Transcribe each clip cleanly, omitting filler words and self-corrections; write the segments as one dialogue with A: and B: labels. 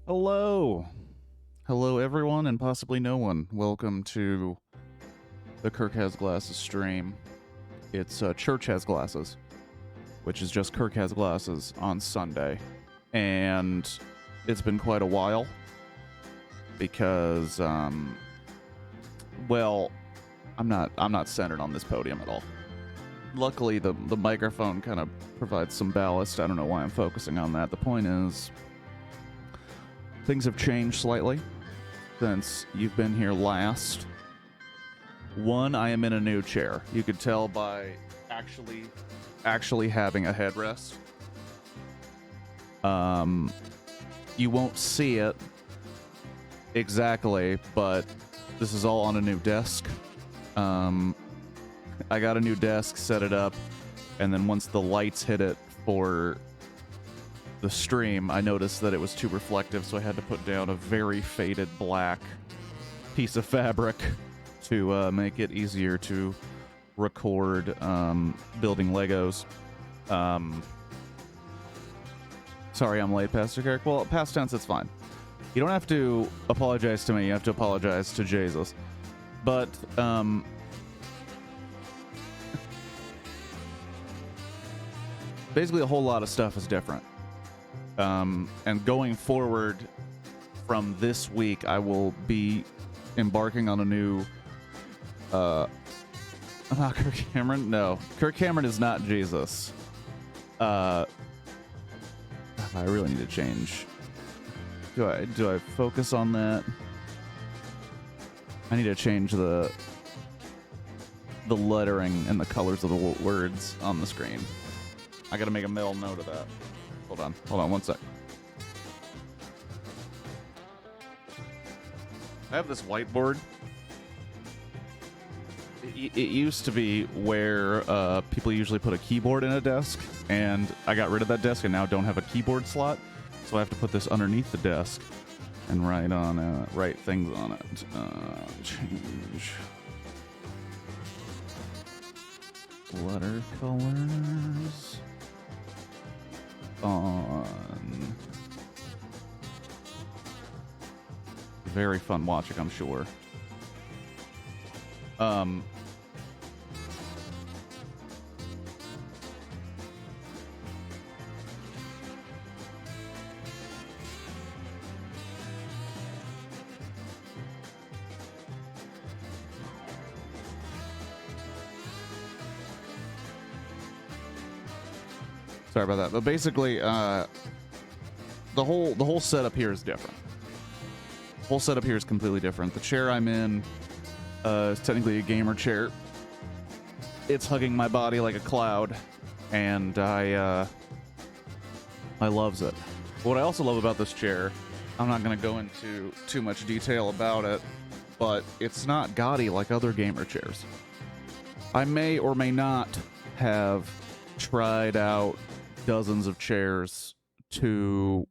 A: Hello. Hello, everyone, and possibly no one. Welcome to the Kirk Has Glasses stream. It's Church Has Glasses, which is just Kirk Has Glasses on Sunday. And it's been quite a while because, well, I'm not centered on this podium at all. Luckily, the microphone kind of provides some ballast. I don't know why I'm focusing on that. The point is, things have changed slightly since you've been here last. One, I am in a new chair. You could tell by actually having a headrest. You won't see it exactly, but this is all on a new desk. I got a new desk, set it up, and then once the lights hit it for the stream, I noticed that it was too reflective, so I had to put down a very faded black piece of fabric to make it easier to record building Legos. Sorry I'm late, Pastor Kirk. Well, past tense, it's fine. You don't have to apologize to me, you have to apologize to Jesus. But, basically a whole lot of stuff is different. And going forward from this week, I will be embarking on a new, not Kirk Cameron? No. Kirk Cameron is not Jesus. I really need to change. Do I focus on that? I need to change the lettering and the colors of the words on the screen. I gotta make a mental note of that. Hold on one sec. I have this whiteboard. It used to be where people usually put a keyboard in a desk, and I got rid of that desk and now don't have a keyboard slot, so I have to put this underneath the desk and write things on it. Change letter colors on. Very fun watching, I'm sure. Sorry about that, but basically, the whole setup here is different. The whole setup here is completely different. The chair I'm in is technically a gamer chair. It's hugging my body like a cloud, and I loves it. What I also love about this chair, I'm not going to go into too much detail about it, but it's not gaudy like other gamer chairs. I may or may not have tried out dozens of chairs to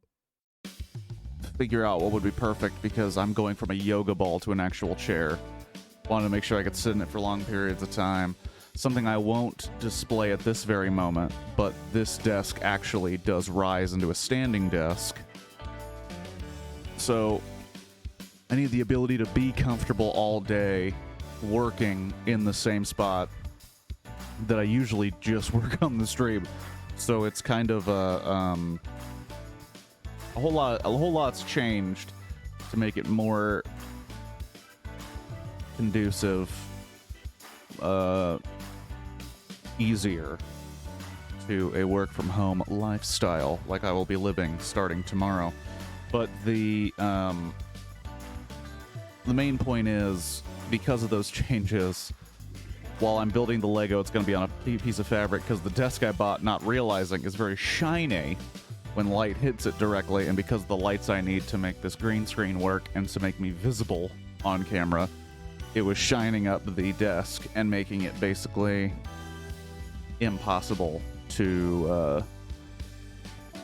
A: figure out what would be perfect, because I'm going from a yoga ball to an actual chair. Wanted to make sure I could sit in it for long periods of time. Something I won't display at this very moment, but this desk actually does rise into a standing desk. So I need the ability to be comfortable all day working in the same spot that I usually just work on the stream. So it's kind of a whole lot's changed to make it more conducive, easier to a work from home lifestyle like I will be living starting tomorrow. But the main point is, because of those changes, while I'm building the Lego, it's going to be on a piece of fabric, because the desk I bought, not realizing, is very shiny when light hits it directly, and because the lights I need to make this green screen work and to make me visible on camera, it was shining up the desk and making it basically impossible to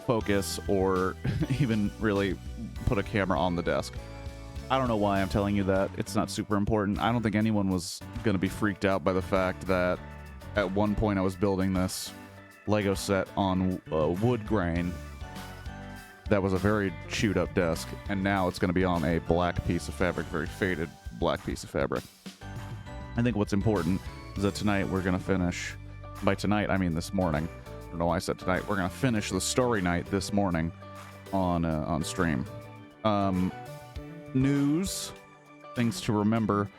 A: focus or even really put a camera on the desk. I don't know why I'm telling you that. It's not super important. I don't think anyone was going to be freaked out by the fact that at one point I was building this Lego set on wood grain that was a very chewed up desk, and now it's going to be on a black piece of fabric, very faded black piece of fabric. I think what's important is that tonight we're going to finish, by tonight I mean this morning, I don't know why I said tonight, we're going to finish the Starry Night this morning on stream. News, things to remember.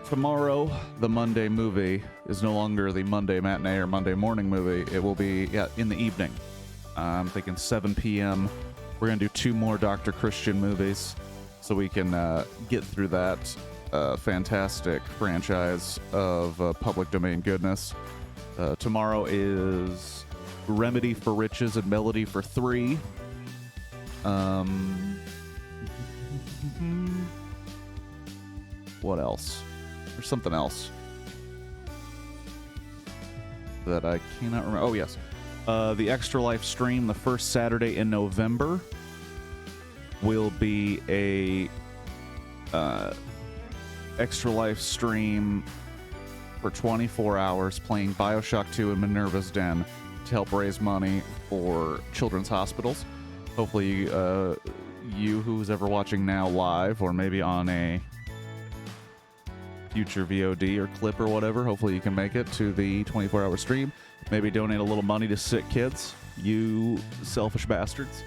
A: Tomorrow, the Monday movie is no longer the Monday matinee or Monday morning movie. It will be in the evening. I'm thinking 7 p.m. We're going to do 2 more Dr. Christian movies so we can get through that fantastic franchise of public domain goodness. Tomorrow is Remedy for Riches and Melody for 3. What else? There's something else that I cannot remember. Oh, yes. The Extra Life stream, the first Saturday in November, will be a Extra Life stream for 24 hours playing BioShock 2 in Minerva's Den to help raise money for children's hospitals. Hopefully, you who's ever watching now live, or maybe on a future VOD or clip or whatever, hopefully you can make it to the 24-hour stream. Maybe donate a little money to sick kids. You selfish bastards.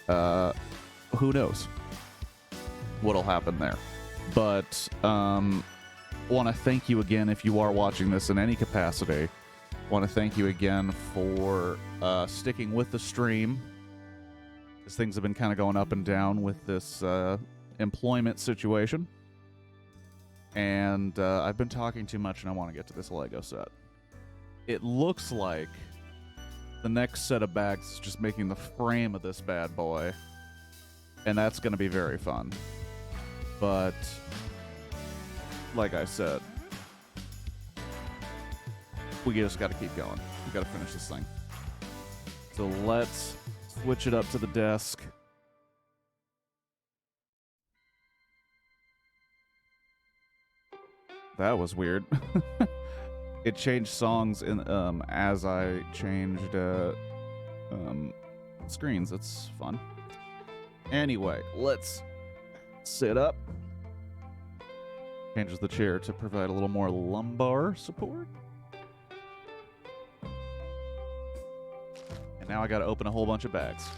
A: Who knows what'll happen there. But want to thank you again if you are watching this in any capacity. Want to thank you again for sticking with the stream, as things have been kind of going up and down with this employment situation. And I've been talking too much, and I want to get to this Lego set. It looks like the next set of bags is just making the frame of this bad boy, and that's going to be very fun. But like I said, we just got to keep going. We got to finish this thing. So let's switch it up to the desk. That was weird. It changed songs in as I changed screens. It's fun. Anyway, let's sit up. Changes the chair to provide a little more lumbar support. And now I got to open a whole bunch of bags.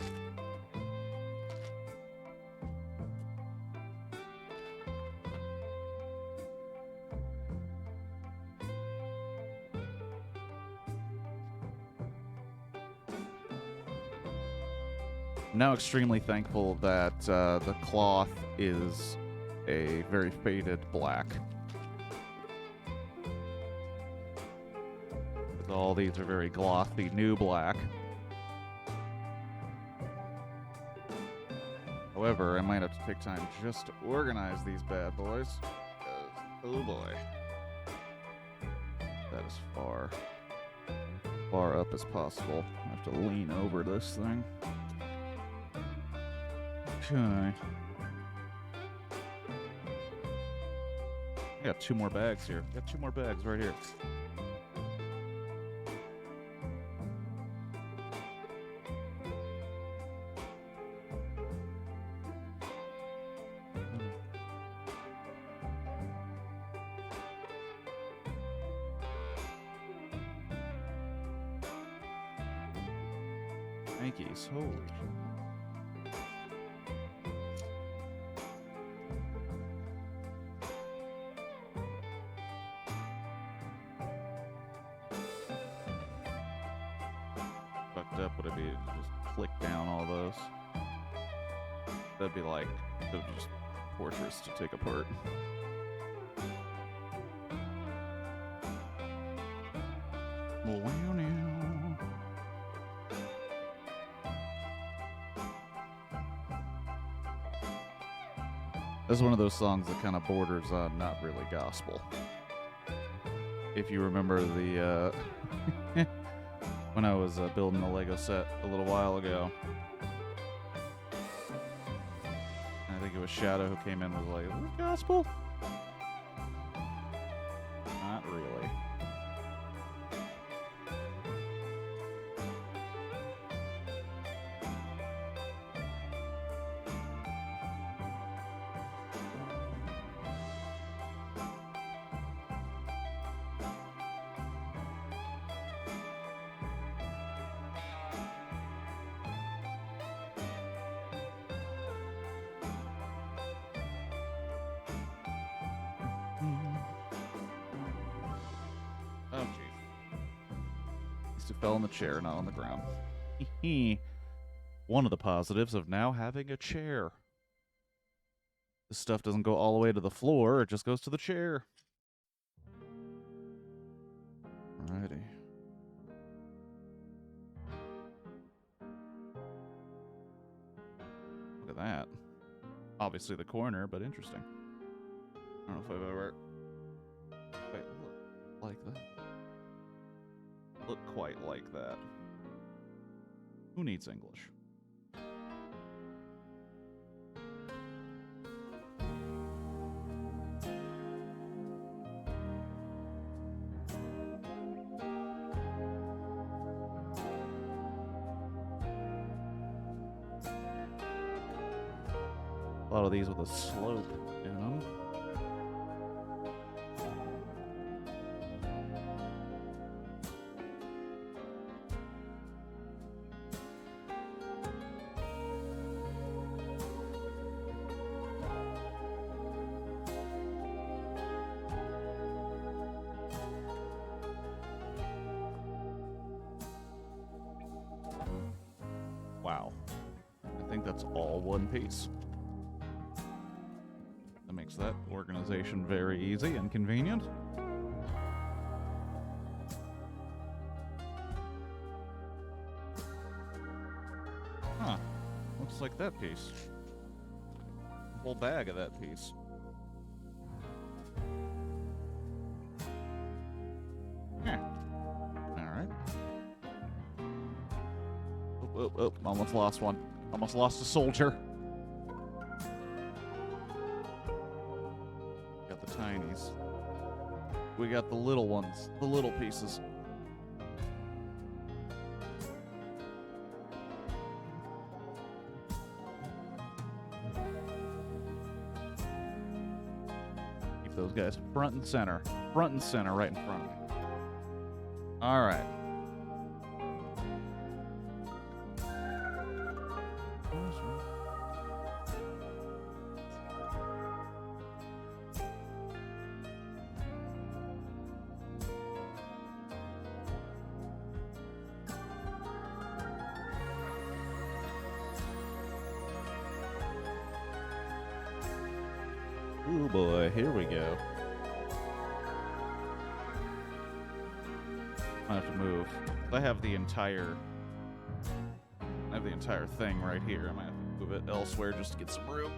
A: I'm now extremely thankful that the cloth is a very faded black. All these are very glossy, new black. However, I might have to take time just to organize these bad boys. Oh boy. That is far up as possible. I have to lean over this thing. Okay. I got 2 more bags here. Got 2 more bags right here. Yankees, holy shit. Up would it be just click down all those? That'd be like, it would be just torturous to take apart. That's one of those songs that kind of borders on not really gospel. If you remember the when I was building the Lego set a little while ago. I think it was Shadow who came in and was like, is it gospel? Not really. least it fell in the chair, not on the ground. One of the positives of now having a chair. This stuff doesn't go all the way to the floor, it just goes to the chair. Alrighty. Look at that. Obviously the corner, but interesting. I don't know if I've ever... Wait, look like that. Look quite like that. Who needs English? A lot of these with a slope in them. Wow. I think that's all one piece. That makes that organization very easy and convenient. Huh. Looks like that piece. A whole bag of that piece. Alright. Oh, almost lost one. Almost lost a soldier. Got the tinies. We got the little ones, the little pieces. Keep those guys front and center. Front and center right in front of me. All right. Oh boy, here we go. I have to move. I have the entire thing right here. I might have to move it elsewhere just to get some room.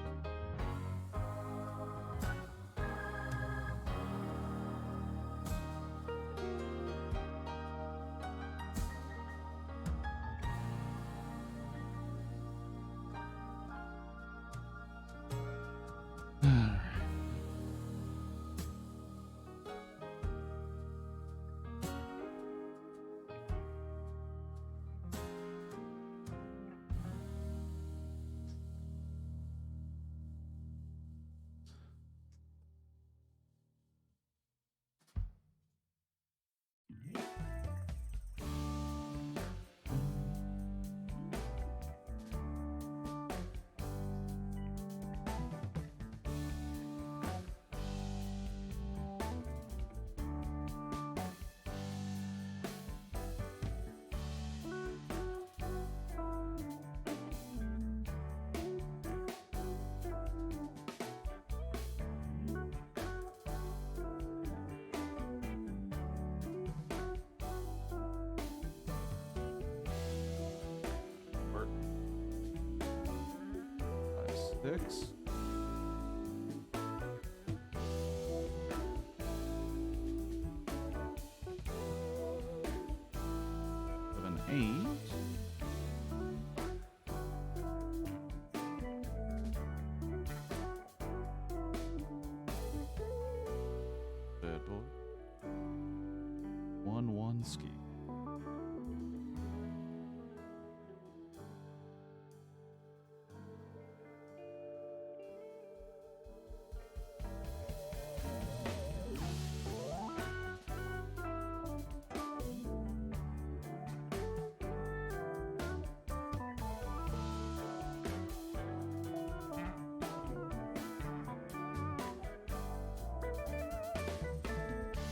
A: Six. 7, 8. Bad boy. 1-1 ski.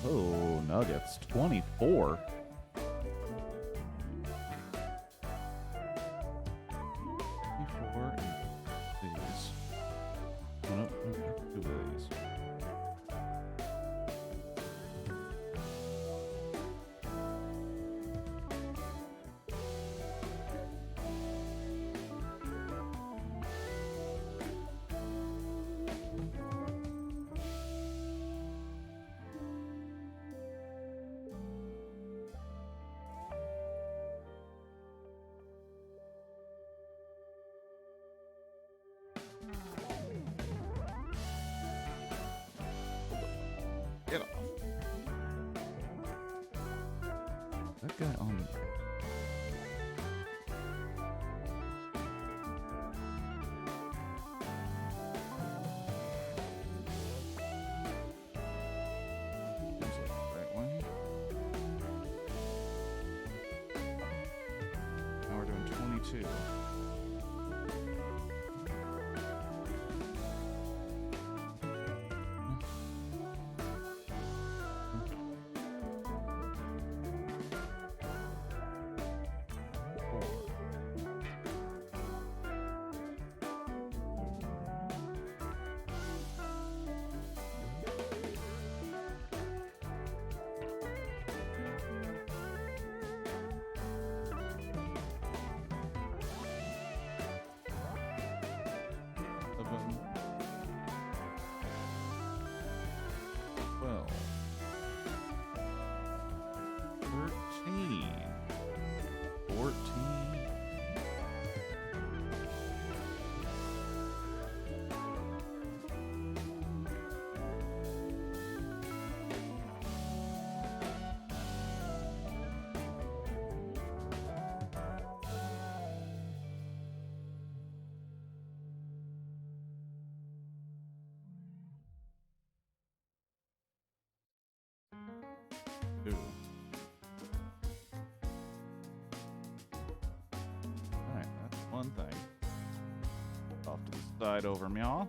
A: Oh, Nuggets. 24. 22. Ooh. Alright, that's one thing. Off to the side over meow.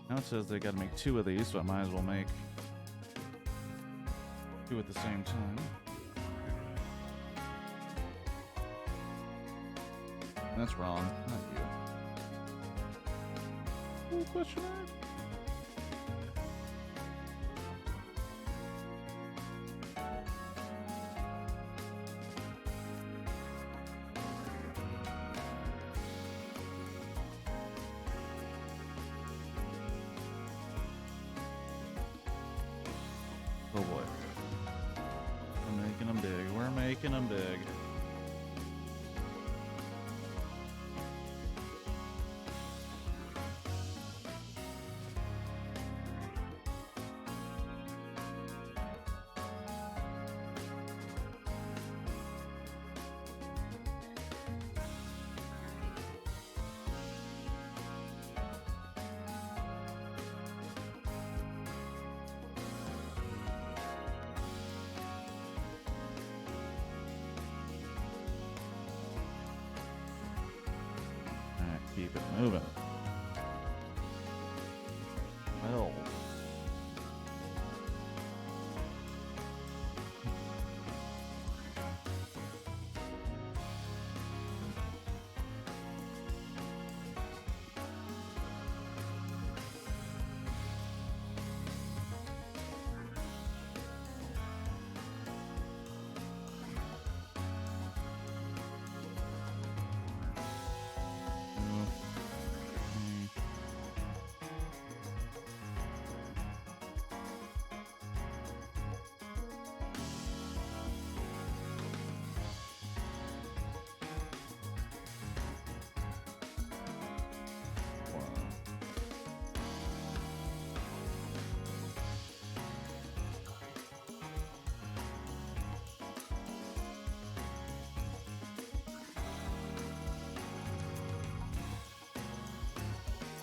A: Now it says they gotta make 2 of these, so I might as well make 2 at the same time. That's wrong. Not you. Ooh, question mark? Oh boy. We're making them big. We're making them big. Keep it moving. Well.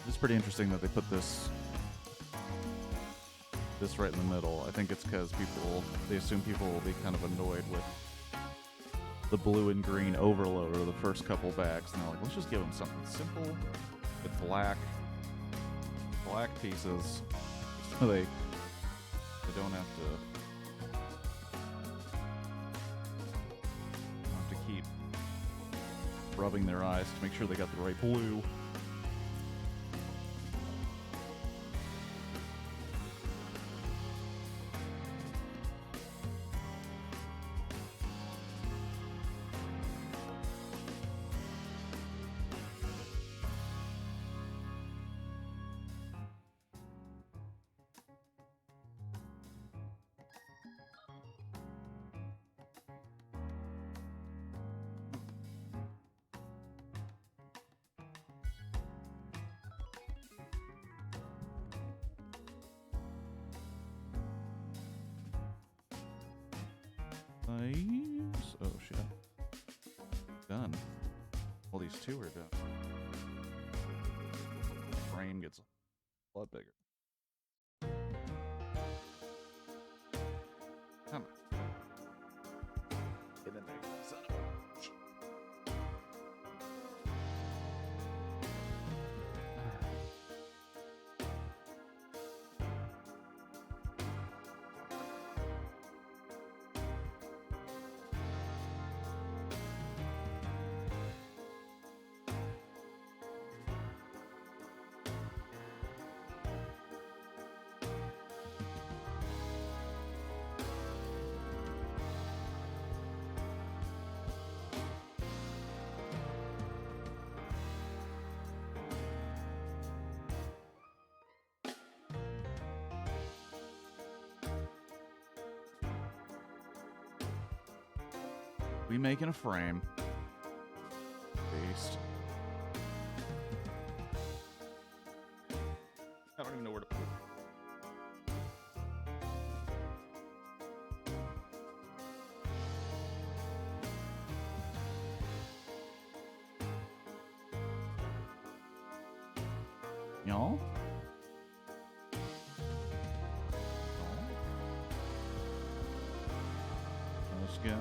A: It's pretty interesting that they put this right in the middle. I think it's because they assume people will be kind of annoyed with the blue and green overload or the first couple bags, and they're like, let's just give them something simple with black pieces, so they don't have to keep rubbing their eyes to make sure they got the right blue. Oh shit. Done. Well, these 2 are done. The frame gets a lot bigger. Come on. Get in there. We making a frame. Based. I don't even know where to put it. Y'all? Let's go.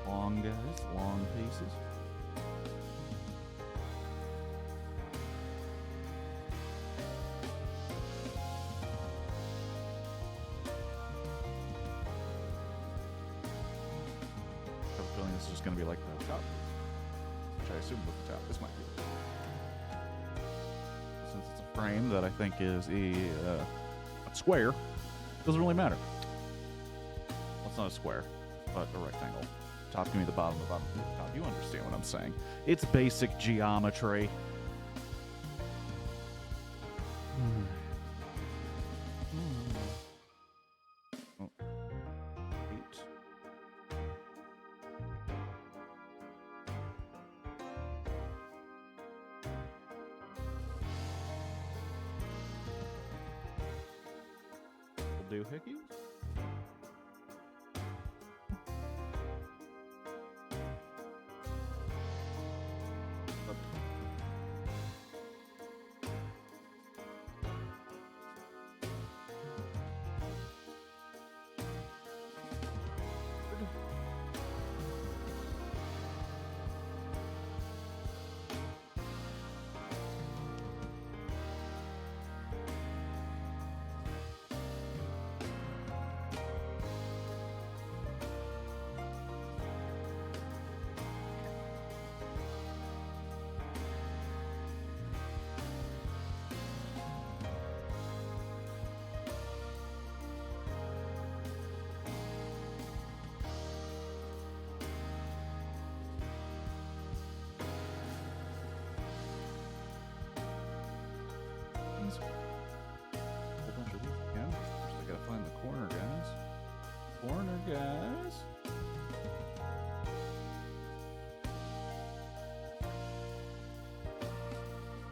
A: Long guys, long pieces. I have a feeling this is just going to be like the top, which I assume with the top. This might be. Since it's a frame that I think is a square, doesn't really matter. Well, it's not a square, but a rectangle. Top, give me the bottom, the bottom, the top. You understand what I'm saying. It's basic geometry. Oh. 8. We'll do hickeys. Guys.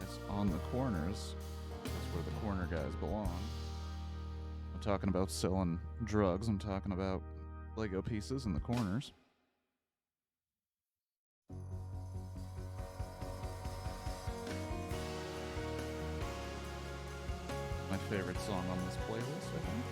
A: It's on the corners. That's where the corner guys belong. I'm talking about selling drugs. I'm talking about Lego pieces in the corners. My favorite song on this playlist, I think.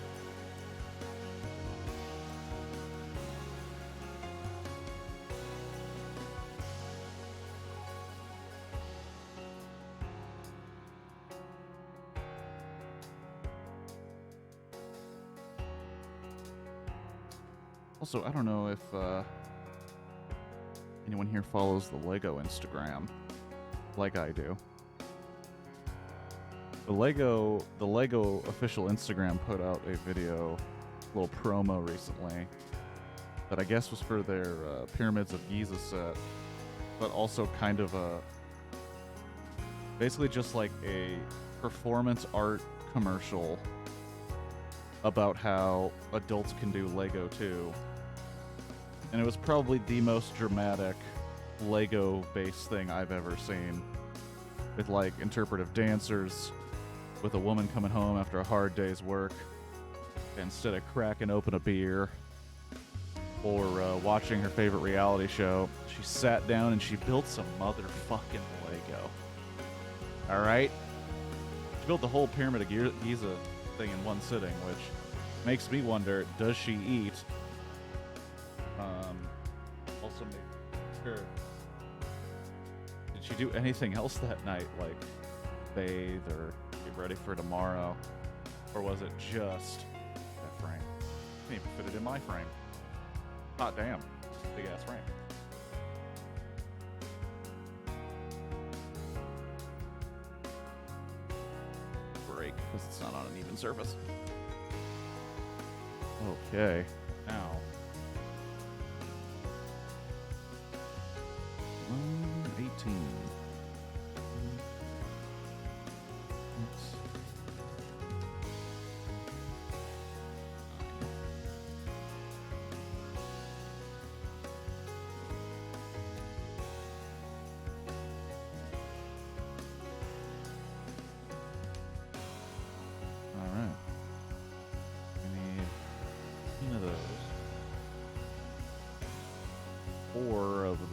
A: Also, I don't know if anyone here follows the Lego Instagram like I do. The Lego official Instagram put out a video, a little promo recently, that I guess was for their Pyramids of Giza set, but also kind of basically just like a performance art commercial about how adults can do Lego too. And it was probably the most dramatic Lego-based thing I've ever seen. With like interpretive dancers, with a woman coming home after a hard day's work, instead of cracking open a beer or watching her favorite reality show, she sat down and she built some motherfucking Lego. Alright? She built the whole Pyramid of Giza thing in one sitting, which makes me wonder, does she eat? Also make sure, did she do anything else that night, like bathe or get ready for tomorrow? Or was it just that frame? Can't even fit it in my frame. Hot damn. Big ass frame. Break, because it's not on an even surface. Okay. Now. 18.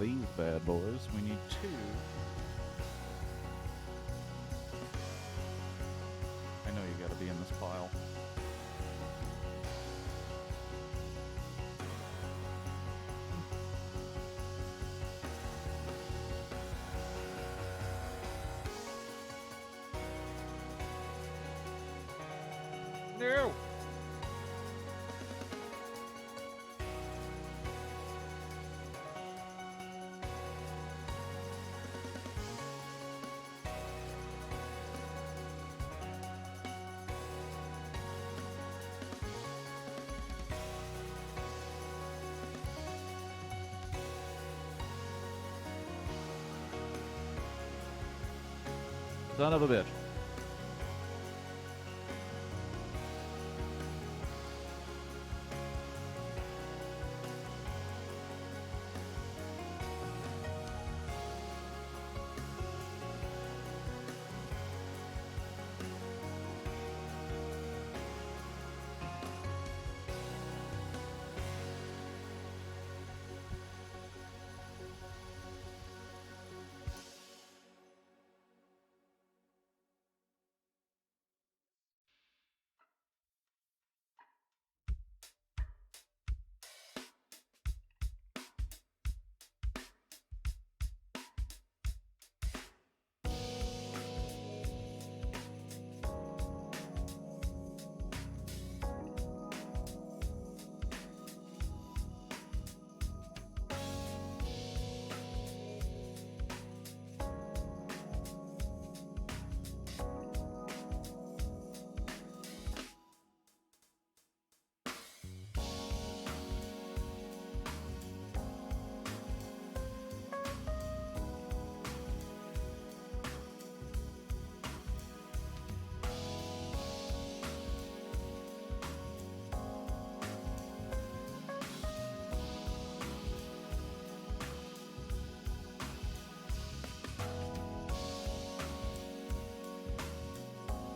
A: these bad boys. We need 2. I know you gotta be in this pile. No! Son of a bitch.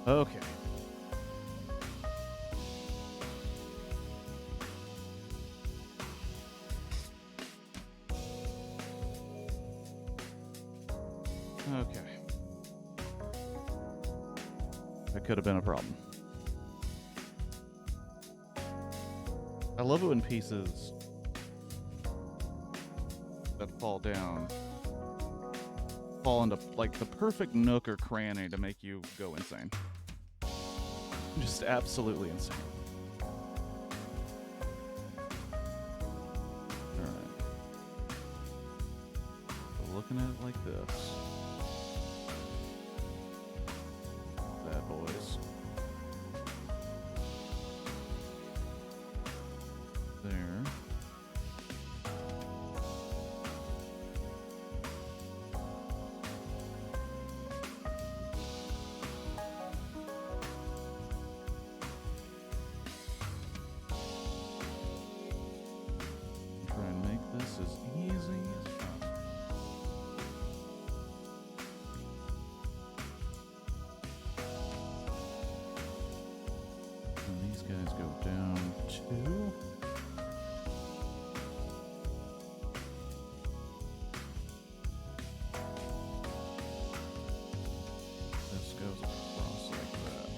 A: Okay. Okay. That could have been a problem. I love it when pieces that fall down fall into like the perfect nook or cranny to make you go insane. Just absolutely insane. Alright. So looking at it like this. Bad boys. There. Try and make this as easy as possible. And these guys go down too. This goes across like that.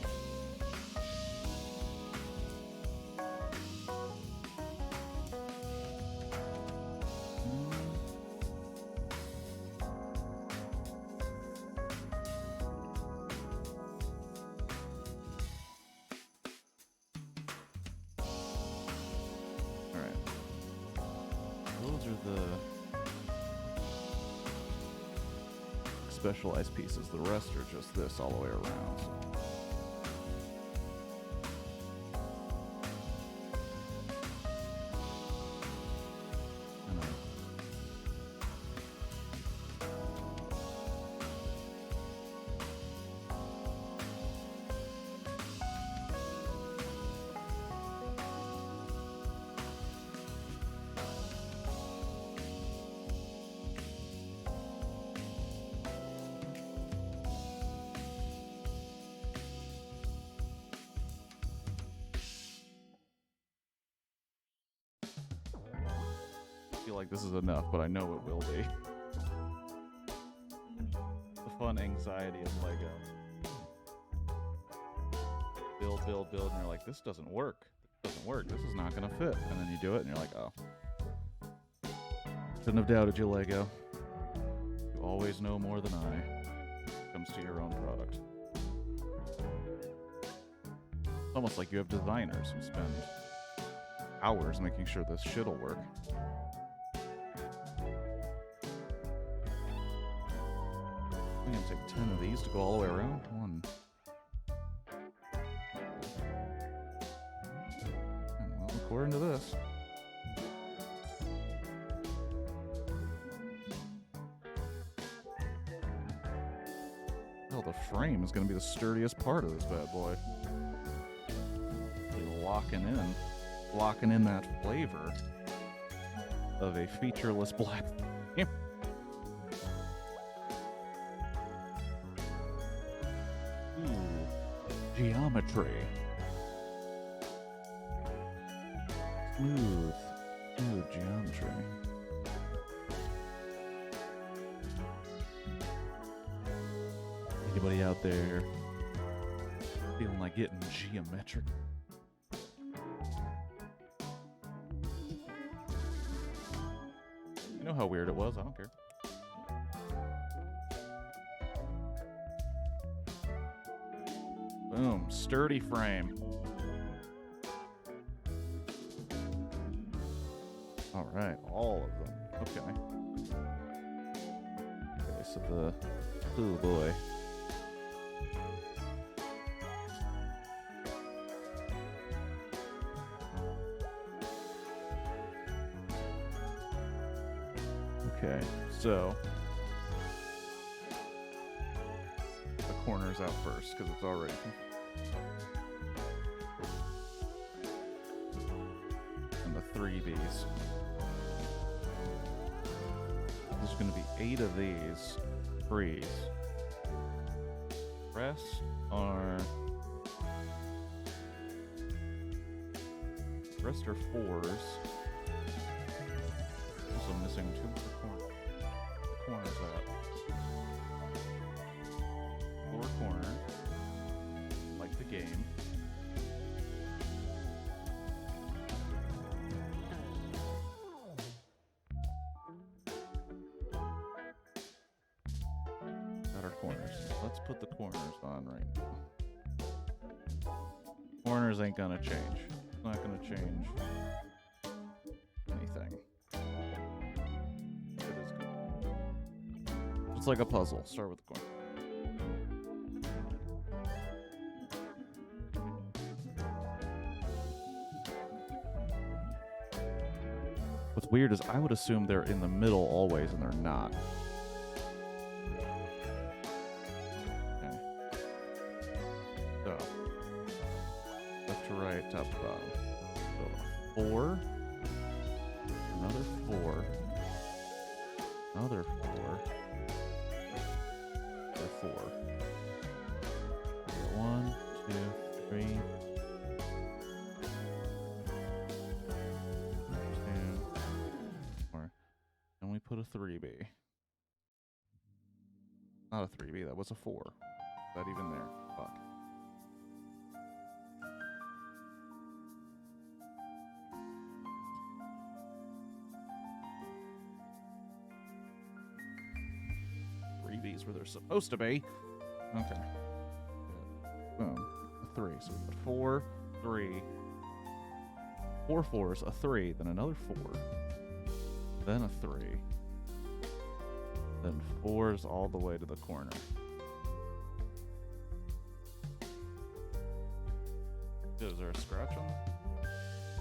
A: Alright. Those are the specialized pieces. The rest are just this all the way around. I know. feel like this is enough, but I know it will be. The fun anxiety of Lego. Build, build, build, and you're like, this doesn't work. This doesn't work. This is not going to fit. And then you do it, and you're like, oh. Shouldn't have doubted you, Lego. You always know more than I when it comes to your own product. It's almost like you have designers who spend hours making sure this shit'll work. I'm gonna take 10 of these to go all the way around. 1. And well, according to this. Well, the frame is gonna be the sturdiest part of this bad boy. Locking in that flavor of a featureless black frame. Ooh, geometry. Smooth geometry. Anybody out there feeling like getting geometric? You know how weird it was, I don't care. Boom, sturdy frame. All right, all of them. Okay. Okay, so oh boy. Okay, so the corner's out first because it's already. And the 3Bs. There's going to be 8 of these 3s. Rest are 4s. Also missing 2 for corner. The corner's up. 4 corner. Like the game. Got our corners. Let's put the corners on right now. Corners ain't gonna change. It's not gonna change anything. It's like a puzzle. Start with the corner. What's weird is I would assume they're in the middle always, and they're not. Okay. So, left to right, top to bottom. So, 4. Another 4. Another 4. 4. 1, 2, 3. 2, 4. And we put a 3B. Not a 3B, that was a 4. Is that even there? Fuck. Where they're supposed to be. Okay. Good. Boom. A 3. So we got 4, 3. 4 4s, a 3, then another 4. Then a 3. Then 4s all the way to the corner. Is there a scratch on that?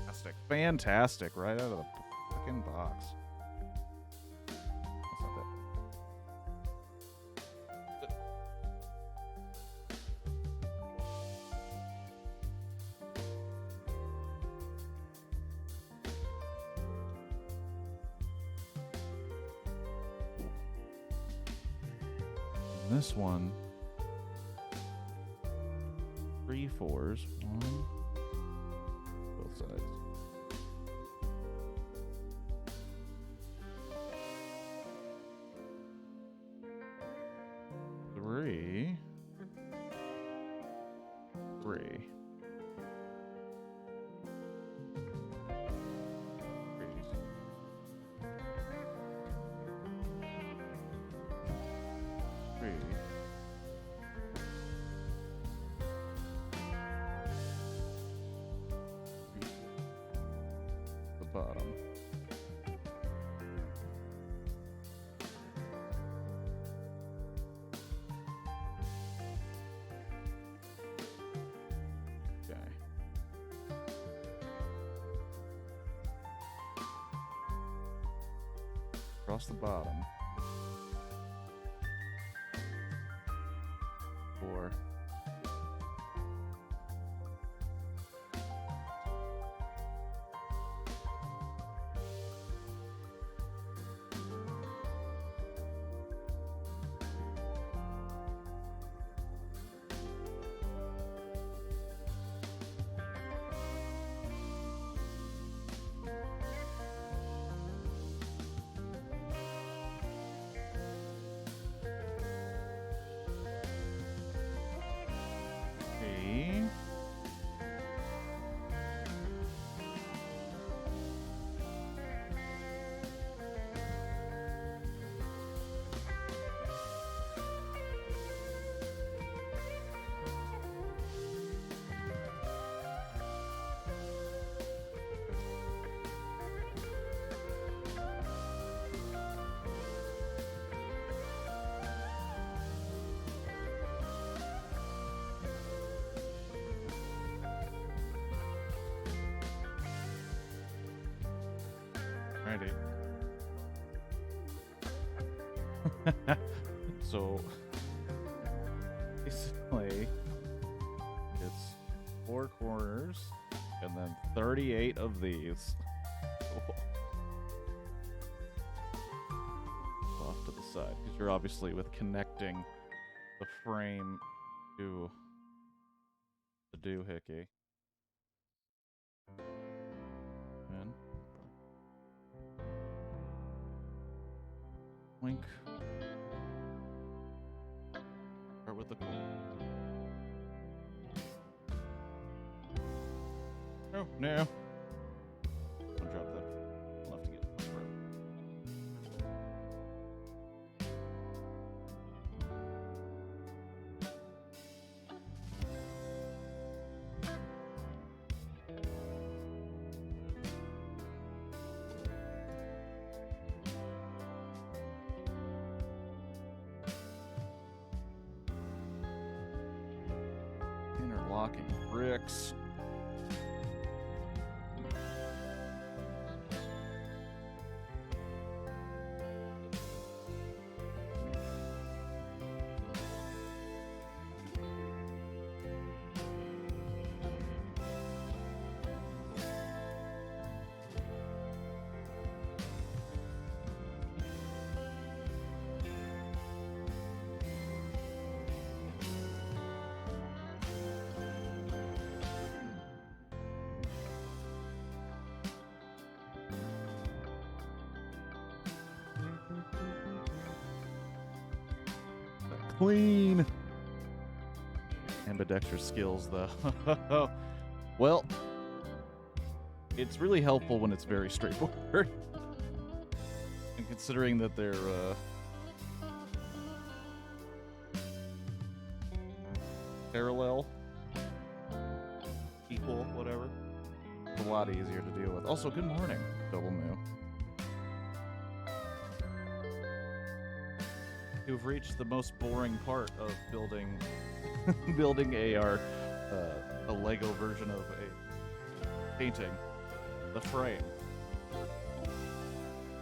A: Fantastic. Fantastic. Right out of the fucking box. This one, 3 4s, 1, both sides. 3. 3. The bottom. Okay. Across the bottom. 4. Alrighty. So basically it's 4 corners and then 38 of these off to the side, because you're obviously with connecting the frame to the doohickey. And wink. Start with the. Oh no! I'll drop that. I'll have to get my throat. Interlocking bricks. Clean. Ambidextrous skills, though. Well, it's really helpful when it's very straightforward. And considering that they're parallel, equal, whatever, it's a lot easier to deal with. Also, good morning, Double Moo. You've reached the most boring part of building building a Lego version of a painting, the frame.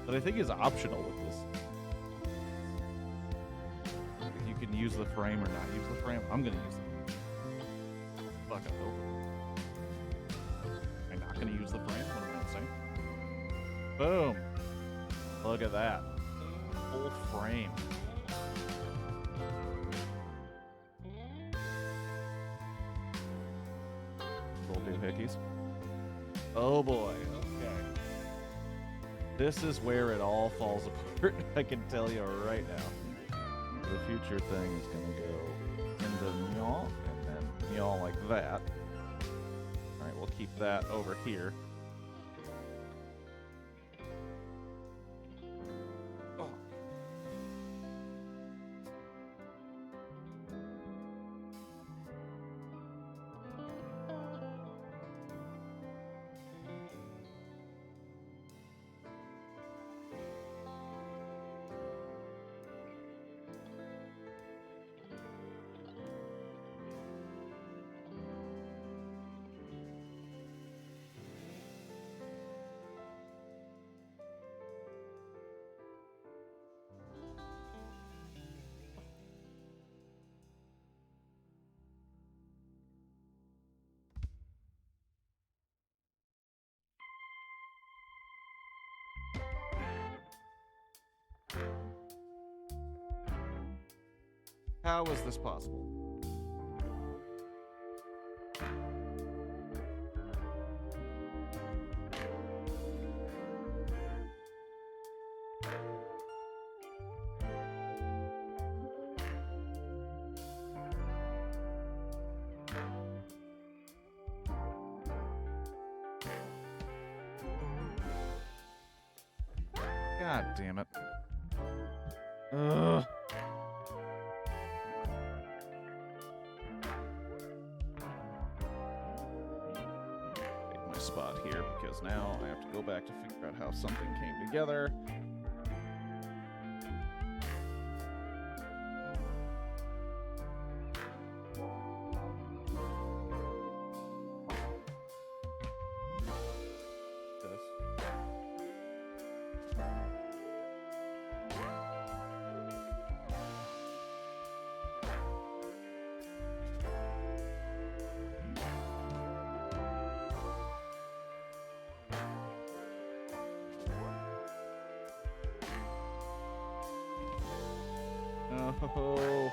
A: But I think is optional with this. You can use the frame or not use the frame. I'm gonna use it. Fuck, I hope. I'm not gonna use the frame. What am I saying? Boom! Look at that. Full frame. Doohickeys. Oh boy. Okay. This is where it all falls apart. I can tell you right now. The
B: future thing is going to go into yaw, and then yaw like that. Alright, we'll keep that over here. Oh. How is this possible? God damn it. Ugh. Take my spot here because now I have to go back to figure out how something came together. Oh.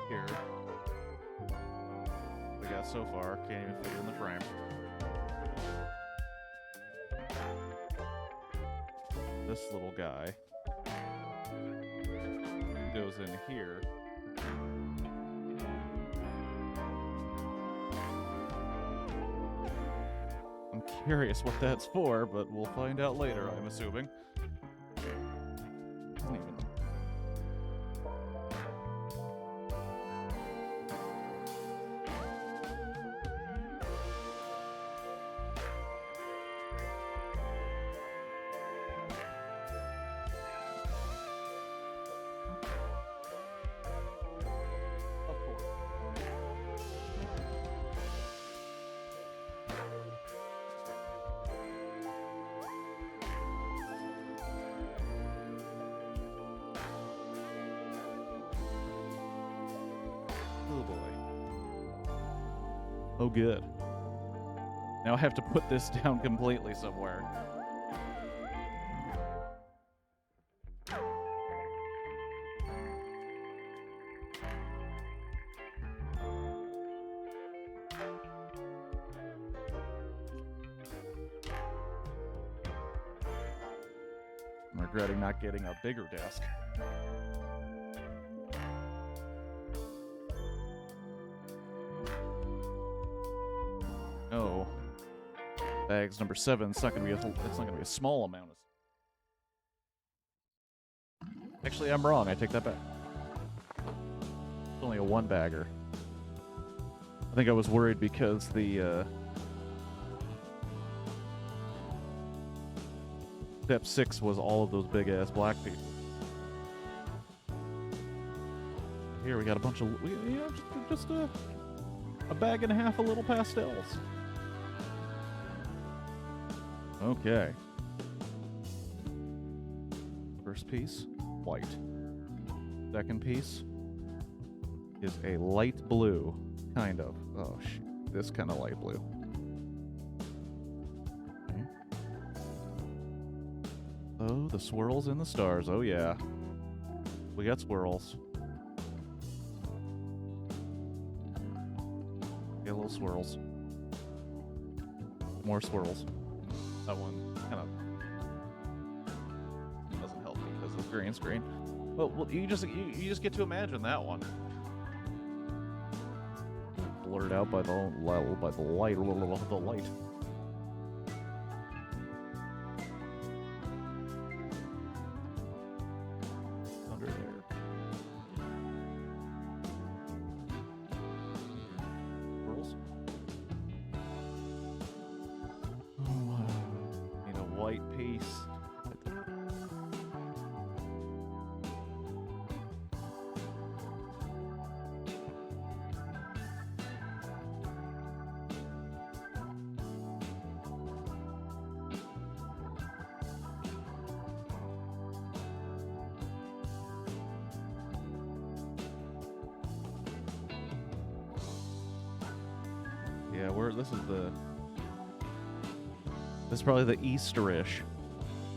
B: Here. We got so far, can't even fit it in the frame. This little guy goes in here. I'm curious what that's for, but we'll find out later, I'm assuming. Doesn't even... Oh boy. Oh good. Now I have to put this down completely somewhere. I'm regretting not getting a bigger desk. Oh, bags number 7. It's not gonna be a small amount. Actually, I'm wrong. I take that back. It's only a 1-bagger. I think I was worried because the step 6 was all of those big ass black people. Here we got a bunch of just a bag and a half of little pastels. Okay. First piece, white. Second piece is a light blue.
A: kind of. Oh, this kind of light blue. Okay. Oh, the swirls in the stars. Oh, yeah. We got swirls. Get little swirls. More swirls. That one kind of doesn't help me because of the green screen. Well, you just get to imagine that one. Blurred out by the light. The light. Under there. Swirls. Need a white piece. Yeah, this is probably the Easterish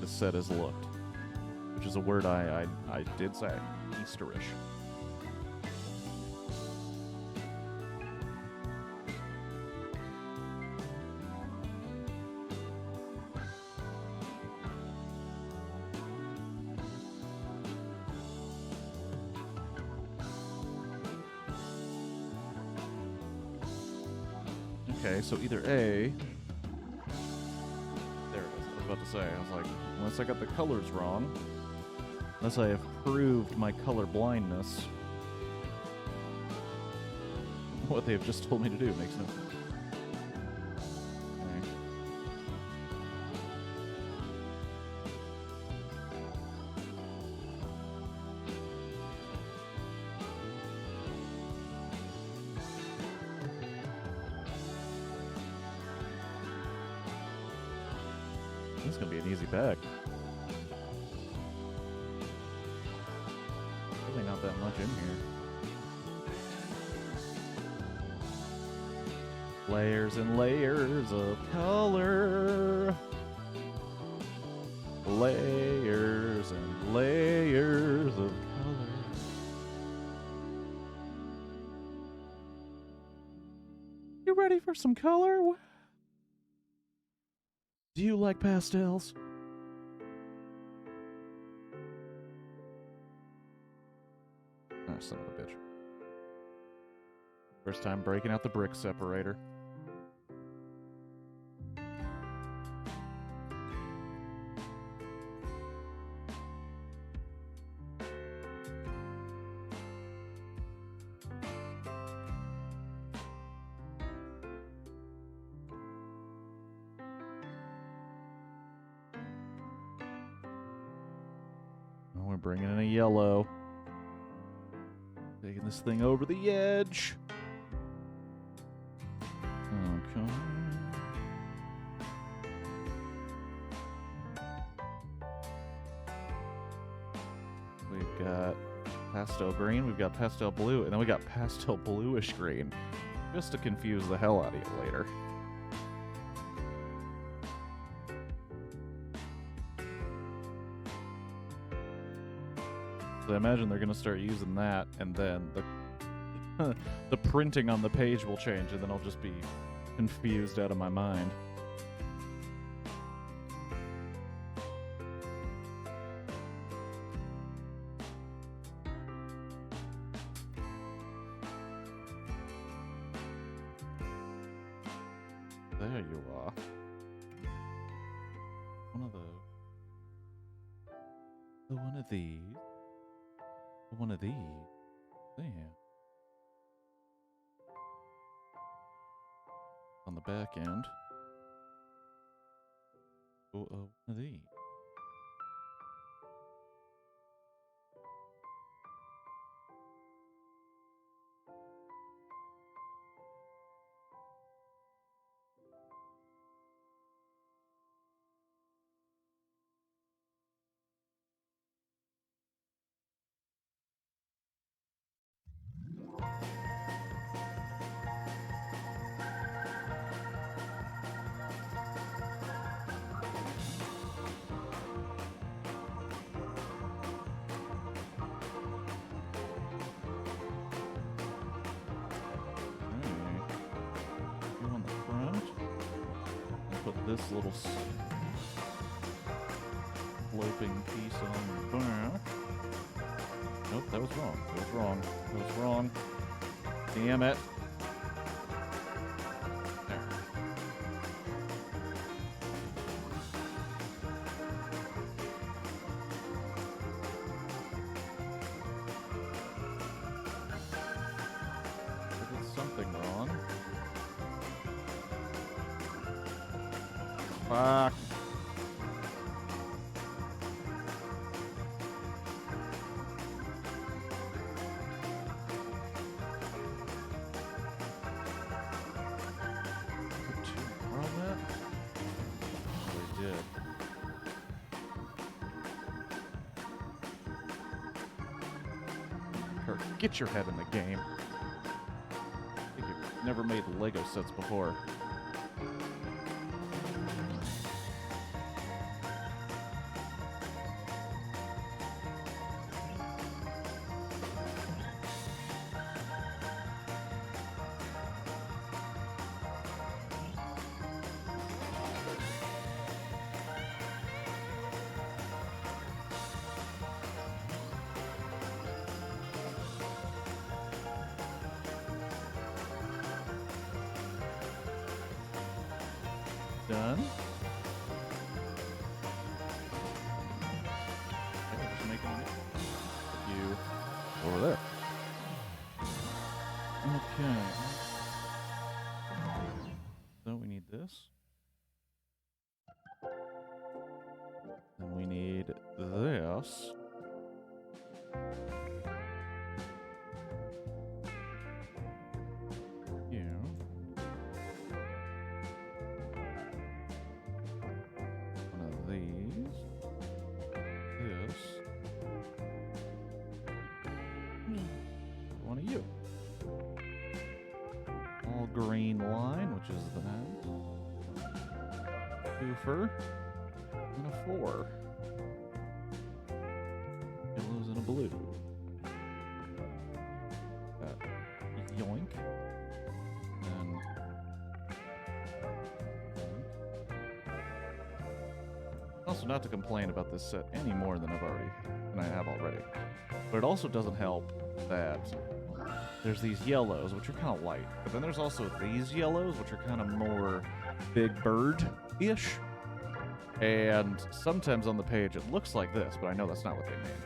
A: this set has looked, which is a word I did say, Easterish. Okay, so either A... There it is. I was about to say. I was like, unless I got the colors wrong, unless I have proved my color blindness, what they have just told me to do makes no sense. Okay. This is going to be an easy bag. Really not that much in here. Layers and layers of color. Layers and layers of color. You ready for some color? Do you like pastels? Oh, son of a bitch. First time breaking out the brick separator. We're bringing in a yellow. Taking this thing over the edge. Okay. We've got pastel green, we've got pastel blue, and then we got pastel bluish green. Just to confuse the hell out of you later. So I imagine they're going to start using that, and then the printing on the page will change, and then I'll just be confused out of my mind. There you are. One of those. One of these. One of these. There. On the back end. Oh, one of these.
B: put this little sloping piece on the back. Nope, that was wrong. That was wrong. That was wrong. Damn it. There. I did something wrong. Fuck. Kirk, get your head in the game. I think you've never made Lego sets before. Done. I can just make you over there. Okay. So we need this. Then we need this. Green line, which is that. Twofer. And a 4. Yellows and a blue. Yoink. And also, not to complain about this set any more than I have already. But it also doesn't help that there's these yellows, which are kind of light. But then there's also these yellows, which are kind of more Big Bird-ish. And sometimes on the page it looks like this, but I know that's not what they mean.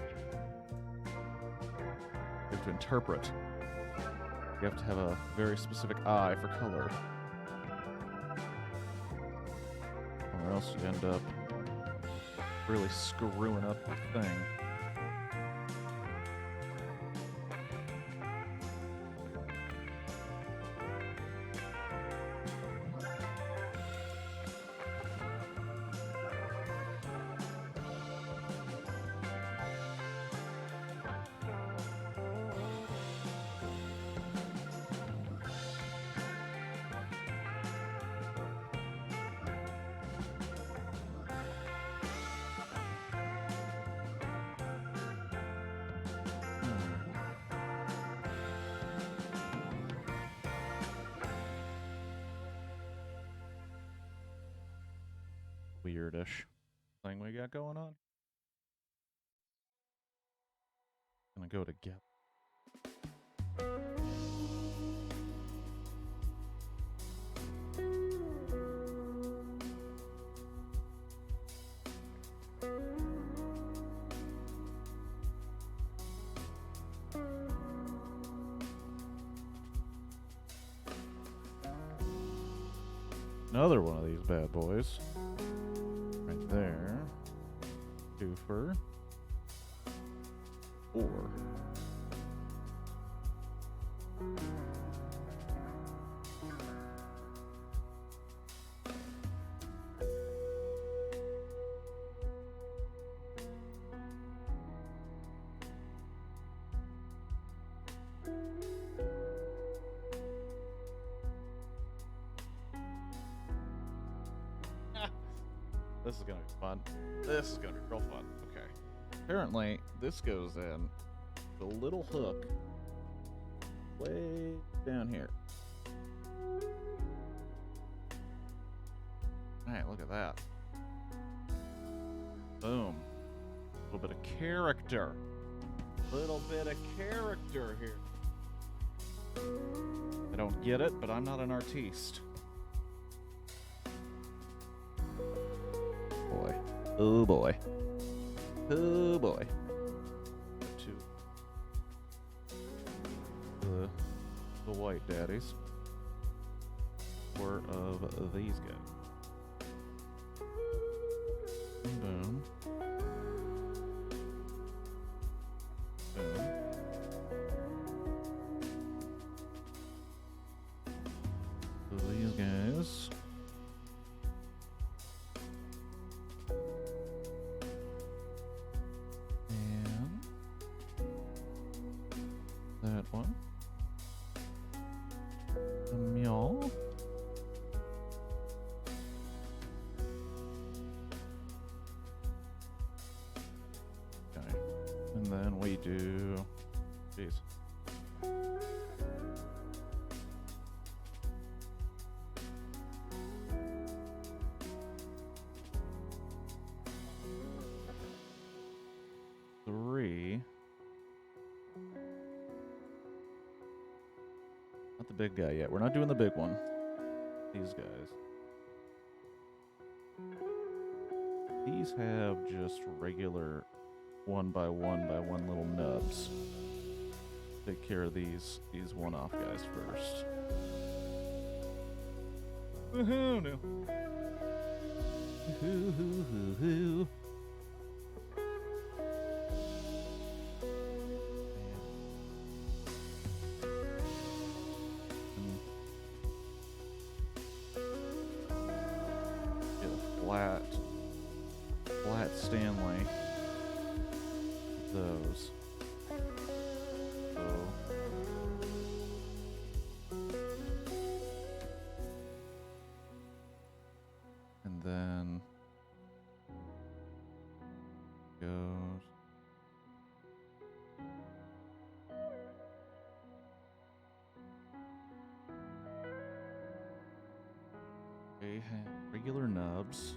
B: You have to interpret. You have to have a very specific eye for color. Or else you end up really screwing up the thing. Weirdish thing we got going on. Gonna go together. Another one of these bad boys. Right there. Twofer. 4. This is gonna be fun. This is gonna be real fun. Okay. Apparently, this goes in the little hook way down here. I right, look at that. Boom. A little bit of character. Little bit of character here. I don't get it, but I'm not an artiste. Boy. Oh boy. Oh boy. The white daddies. Or of these guys. Boom. Boom. So these guys. And that one. Y'all. Okay. And then we do. Jeez. Three. Not the big guy yet. We're not doing the big one. These guys. These have just regular one by one little nubs. Take care of these one-off guys first. Woohoo! No. Woohoo! Get a flat Stanley. Those. So. And then goes. Okay, regular nubs.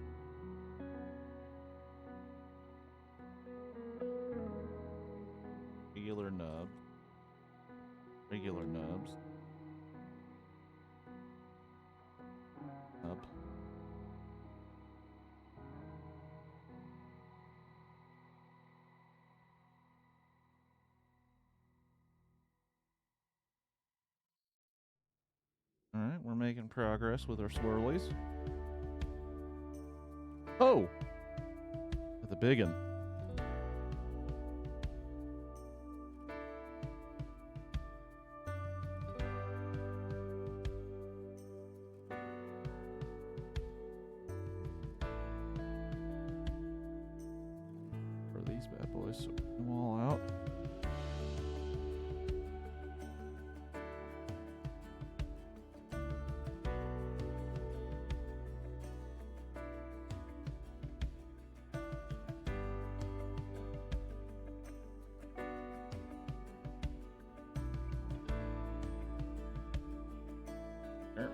B: Regular nubs. Regular nubs. Nub. Alright, we're making progress with our swirlies. Oh! The big one. For these bad boys, so put them all out. There.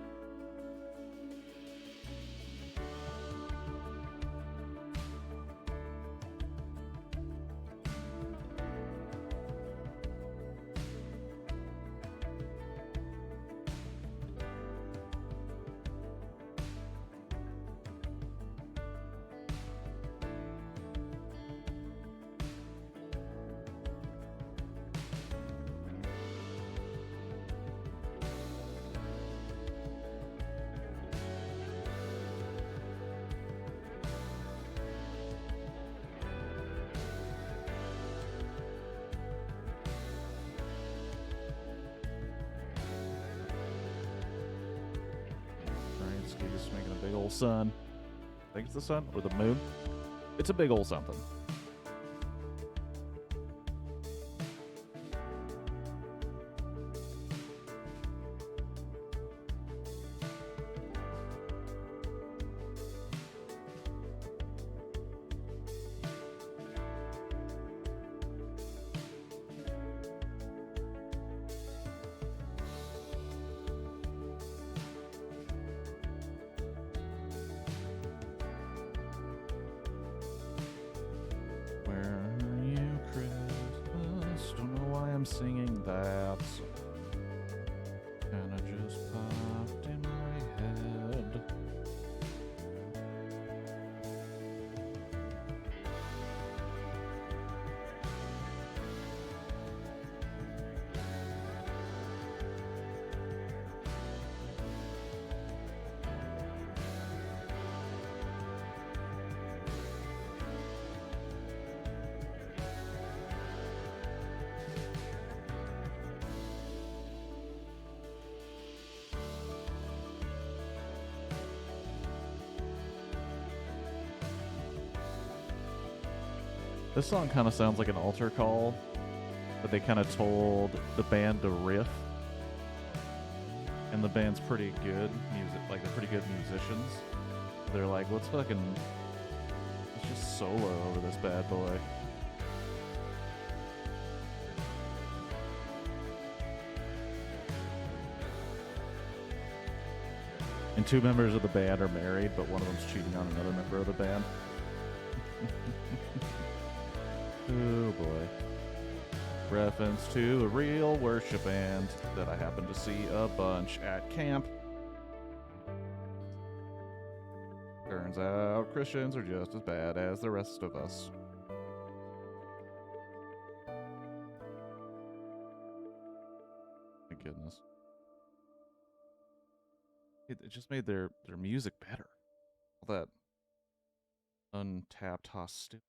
B: Just making a big old sun. I think it's the sun or the moon. It's a big old something. singing that. Kinda just popped in my head. This song kind of sounds like an altar call, but they kind of told the band to riff. And the band's pretty good music, like they're pretty good musicians. They're like, let's just solo over this bad boy. And 2 members of the band are married, but one of them's cheating on another member of the band. Oh boy. Reference to a real worship band that I happened to see a bunch at camp. Turns out Christians are just as bad as the rest of us. My goodness. It just made their music better. All that untapped hostility.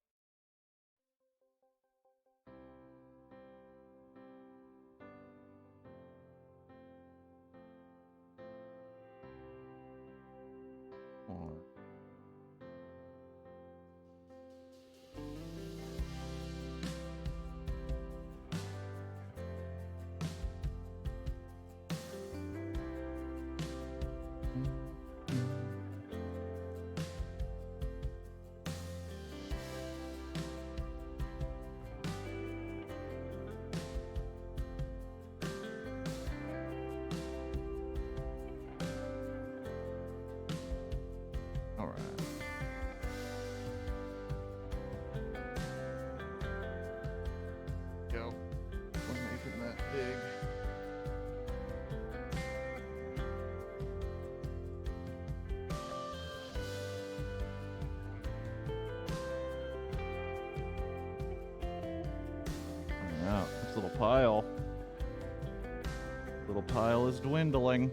B: Little pile is dwindling.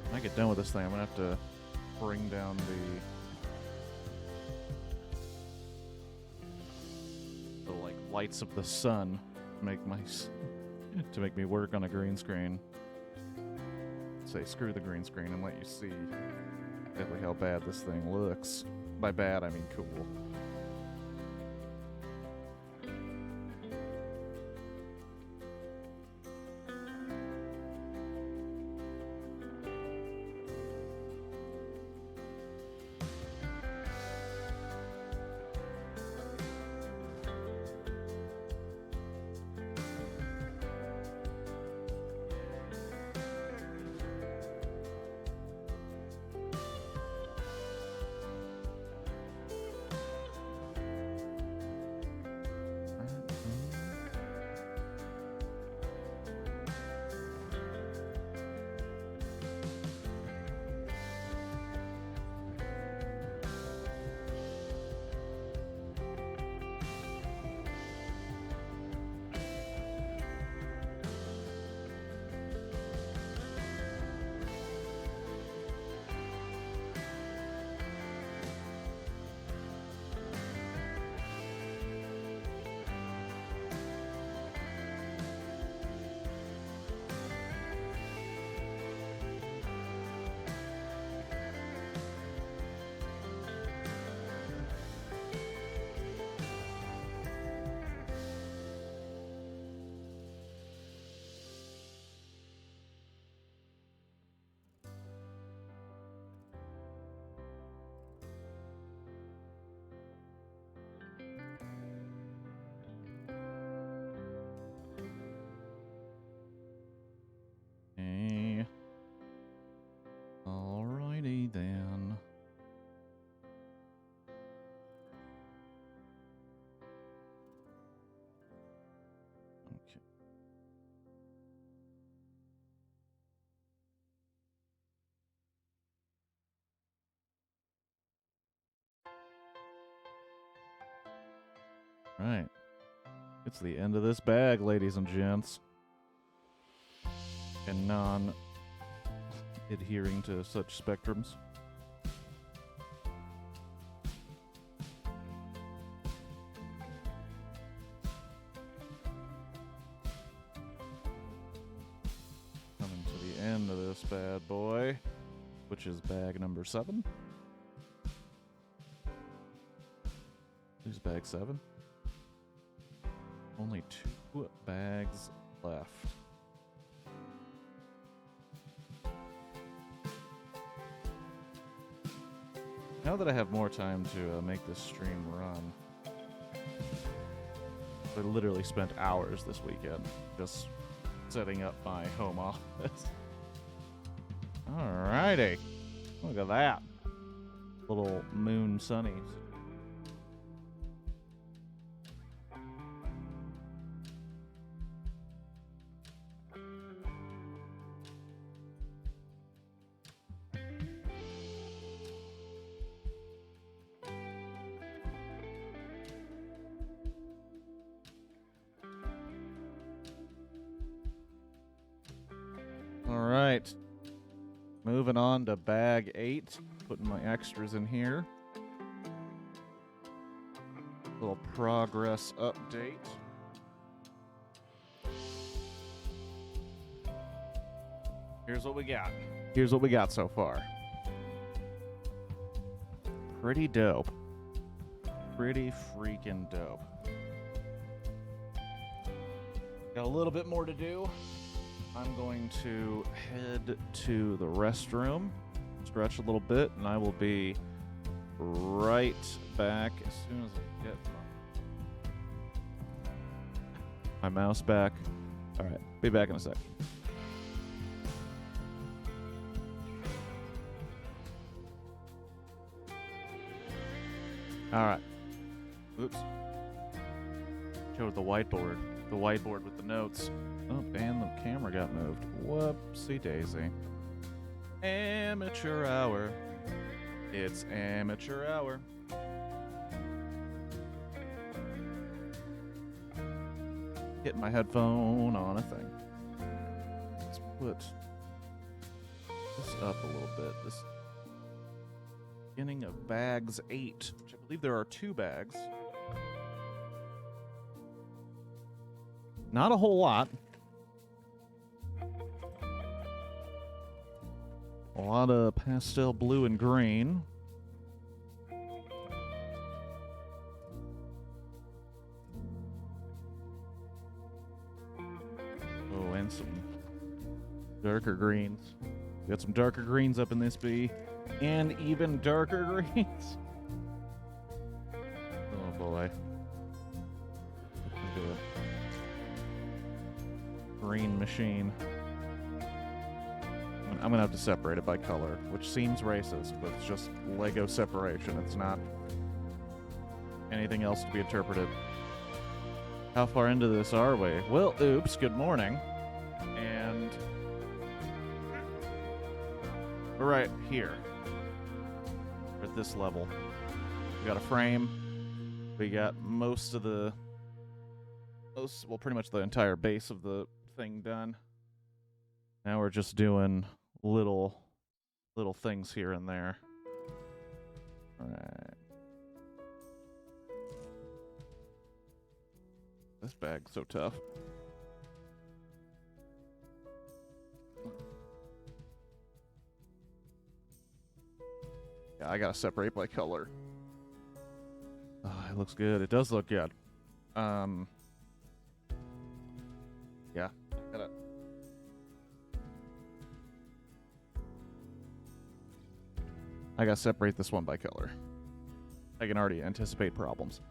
B: When I get done with this thing, I'm gonna have to bring down the like lights of the sun to make me work on a green screen. Say screw the green screen and let you see exactly how bad this thing looks. By bad, I mean cool. Right. It's the end of this bag, ladies and gents. And non-adhering to such spectrums. Coming to the end of this bad boy, which is bag number 7. Who's bag 7? Only 2 bags left. Now that I have more time to make this stream run, I literally spent hours this weekend just setting up my home office. Alrighty. Look at that. Little moon sunnies. Alright. Moving on to bag 8. Putting my extras in here. Little progress update. Here's what we got. Here's what we got so far. Pretty dope. Pretty freaking dope. Got a little bit more to do. I'm going to head to the restroom, stretch a little bit, and I will be right back as soon as I get my mouse back. All right, be back in a sec. All right. Oops. Showed the whiteboard. The whiteboard with the notes. Oh, and the camera got moved. Whoopsie daisy. Amateur hour. It's amateur hour. Hit my headphone on a thing. Let's put this up a little bit. This beginning of bags 8, which I believe there are 2 bags. Not a whole lot. A lot of pastel blue and green. Oh, and some darker greens. We got some darker greens up in this bee. And even darker greens. Oh boy. Look at that green machine. I'm gonna have to separate it by color, which seems racist, but it's just Lego separation. It's not anything else to be interpreted. How far into this are we? Well, oops, good morning. And we're right here. We're at this level. We got a frame. We got most of the, well, pretty much the entire base of the thing done. Now we're just doing little things here and there. All right. This bag's so tough. Yeah, I gotta separate by color. Oh, it looks good. It does look good. Yeah, I gotta separate this one by color. I can already anticipate problems.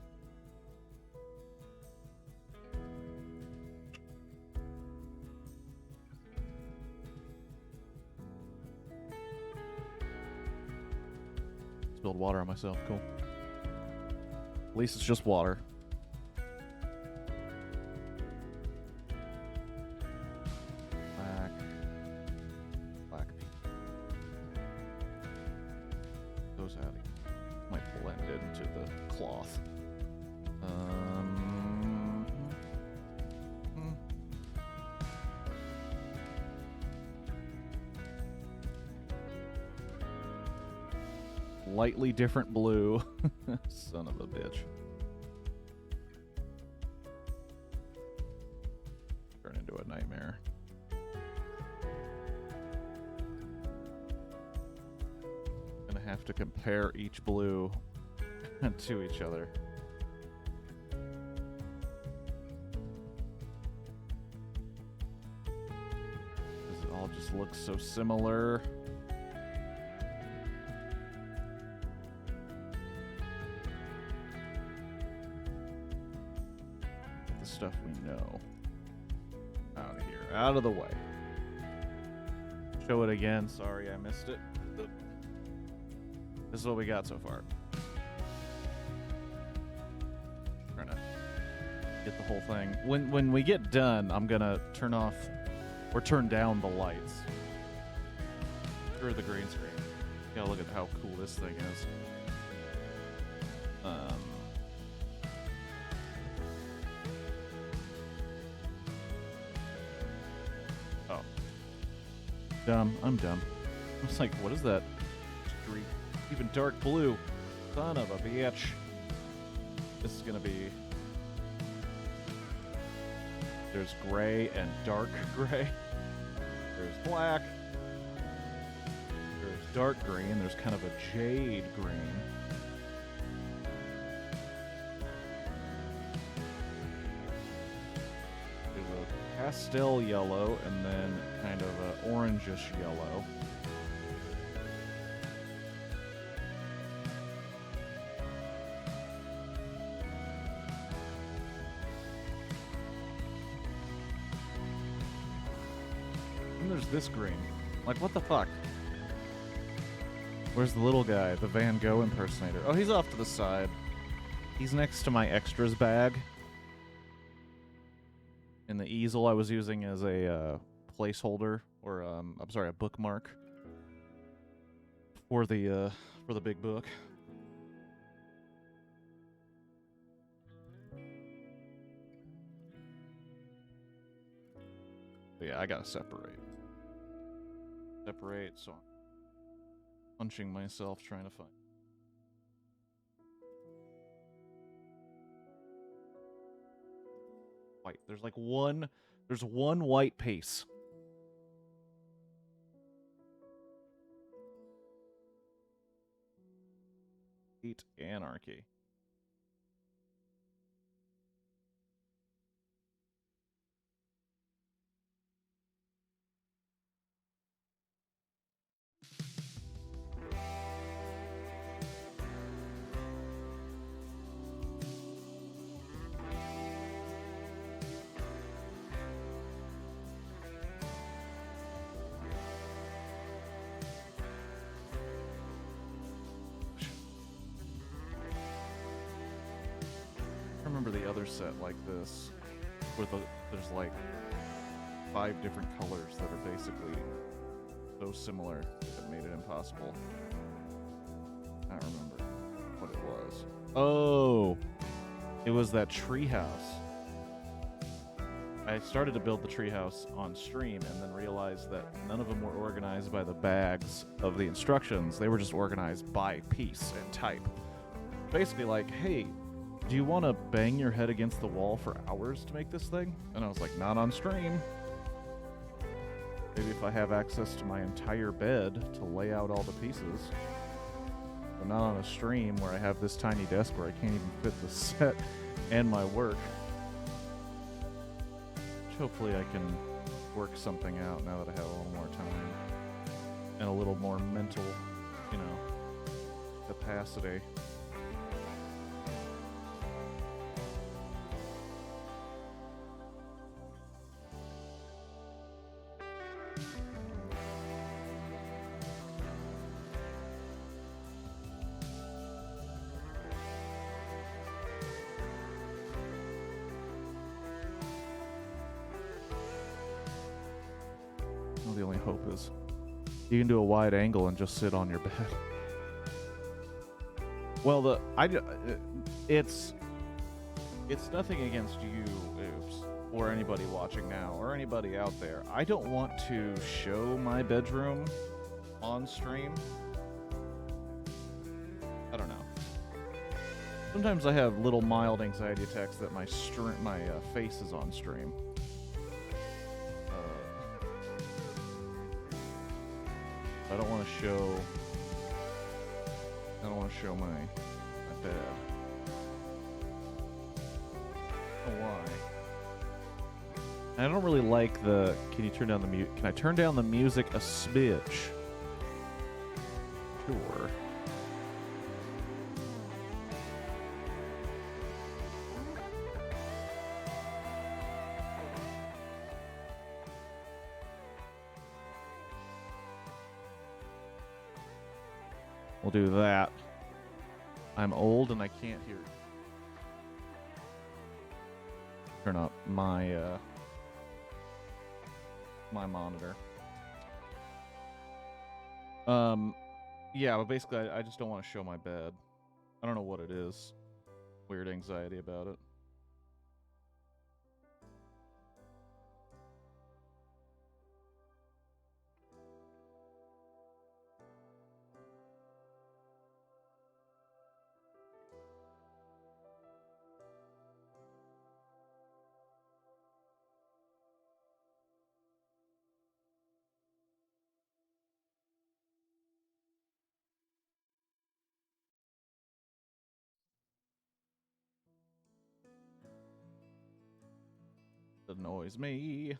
B: Spilled water on myself. Cool. At least it's just water. Black people. Those out. Might blend into the cloth. slightly different blue. Son of a bitch. Turn into a nightmare. Gonna have to compare each blue to each other. Because it all just looks so similar. The stuff we know. Out of here. Out of the way. Show it again. Sorry, I missed it. This is what we got so far. Trying to get the whole thing. When we get done, I'm gonna turn off or turn down the lights through the green screen. You gotta look at how cool this thing is. Oh. Dumb. I'm dumb. I was like, what is that? Streak. Even dark blue. Son of a bitch. This is gonna be... There's gray and dark gray. There's black. There's dark green. There's kind of a jade green. There's a pastel yellow and then kind of an orangish yellow. There's this green. Like, what the fuck? Where's the little guy? The Van Gogh impersonator. Oh, he's off to the side. He's next to my extras bag. And the easel I was using as a placeholder, or, I'm sorry, a bookmark. For the big book. But yeah, I gotta separate. So I'm punching myself trying to find. White. There's like one white piece. Eat anarchy. I remember the other set like this, where there's like 5 different colors that are basically so similar that it made it impossible. I don't remember what it was. Oh, it was that treehouse. I started to build the treehouse on stream and then realized that none of them were organized by the bags of the instructions. They were just organized by piece and type. Basically like, hey, do you want to bang your head against the wall for hours to make this thing? And I was like, not on stream. Maybe if I have access to my entire bed to lay out all the pieces. But not on a stream where I have this tiny desk where I can't even fit the set and my work. Which hopefully I can work something out now that I have a little more time. And a little more mental, capacity. The only hope is you can do a wide angle and just sit on your bed. Well, it's nothing against you, Oops, or anybody watching now, or anybody out there. I don't want to show my bedroom on stream Sometimes I have little mild anxiety attacks that my face is on stream. I don't want to show. I don't want to show my bed. I don't know why. I don't really like the. Can you turn down the mute? Can I turn down the music a smidge? Sure. We'll do that. I'm old and I can't hear. Turn up my my monitor. Yeah, but basically I just don't want to show my bed. I don't know what it is. Weird anxiety about it. It annoys me.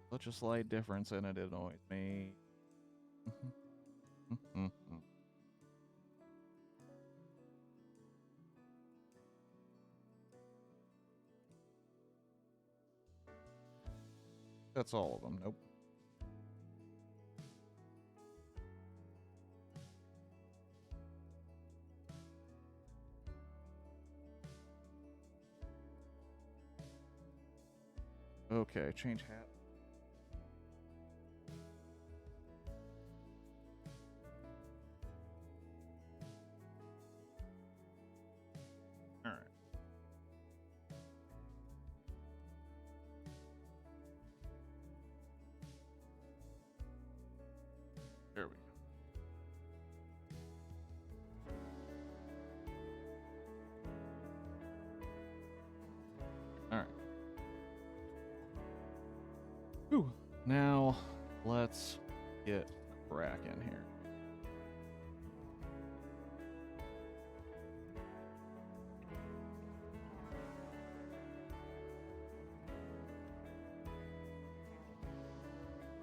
B: Such a slight difference in it annoys me. That's all of them. Nope. Okay, change hat. All right. There we go. All right. Whew. Now, let's get cracking here.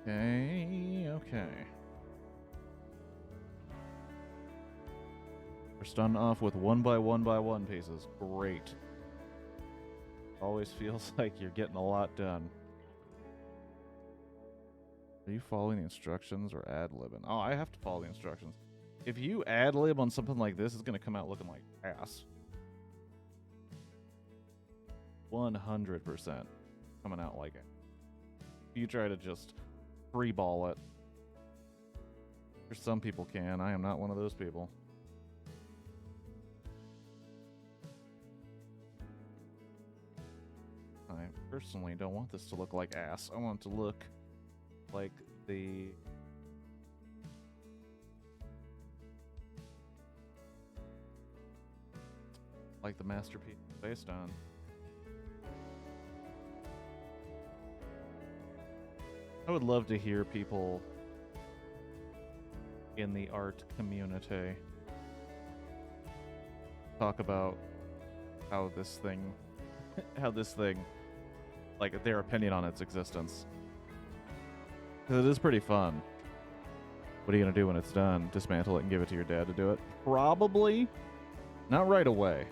B: Okay. We're starting off with 1 by 1 by 1 pieces. Great. Always feels like you're getting a lot done. Are you following the instructions or ad-libbing? Oh, I have to follow the instructions. If you ad-lib on something like this, it's going to come out looking like ass. 100% coming out like it. If you try to just freeball it, or some people can. I am not one of those people. I personally don't want this to look like ass. I want it to look like the masterpiece it's based on. I would love to hear people in the art community talk about how this thing, like their opinion on its existence. Because it is pretty fun. What are you going to do when it's done? Dismantle it and give it to your dad to do it? Probably. Not right away.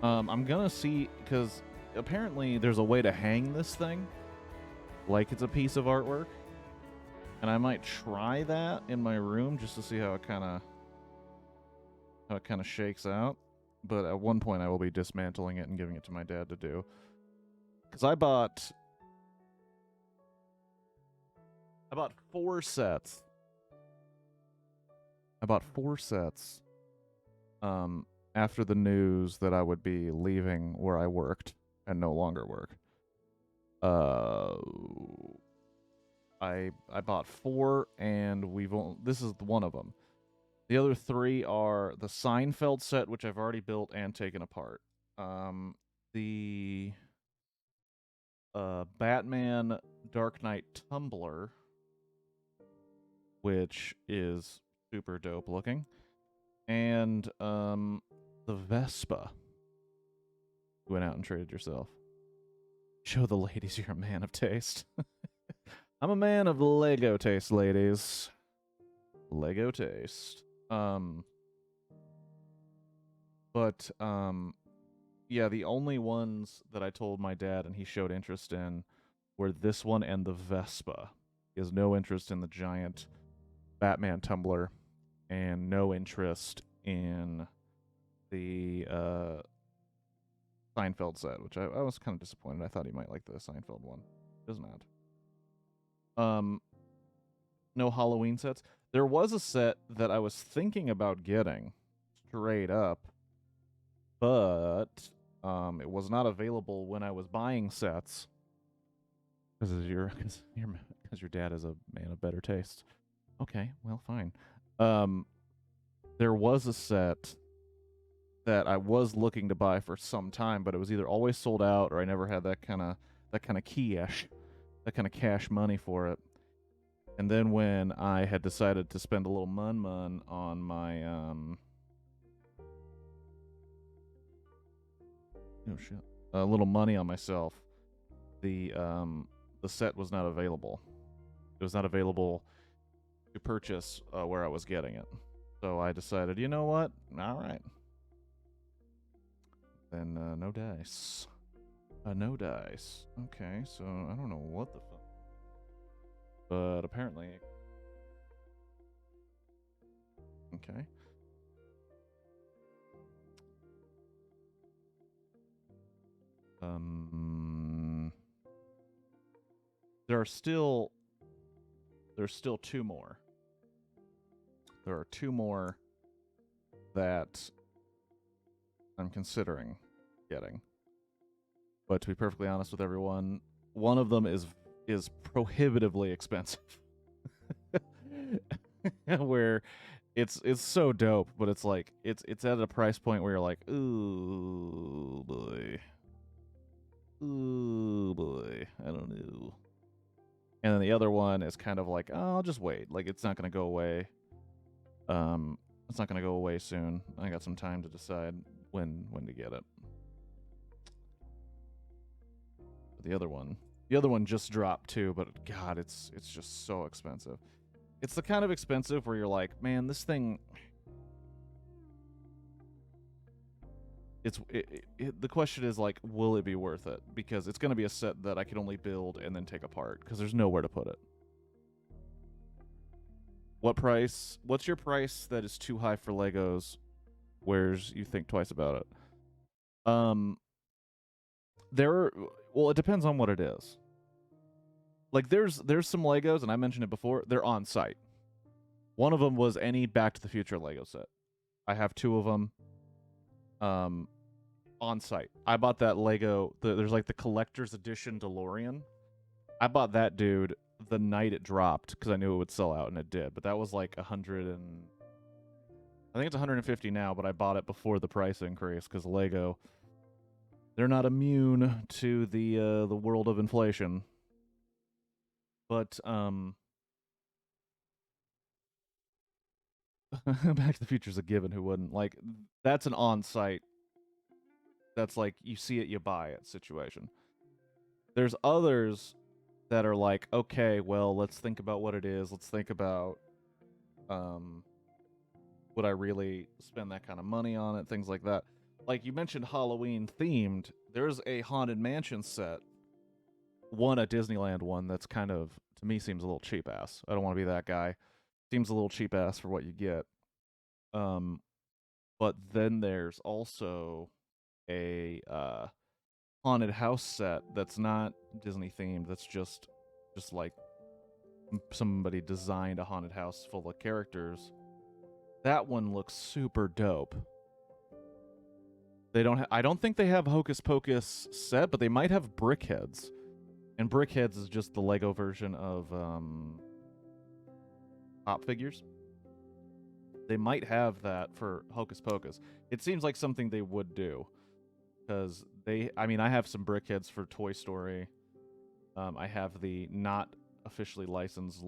B: I'm going to see, because apparently there's a way to hang this thing like it's a piece of artwork. And I might try that in my room just to see how it kind of shakes out. But at one point I will be dismantling it and giving it to my dad to do. Because I bought 4 sets. I bought 4 sets after the news that I would be leaving where I worked and no longer work. I bought 4, and this is one of them. The other three are the Seinfeld set, which I've already built and taken apart. The Batman Dark Knight tumbler, which is super dope looking, and the Vespa. You went out and traded yourself. Show the ladies you're a man of taste. I'm a man of Lego taste, ladies. Lego taste. Yeah, the only ones that I told my dad and he showed interest in were this one and the Vespa. He has no interest in the giant Batman tumbler and no interest in the Seinfeld set, which I was kind of disappointed. I thought he might like the Seinfeld one. Does not. No Halloween sets. There was a set that I was thinking about getting straight up, but it was not available when I was buying sets because your dad is a man of better taste. Okay, well, fine. There was a set that I was looking to buy for some time, but it was either always sold out or I never had that kind of cash, that kind of cash money for it. And then when I had decided to spend a little mun on my a little money on myself, the set was not available. It was not available to purchase where I was getting it. So I decided, you know what? All right. Then no dice. No dice. Okay, so I don't know what the fuck. But apparently... Okay. There's still two more. There are two more that I'm considering getting. But to be perfectly honest with everyone, one of them is prohibitively expensive. Where it's so dope, but it's like it's at a price point where you're like, ooh boy. Ooh boy. I don't know. And then the other one is kind of like, oh, I'll just wait. Like it's not gonna go away. It's not gonna go away soon. I got some time to decide when to get it. The other one just dropped too, but God, it's just so expensive. It's the kind of expensive where you're like, man, this thing. The question is like, will it be worth it? Because it's going to be a set that I can only build and then take apart because there's nowhere to put it. What price? What's your price that is too high for Legos? Where's you think twice about it? Well, it depends on what it is. Like there's some Legos, and I mentioned it before, they're on site. One of them was any Back to the Future Lego set. I have two of them on site. I bought that Lego, there's like the collector's edition DeLorean. I bought that dude the night it dropped because I knew it would sell out, and it did. But that was like I think it's 150 now, but I bought it before the price increase because Lego, they're not immune to the world of inflation. But Back to the Future's a given. Who wouldn't? Like that's an on-site. That's like you see it, you buy it situation. There's others that are like, okay, well, let's think about what it is. Let's think about would I really spend that kind of money on it? Things like that. Like you mentioned Halloween themed, there's a Haunted Mansion set. One at Disneyland one that's kind of, to me, seems a little cheap ass. I don't want to be that guy. Seems a little cheap ass for what you get. But then there's also a haunted house set that's not Disney themed. That's just like somebody designed a haunted house full of characters. That one looks super dope. They don't. I don't think they have Hocus Pocus set, but they might have Brickheads. And Brickheads is just the Lego version of Pop Figures. They might have that for Hocus Pocus. It seems like something they would do. Because I have some brickheads for Toy Story. I have the not officially licensed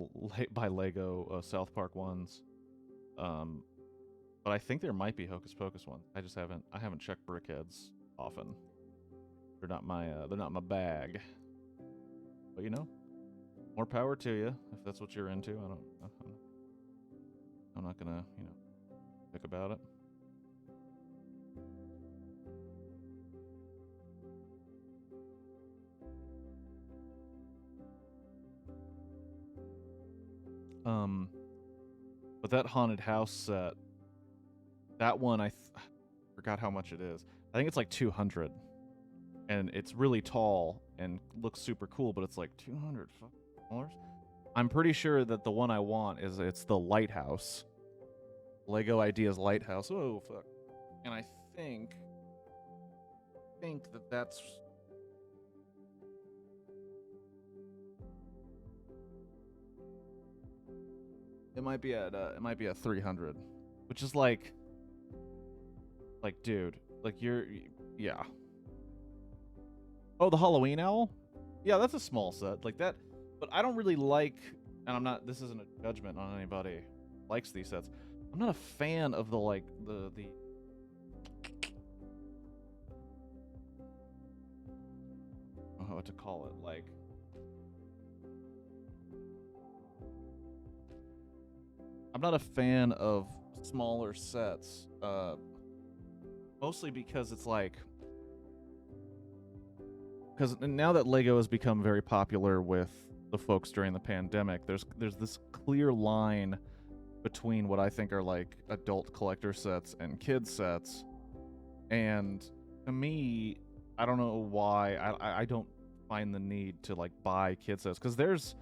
B: by Lego South Park ones. But I think there might be Hocus Pocus ones. I haven't checked brickheads often. They're not my bag. But more power to you if that's what you're into. I'm not gonna, think about it. But that haunted house set, that one I forgot how much it is. I think it's like $200, and it's really tall and looks super cool. But it's like $200. I'm pretty sure that the one I want it's the Lighthouse, Lego Ideas Lighthouse. Oh fuck! And I think that's. It might be at 300, which is like, dude, yeah. Oh, the Halloween owl? Yeah, that's a small set like that, but I don't really like, and this isn't a judgment on anybody who likes these sets. I'm not a fan of the I don't know what to call it, I'm not a fan of smaller sets, mostly because it's because now that Lego has become very popular with the folks during the pandemic, there's this clear line between what I think are adult collector sets and kid sets, and to me, I don't know why I don't find the need to buy kid sets, because there's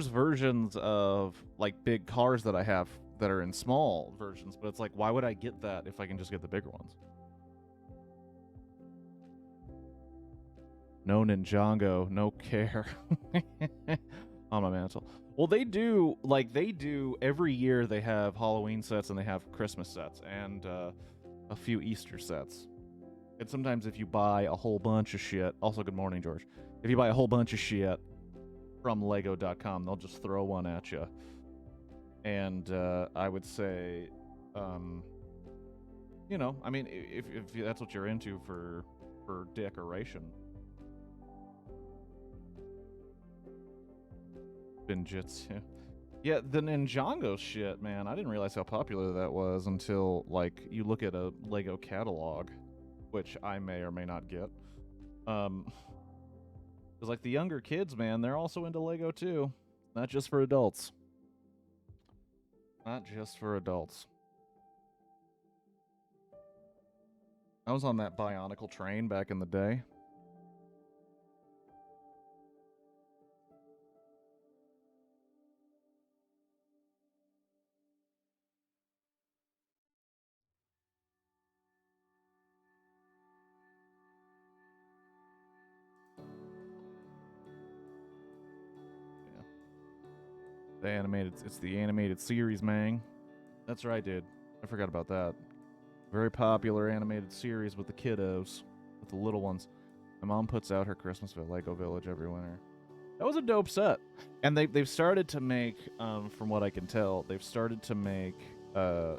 B: versions of big cars that I have that are in small versions, but it's why would I get that if I can just get the bigger ones? No Ninjago, no care. On my mantle. Well, they do every year. They have Halloween sets and they have Christmas sets and a few Easter sets. And sometimes if you buy a whole bunch of shit, also good morning, George. If you buy a whole bunch of shit from Lego.com, they'll just throw one at you. And I would say, if that's what you're into for decoration. Binjitsu. Yeah, the Ninjago shit, man. I didn't realize how popular that was until you look at a Lego catalog, which I may or may not get. Because the younger kids, man, they're also into Lego too. Not just for adults. Not just for adults. I was on that Bionicle train back in the day. It's the animated series, man. That's right, dude. I forgot about that. Very popular animated series with the kiddos, with the little ones. My mom puts out her Christmas Lego Village every winter. That was a dope set. And they've started to make, from what I can tell, they've started to make oh,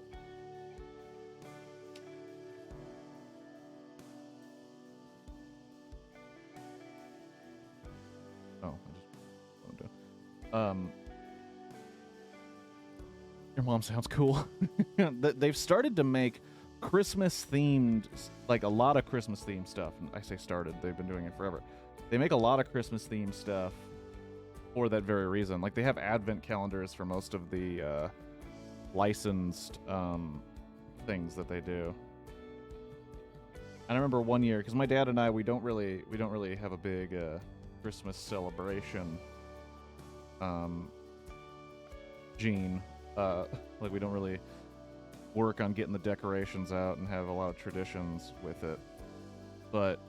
B: I just your mom sounds cool. They've started to make Christmas-themed, a lot of Christmas-themed stuff. And I say started, they've been doing it forever. They make a lot of Christmas-themed stuff for that very reason. They have advent calendars for most of the licensed things that they do. And I remember one year, because my dad and I, we don't really have a big Christmas celebration gene. We don't really work on getting the decorations out and have a lot of traditions with it. But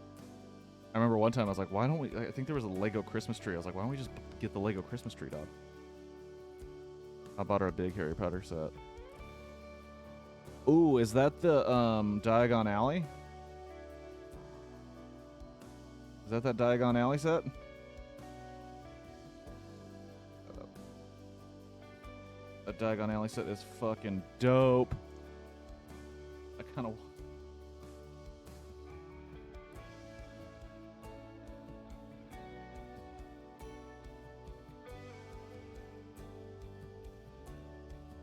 B: I remember one time I was like, why don't we, I think there was a Lego Christmas tree. I was like, why don't we just get the Lego Christmas tree, dog? I bought her a big Harry Potter set. Ooh, is that the Diagon Alley? Is that Diagon Alley set? That Diagon Alley set is fucking dope. I kind of...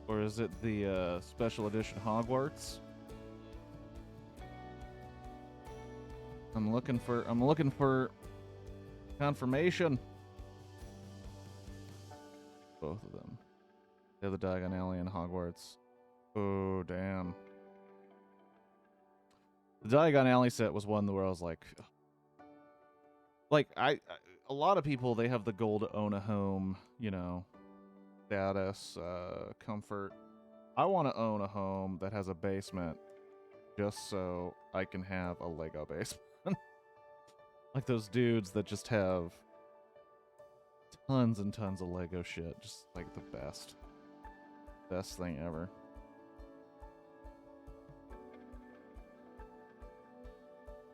B: Or is it the special edition Hogwarts? I'm looking for confirmation. Both of them. The other Diagon Alley and Hogwarts. Oh damn. The Diagon Alley set was one where I was like, a lot of people, they have the goal to own a home, you know, status, comfort. I want to own a home that has a basement just so I can have a Lego basement. Like those dudes that just have tons and tons of Lego shit. Just like the best. Best thing ever.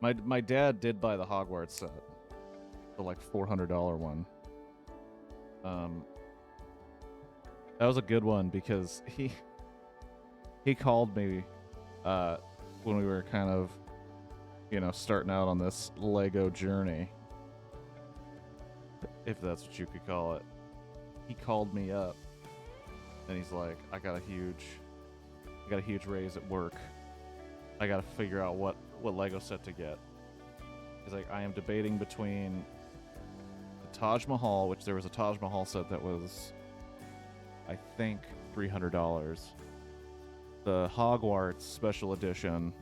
B: My dad did buy the Hogwarts set. The like $400 one. That was a good one because he called me when we were kind of, you know, starting out on this Lego journey, if that's what you could call it. He called me up and he's like, I got a huge raise at work. I got to figure out what Lego set to get. He's like, I am debating between the Taj Mahal, which there was a Taj Mahal set that was, I think, $300. The Hogwarts special edition,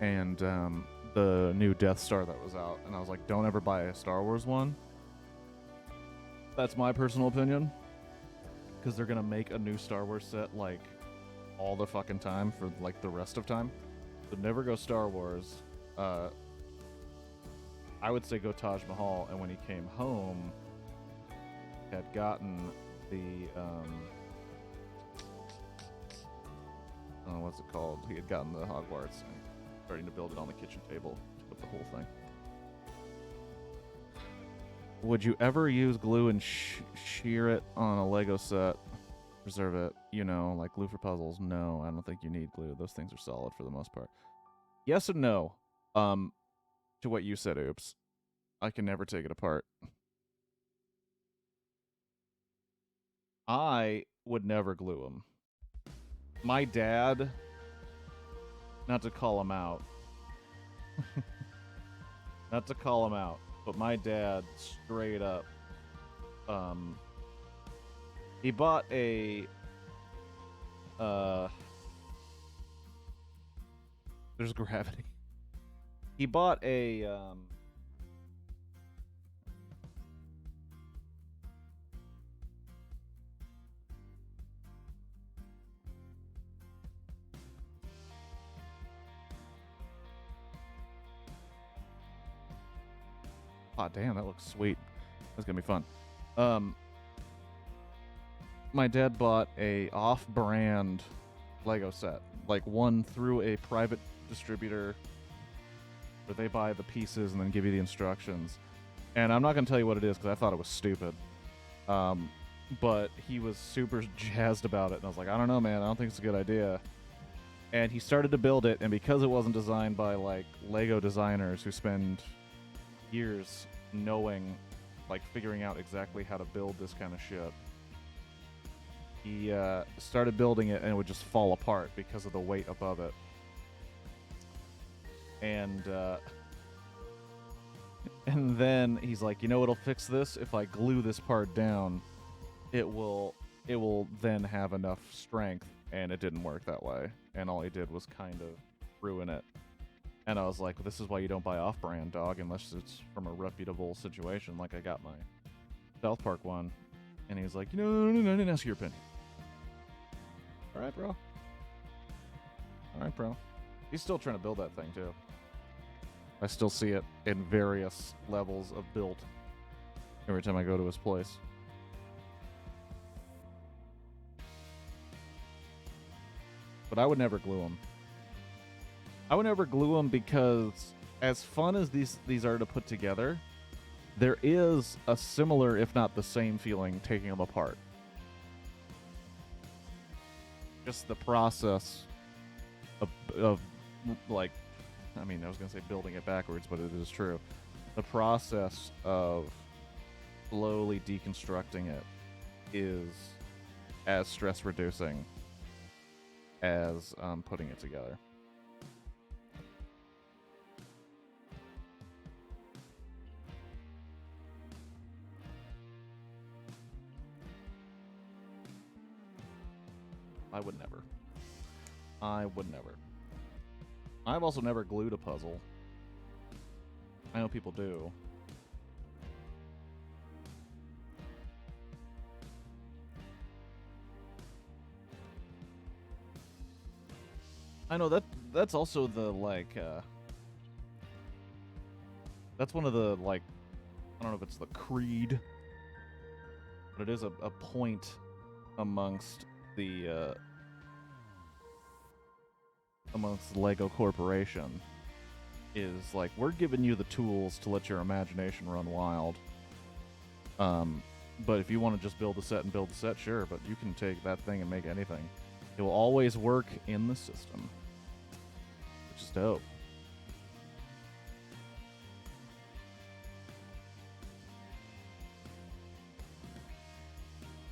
B: and the new Death Star that was out. And I was like, don't ever buy a Star Wars one. That's my personal opinion. Because they're going to make a new Star Wars set, like, all the fucking time for, like, the rest of time. So never go Star Wars. I would say go Taj Mahal. And when he came home, had gotten the, what's it called? He had gotten the Hogwarts and starting to build it on the kitchen table with the whole thing. Would you ever use glue and shear it on a Lego set? Preserve it, you know, like glue for puzzles? No, I don't think you need glue. Those things are solid for the most part. Yes and no. To what you said, Oops. I can never take it apart. I would never glue them. My dad, not to call him out, but my dad straight up, he bought a, there's gravity. He bought a, oh, damn, that looks sweet. That's gonna be fun. My dad bought a off-brand Lego set, like one through a private distributor where they buy the pieces and then give you the instructions. And I'm not gonna tell you what it is because I thought it was stupid. But he was super jazzed about it, and I was like, I don't know, man, I don't think it's a good idea. And he started to build it, and because it wasn't designed by like Lego designers who spend years knowing, like, figuring out exactly how to build this kind of shit, he started building it and it would just fall apart because of the weight above it. And then he's like, you know what'll fix this? If I glue this part down, it will then have enough strength. And it didn't work that way, and all he did was kind of ruin it. And I was like, this is why you don't buy off-brand, dog, unless it's from a reputable situation. Like I got my South Park one, and he was like, no, I didn't ask your opinion. All right, bro. He's still trying to build that thing, too. I still see it in various levels of build every time I go to his place. but I would never glue them. I would never glue them because, as fun as these are to put together, there is a similar, if not the same, feeling taking them apart. Just the process of like, I mean, I was gonna say building it backwards, but it is true. The process of slowly deconstructing it is as stress reducing as putting it together. I would never. I've also never glued a puzzle. I know people do. I know that's also the like that's one of the like, I don't know if it's the creed, but it is a point amongst the Lego Corporation, is like, we're giving you the tools to let your imagination run wild. But if you want to just build a set, sure, but you can take that thing and make anything. It will always work in the system, which is dope.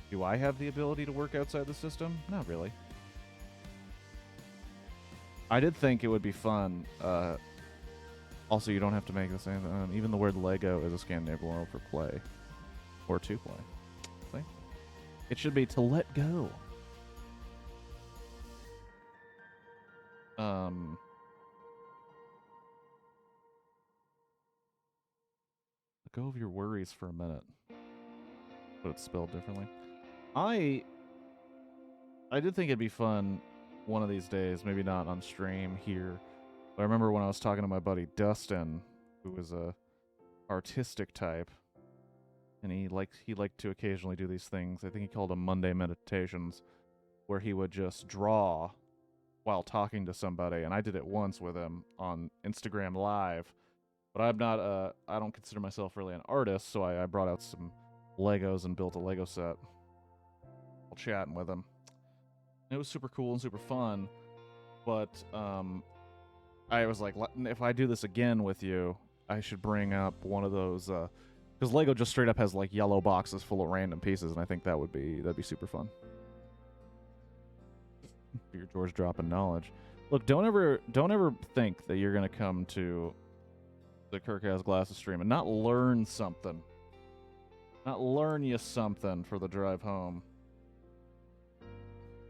B: Do I have the ability to work outside the system? Not really. I did think it would be fun. Also, you don't have to make the same. Even the word Lego is a Scandinavian word for play. Or to play. See? It should be to let go. Let go of your worries for a minute. But it's spelled differently. I did think it'd be fun one of these days, maybe not on stream here, but I remember when I was talking to my buddy Dustin, who was a artistic type, and he liked to occasionally do these things. I think he called them Monday meditations, where he would just draw while talking to somebody, and I did it once with him on Instagram Live, but I don't consider myself really an artist, so I brought out some Legos and built a Lego set while chatting with him. It was super cool and super fun, but I was like, if I do this again with you, I should bring up one of those, because Lego just straight up has like yellow boxes full of random pieces, and I think that'd be super fun. Your George dropping knowledge. Look, don't ever think that you're gonna come to the Kirk Has Glasses stream and not learn something. Not learn you something for the drive home.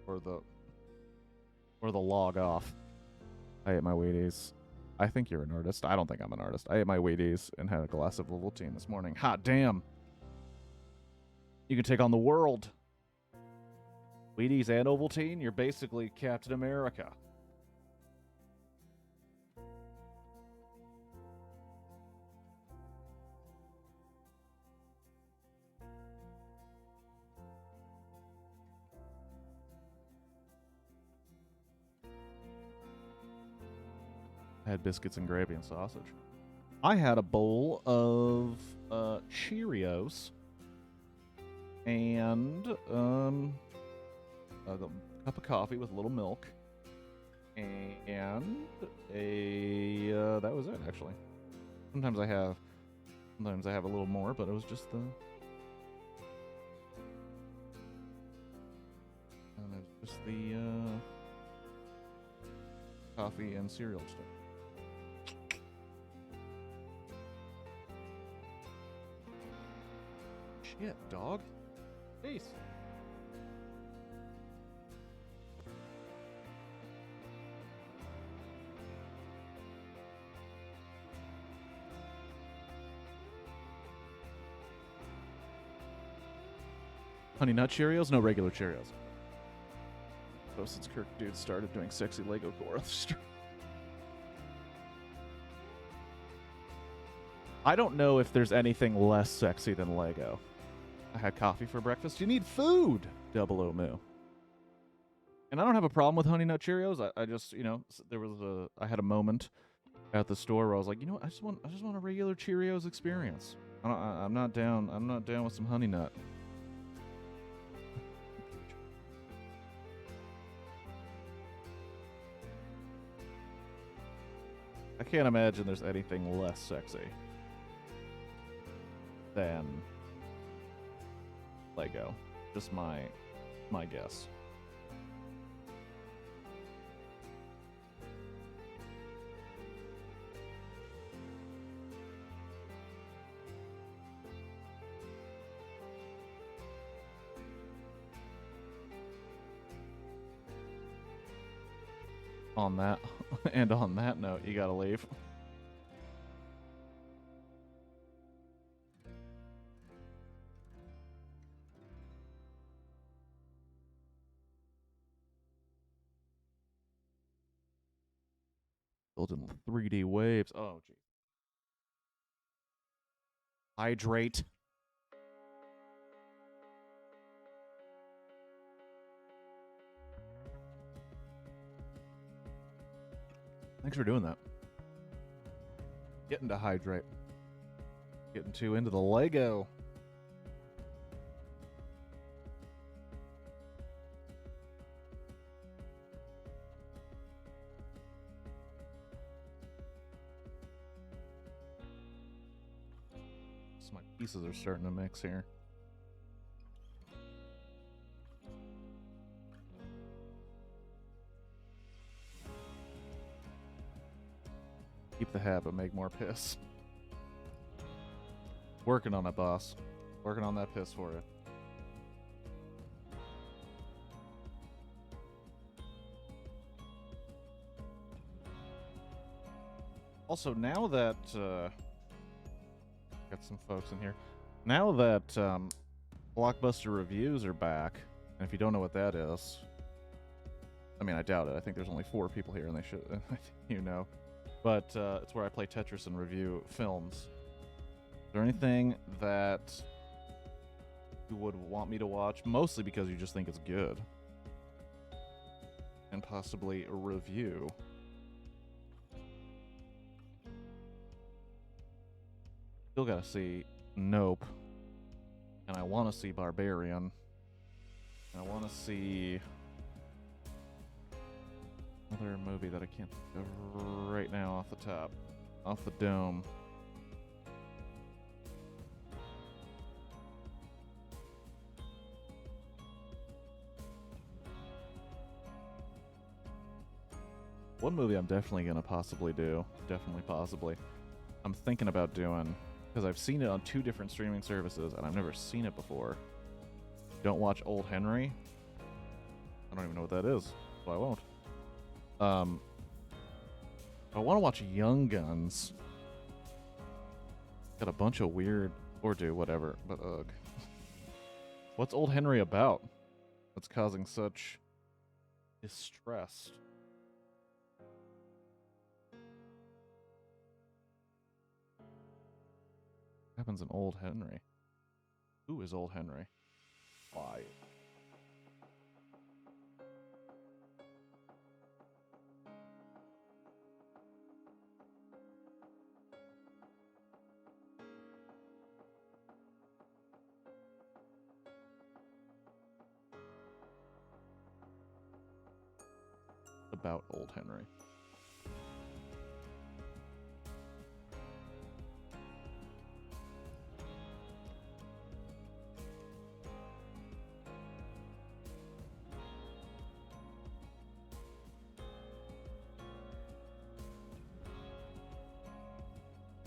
B: Or the log off. I ate my Wheaties. I think you're an artist. I don't think I'm an artist. I ate my Wheaties and had a glass of Ovaltine this morning. Hot damn. You can take on the world. Wheaties and Ovaltine, you're basically Captain America. I had biscuits and gravy and sausage. I had a bowl of Cheerios and a cup of coffee with a little milk, and that was it, actually. Sometimes I have a little more, but it was just the coffee and cereal stuff. Shit, dog. Peace. Honey Nut Cheerios? No, regular Cheerios. So since Kirk dude started doing sexy Lego core. I don't know if there's anything less sexy than Lego. I had coffee for breakfast. You need food, Double O Moo. And I don't have a problem with Honey Nut Cheerios. I just, you know, I had a moment at the store where I was like, you know what, I just want a regular Cheerios experience. I'm not down with some Honey Nut. I can't imagine there's anything less sexy than Lego. Just my guess. On that and on that note, you gotta leave. Building 3D waves. Oh, geez. Hydrate. Thanks for doing that. Getting to hydrate. Getting too into the Lego. So my pieces are starting to mix here. Keep the habit, make more piss. Working on it, boss. Working on that piss for you. Also, now that got some folks in here. Now that Blockbuster reviews are back, and if you don't know what that is, I mean, I doubt it. I think there's only 4 people here, and they should, you know. But it's where I play Tetris and review films. Is there anything that you would want me to watch? Mostly because you just think it's good. And possibly a review. Still gotta see Nope. And I want to see Barbarian. And I want to see another movie that I can't think of right now off the top. Off the dome. One movie I'm definitely going to possibly do. Definitely possibly. I'm thinking about doing, because I've seen it on 2 different streaming services and I've never seen it before. Don't watch Old Henry. I don't even know what that is, so I won't. I want to watch Young Guns. Got a bunch of weird, or do whatever, but ugh. What's Old Henry about? That's causing such distress. What happens in Old Henry? Who is Old Henry? Why? About Old Henry.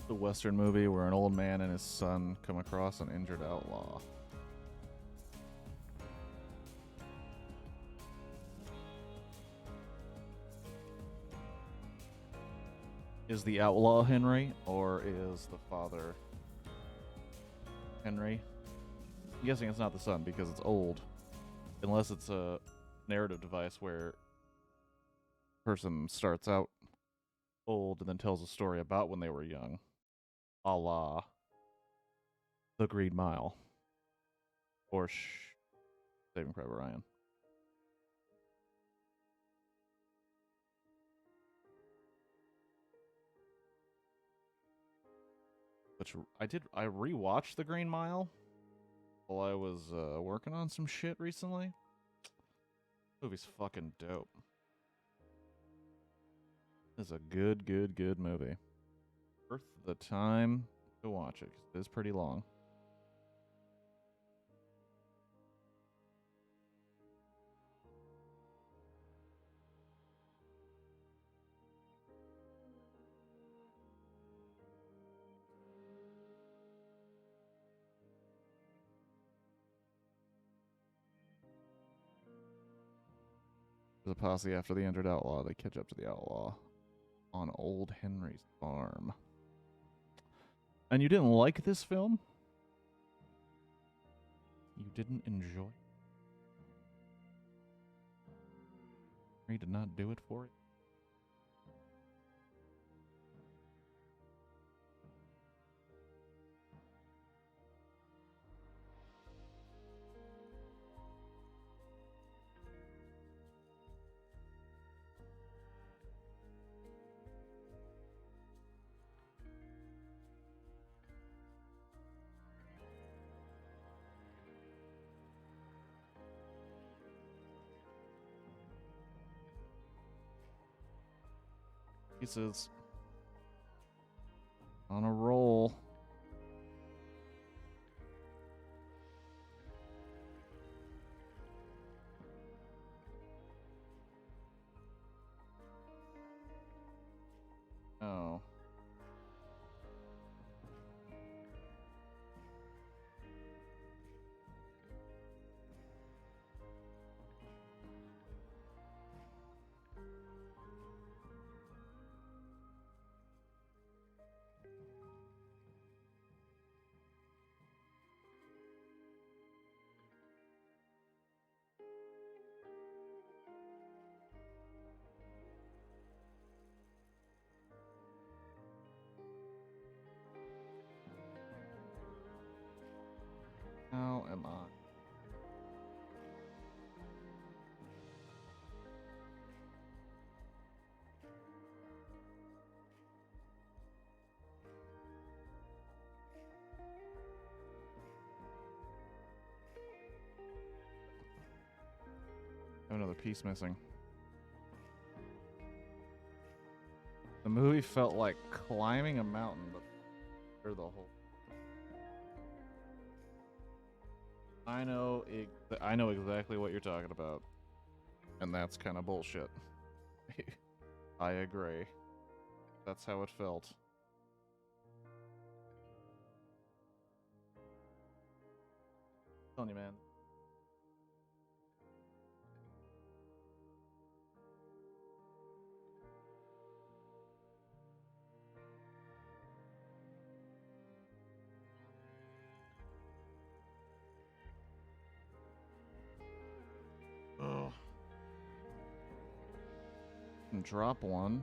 B: The Western movie where an old man and his son come across an injured outlaw. Is the outlaw Henry, or is the father Henry? I'm guessing it's not the son because it's old. Unless it's a narrative device where a person starts out old and then tells a story about when they were young. A la The Green Mile. Or Saving Private Ryan. which I rewatched The Green Mile while I was working on some shit recently. Movie's fucking dope. It's a good movie. Worth the time to watch it, 'cause it is pretty long. There's a posse after the injured outlaw. They catch up to the outlaw on Old Henry's farm. And you didn't like this film? You didn't enjoy it? Henry did not do it for it? Pieces. On a roll. Oh. How am I? I have another piece missing. The movie felt like climbing a mountain, but for the whole. I know exactly what you're talking about, and that's kind of bullshit. I agree. That's how it felt. I'm telling you, man. Oh. And drop one.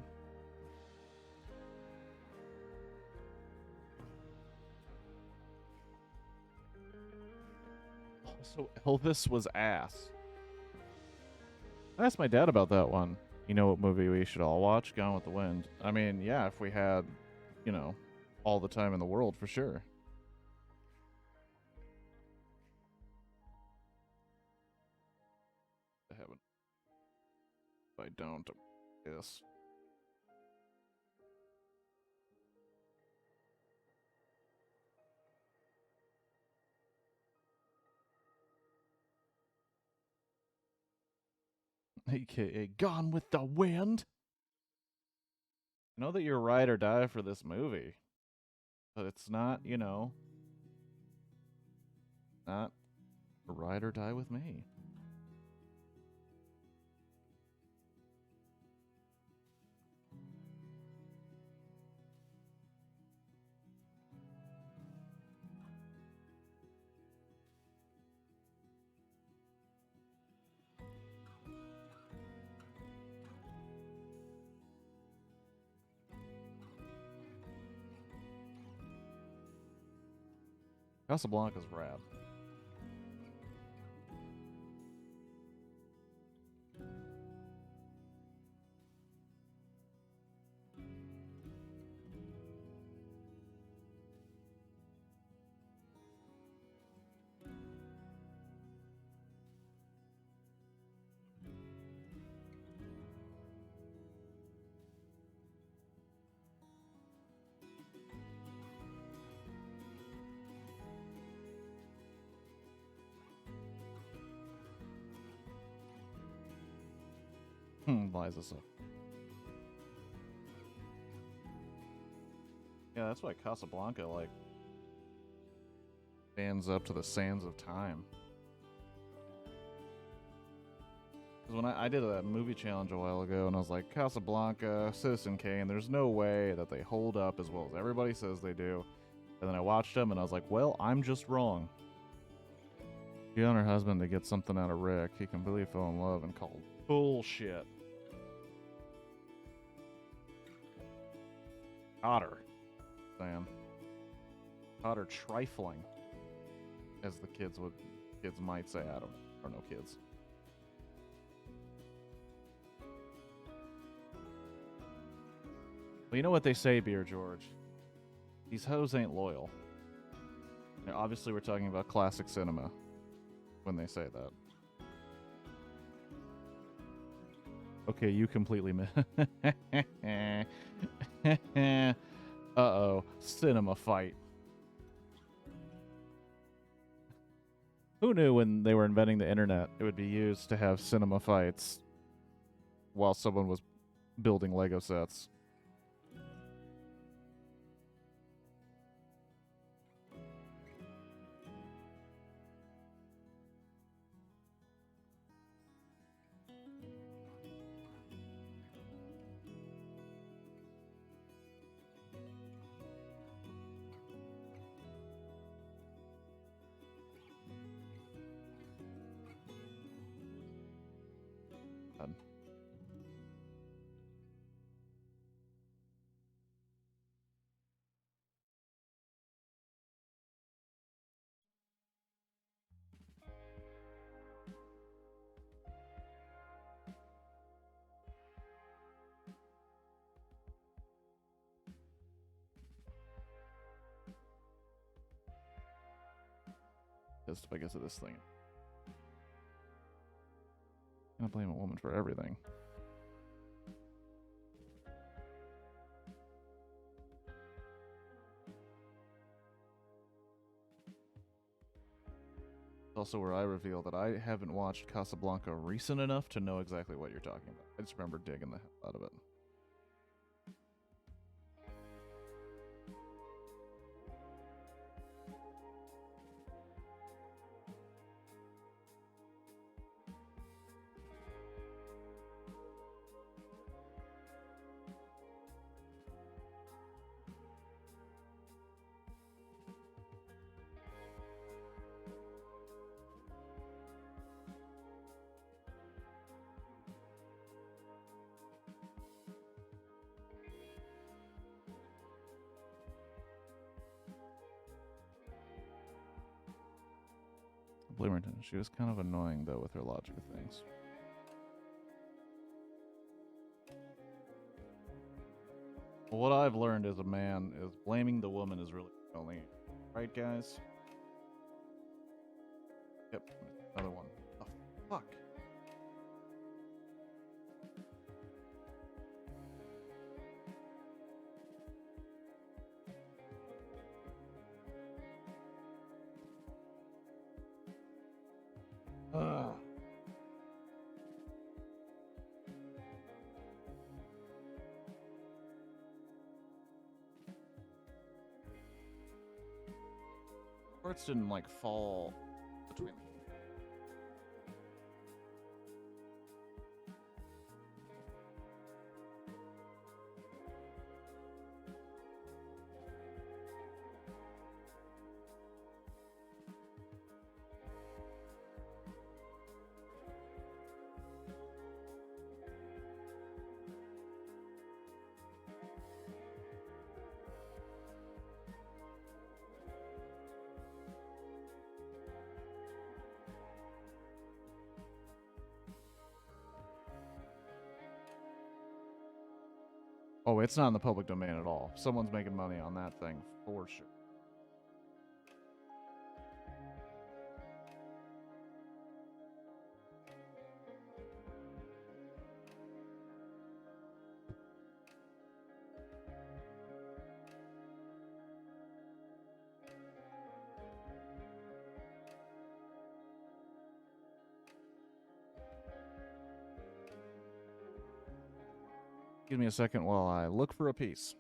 B: So Elvis was ass. I asked my dad about that one. You know what movie we should all watch? Gone with the Wind. I mean, yeah, if we had, you know, all the time in the world, for sure. I haven't. If I don't, yes. AKA Gone with the Wind. I know that you're ride or die for this movie, but it's not, you know, not a ride or die with me. Casablanca's rad. Liza so. Yeah, that's why Casablanca like stands up to the sands of time. Because when I did a movie challenge a while ago, and I was like, Casablanca, Citizen Kane, there's no way that they hold up as well as everybody says they do. And then I watched them, and I was like, well, I'm just wrong. She and her husband to get something out of Rick. He completely fell in love and called bullshit. Otter, Sam. Otter trifling, as the kids might say. I don't know kids. Well, you know what they say, Beer George? These hoes ain't loyal. Now, obviously, we're talking about classic cinema when they say that. Okay, you completely Uh-oh. Cinema fight. Who knew when they were inventing the internet it would be used to have cinema fights while someone was building Lego sets? Pissed if I get to this thing. I'm gonna blame a woman for everything. It's also where I reveal that I haven't watched Casablanca recent enough to know exactly what you're talking about. I just remember digging the hell out of it. Blame her. She was kind of annoying, though, with her logic of things. Well, what I've learned as a man is blaming the woman is really only. Right, guys? Yep, another one. Oh, fuck. Parts didn't like fall between. Oh, it's not in the public domain at all. Someone's making money on that thing for sure. Give me a second while I look for a piece.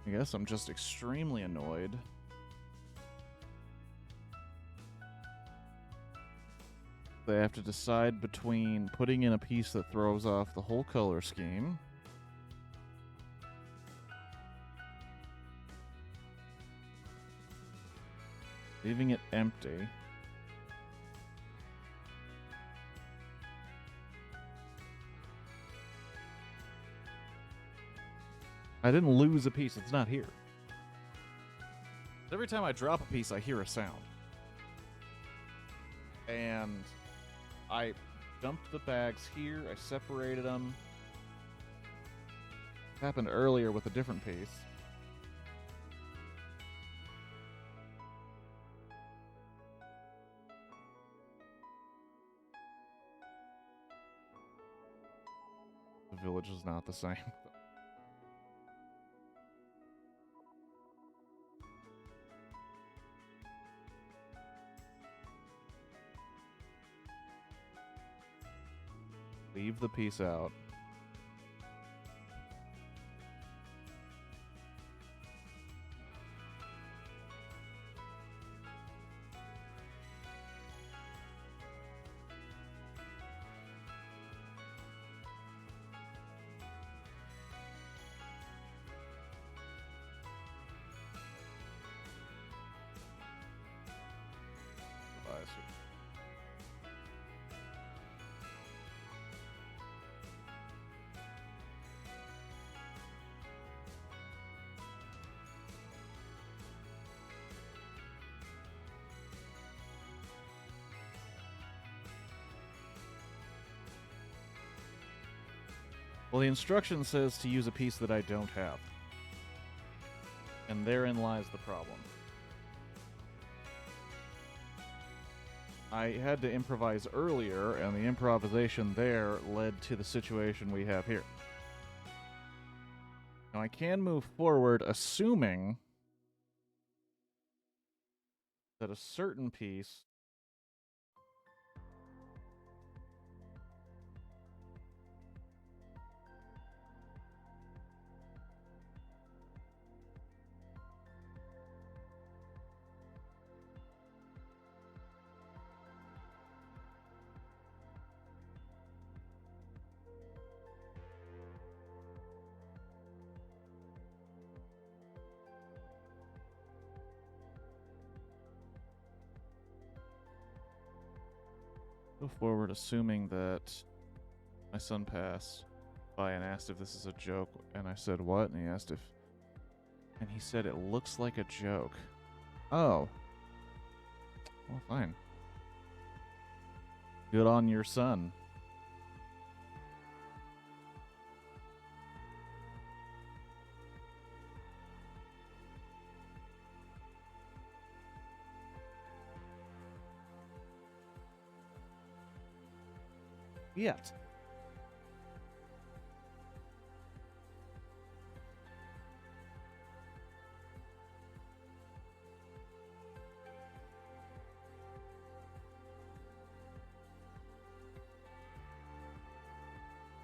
B: I guess I'm just extremely annoyed. They have to decide between putting in a piece that throws off the whole color scheme, leaving it empty, I didn't lose a piece. It's not here. Every time I drop a piece, I hear a sound. And I dumped the bags here. I separated them. Happened earlier with a different piece. The village is not the same. Leave the piece out. Well, the instruction says to use a piece that I don't have. And therein lies the problem. I had to improvise earlier, and the improvisation there led to the situation we have here. Now, I can move forward assuming that a certain piece go forward assuming that my son passed by and asked if this is a joke, and I said what, and he asked if, and he said it looks like a joke. Oh. Well, fine. Good on your son. Yet.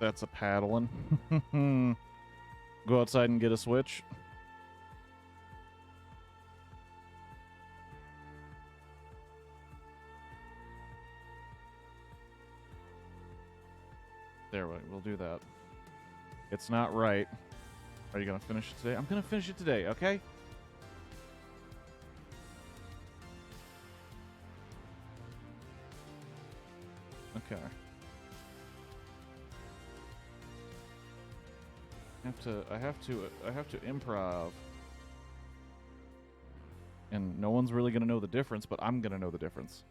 B: That's a paddling. Go outside and get a Switch. There, we'll do that. It's not right. Are you gonna finish it today? I'm gonna finish it today, okay? Okay. I have to improv. And no one's really gonna know the difference, but I'm gonna know the difference.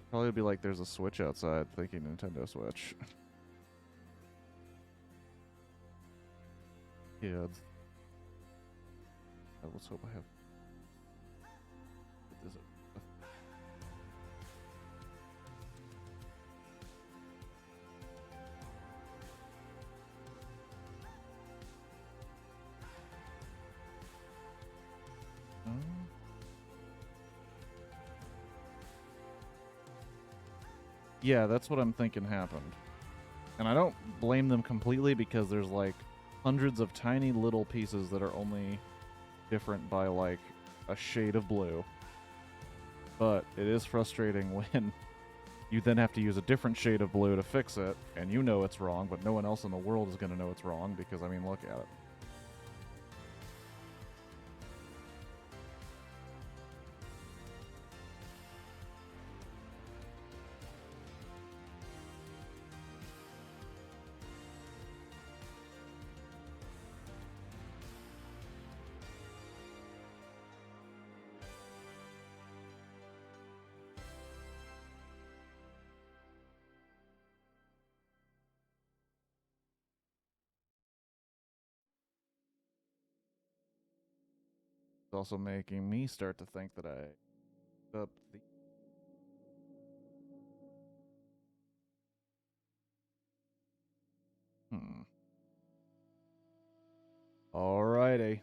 B: Probably be like, there's a Switch outside, thinking Nintendo Switch. Kids. Let's hope I have. Is it? Yeah, that's what I'm thinking happened. And I don't blame them completely because there's like hundreds of tiny little pieces that are only different by like a shade of blue. But it is frustrating when you then have to use a different shade of blue to fix it, and you know it's wrong, but no one else in the world is going to know it's wrong because, I mean, look at it. It's also making me start to think that I up the Alrighty.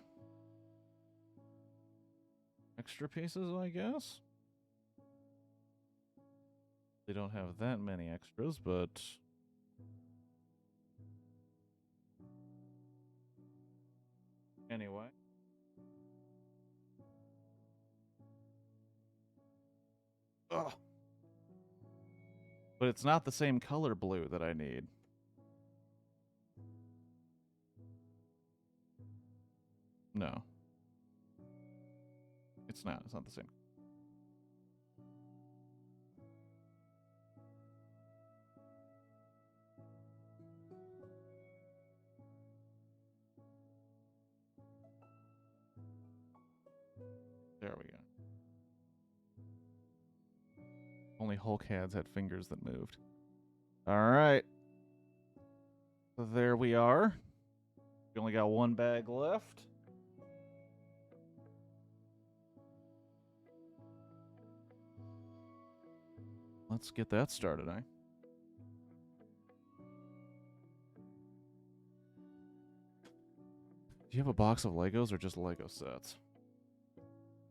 B: Extra pieces, I guess? They don't have that many extras, but anyway. Ugh. But it's not the same color blue that I need. No. It's not. It's not the same. There we go. Only Hulk heads had fingers that moved. Alright. So there we are. We only got one bag left. Let's get that started, eh? Do you have a box of Legos or just Lego sets?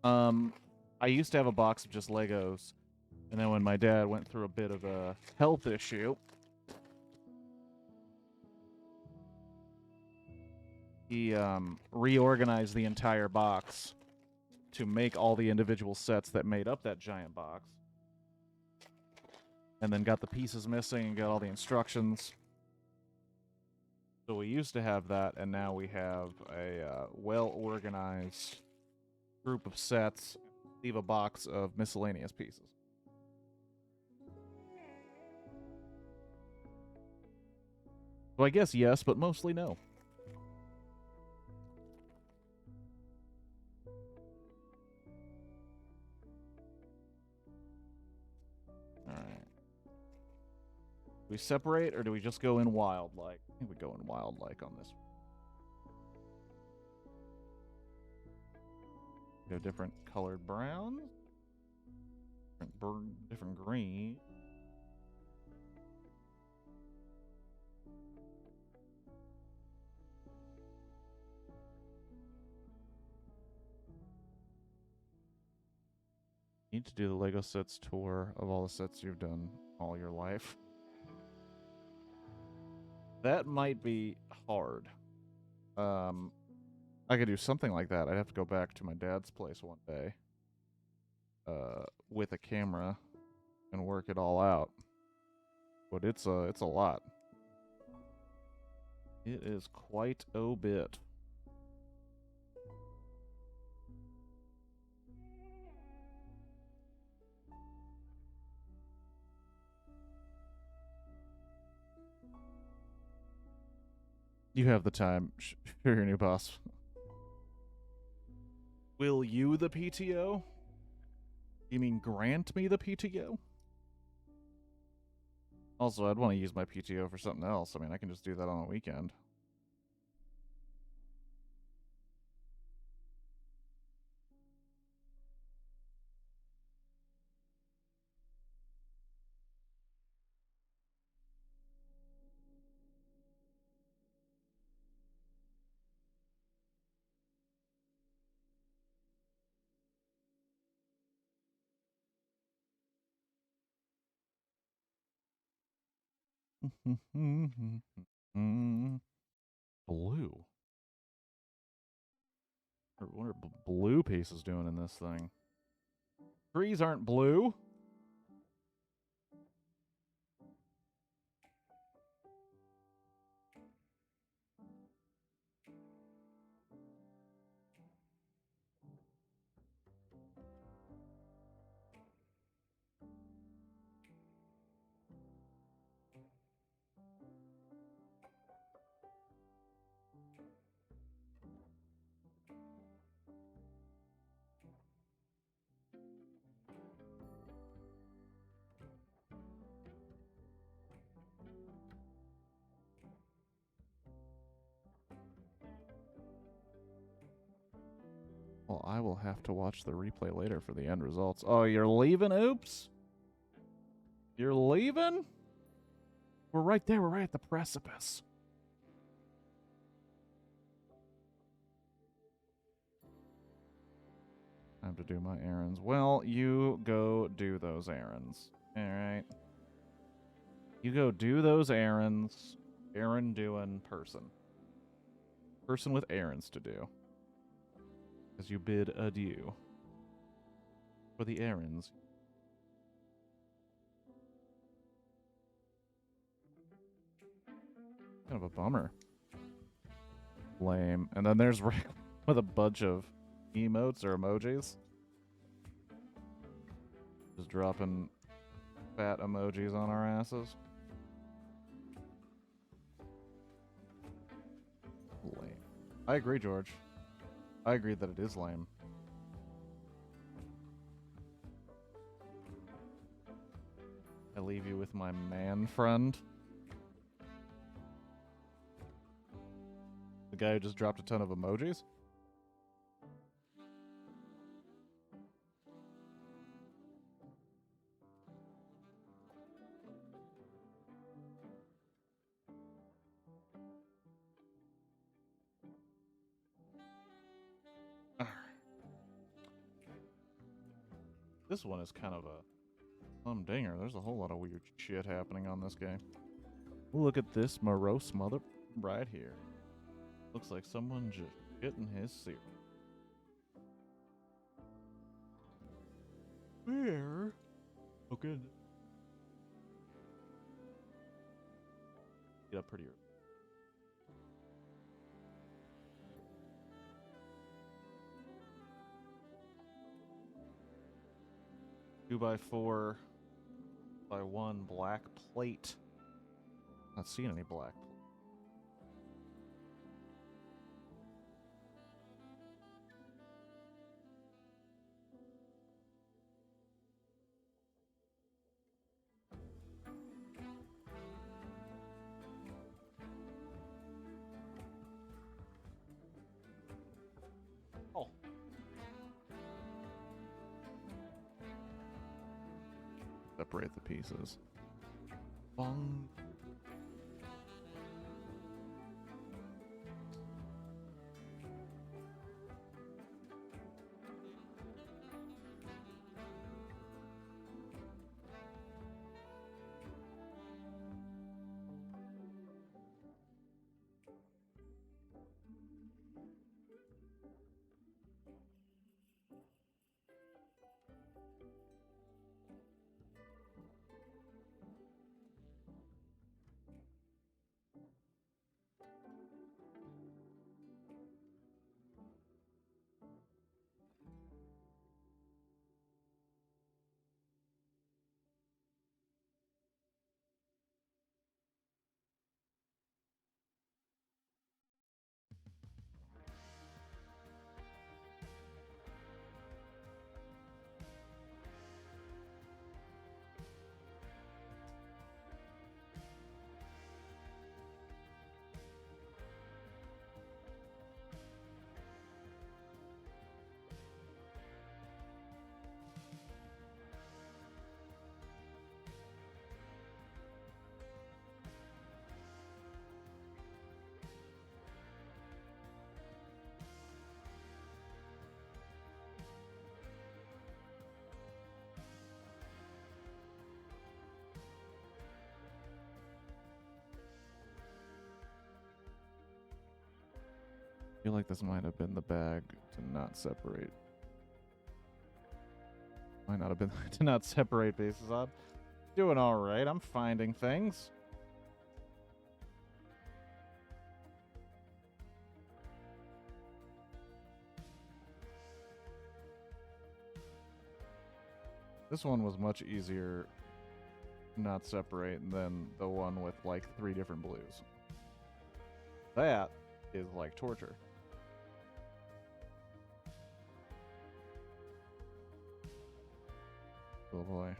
B: I used to have a box of just Legos, and then when my dad went through a bit of a health issue, he reorganized the entire box to make all the individual sets that made up that giant box. And then got the pieces missing and got all the instructions. So we used to have that, and now we have a well-organized group of sets. Leave a box of miscellaneous pieces. So I guess yes, but mostly no. Alright. Do we separate, or do we just go in wild-like? I think we go in wild-like on this. Go different colored browns. Different green. You need to do the Lego sets tour of all the sets you've done all your life. That might be hard. I could do something like that. I'd have to go back to my dad's place one day, with a camera and work it all out. But it's a lot. It is quite a bit. You have the time. Sure, your new boss. Will you the PTO? You mean grant me the PTO? Also, I'd want to use my PTO for something else. I mean, I can just do that on a weekend. Blue. What are blue pieces doing in this thing? Trees aren't blue. Well, I will have to watch the replay later for the end results. Oh, you're leaving? Oops. You're leaving? We're right there. We're right at the precipice. I have to do my errands. Well, you go do those errands. All right. You go do those errands. Errand doing person. Person with errands to do. As you bid adieu. For the errands. Kind of a bummer. Lame. And then there's Rick with a bunch of emotes or emojis. Just dropping fat emojis on our asses. Lame. I agree, George. I agree that it is lame. I leave you with my man friend. The guy who just dropped a ton of emojis? This one is kind of a humdinger. There's a whole lot of weird shit happening on this game. Look at this morose mother right here. Looks like someone just getting his cereal. Where? Oh, good. Get up pretty early. Two by 4 by 1 black plate. Not seeing any black plate. Oh. Separate the pieces. Bong. feel like this might have been the bag to not separate. Might not have been to not separate pieces. I'm doing all right. I'm finding things. This one was much easier to not separate than the one with like 3 different blues. That is like torture. Oh boy.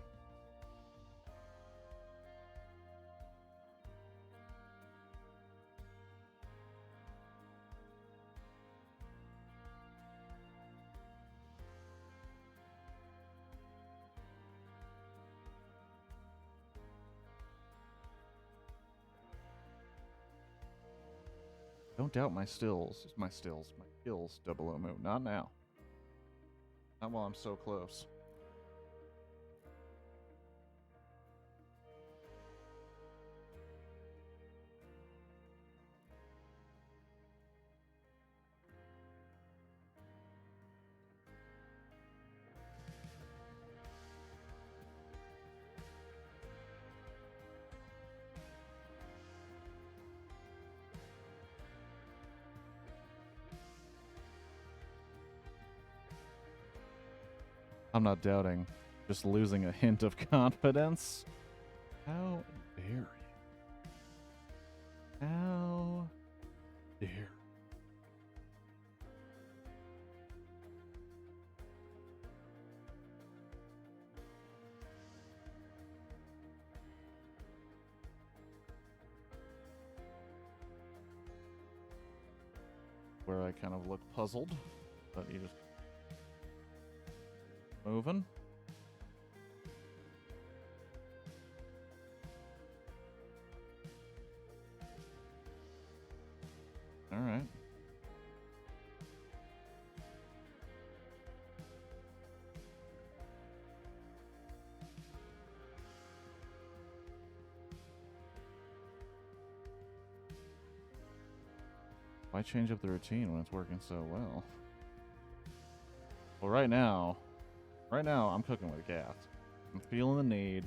B: Don't doubt my skills, my skills, Double O Moo. Not now. Not while I'm so close. I'm not doubting, just losing a hint of confidence. How dare you? How dare. Where I kind of look puzzled, but you just moving. All right. Why change up the routine when it's working so well? Well, right now, I'm cooking with gas. I'm feeling the need.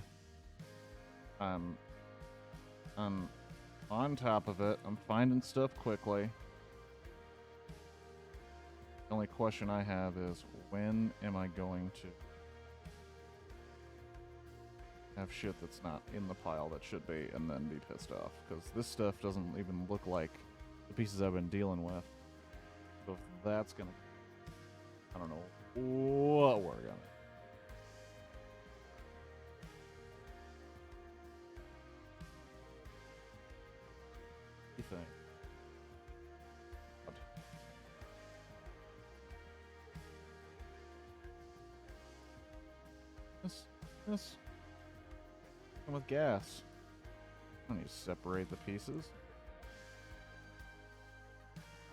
B: I'm on top of it. I'm finding stuff quickly. The only question I have is, when am I going to have shit that's not in the pile that should be and then be pissed off? Because this stuff doesn't even look like the pieces I've been dealing with. So if that's gonna... I don't know what we're gonna... Thing. This come with gas. I don't need to separate the pieces.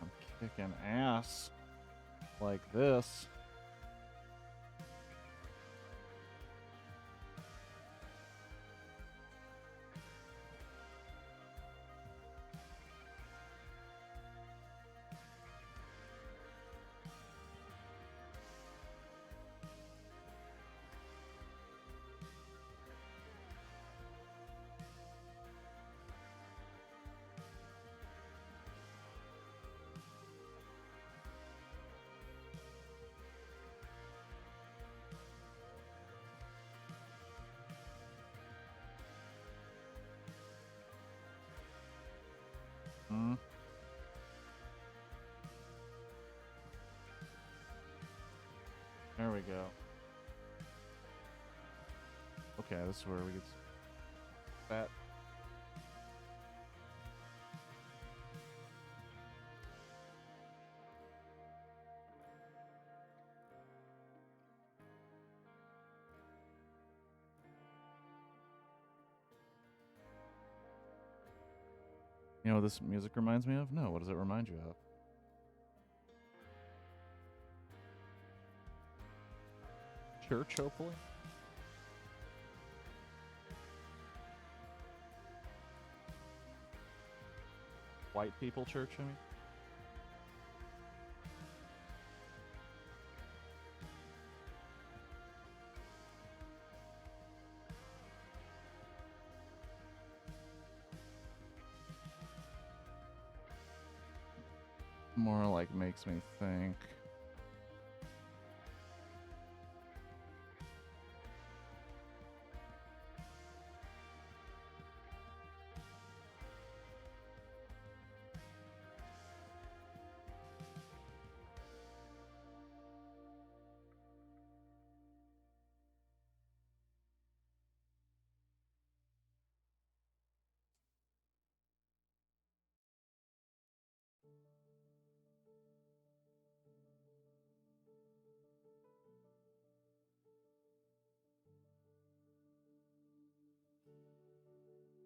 B: I'm kicking ass like this. There we go. Okay, this is where we get fat. You know what this music reminds me of? No, what does it remind you of? Church, hopefully? White people church, I mean? more like makes me think.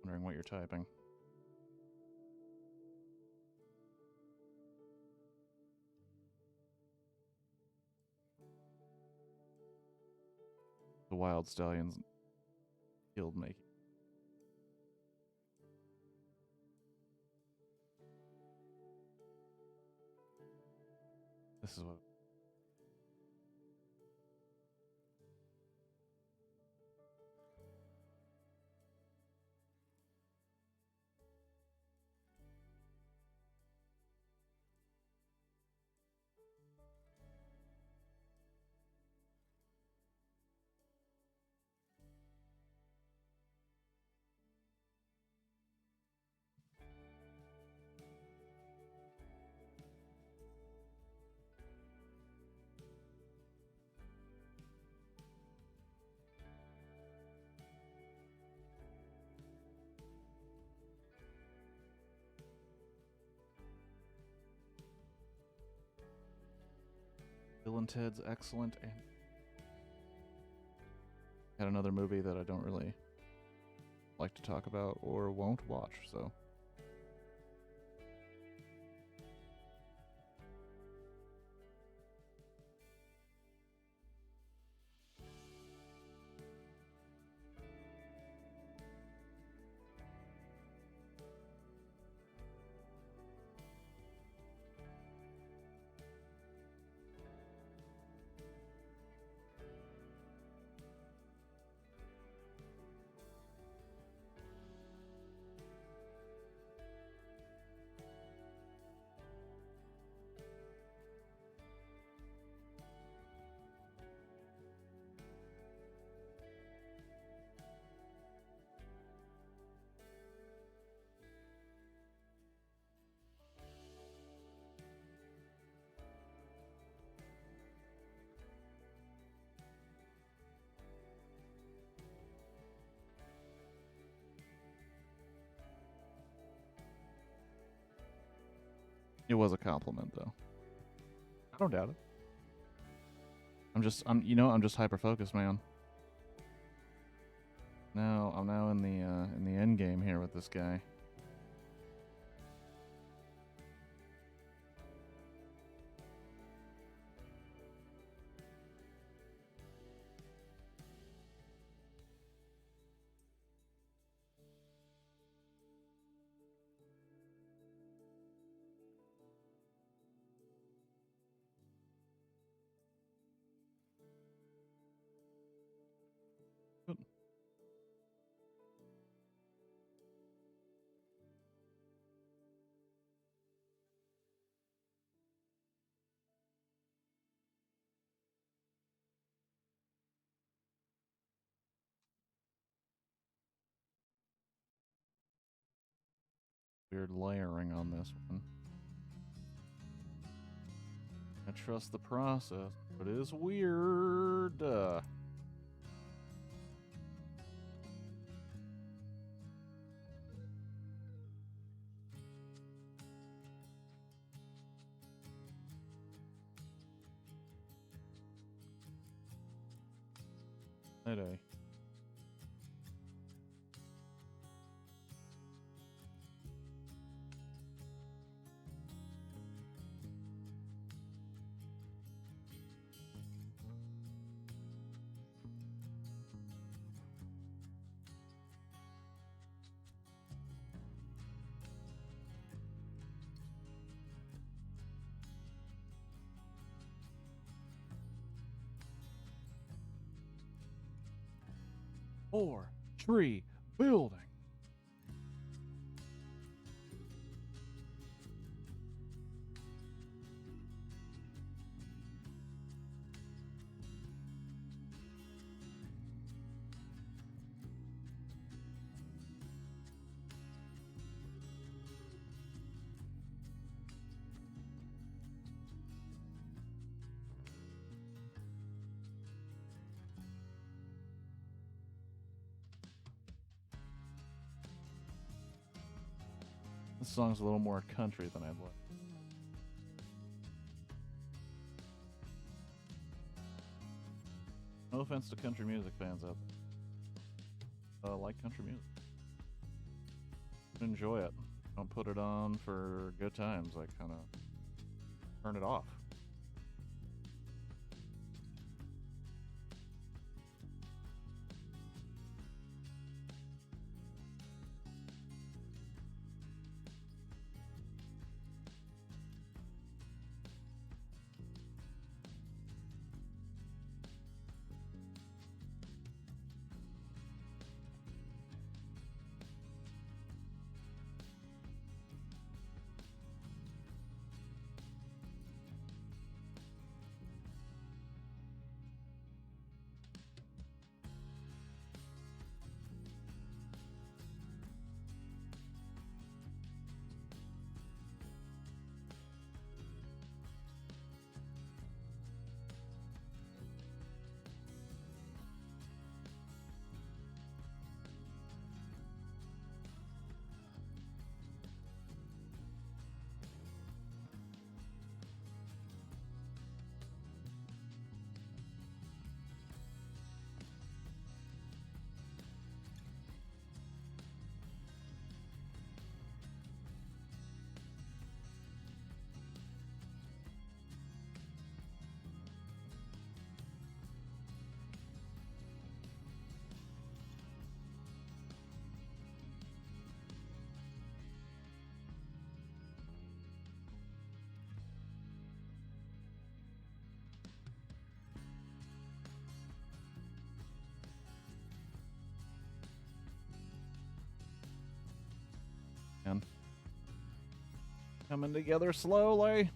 B: Wondering what you're typing. The Wild Stallions Guild making. This is what. Bill and Ted's excellent, and had another movie that I don't really like to talk about or won't watch, so. It was a compliment, though. I don't doubt it. I'm just hyper focused, man. Now I'm now in the end game here with this guy. Weird layering on this one. I trust the process, but it is weird. Today. Or tree building. This song's a little more country than I'd like. No offense to country music fans out there. I like country music. Enjoy it. Don't put it on for good times. I kind of turn it off. And coming together slowly.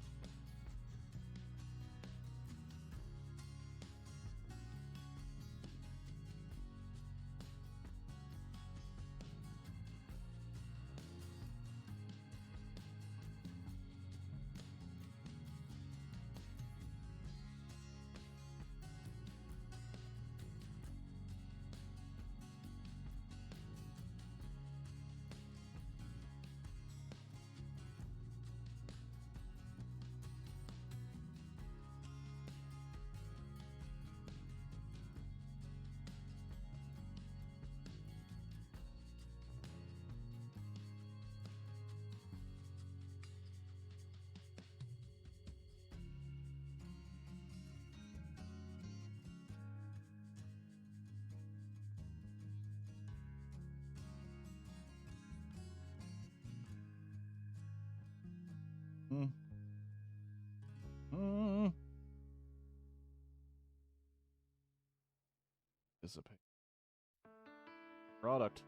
B: Mm. Mm. Dissipate. Product.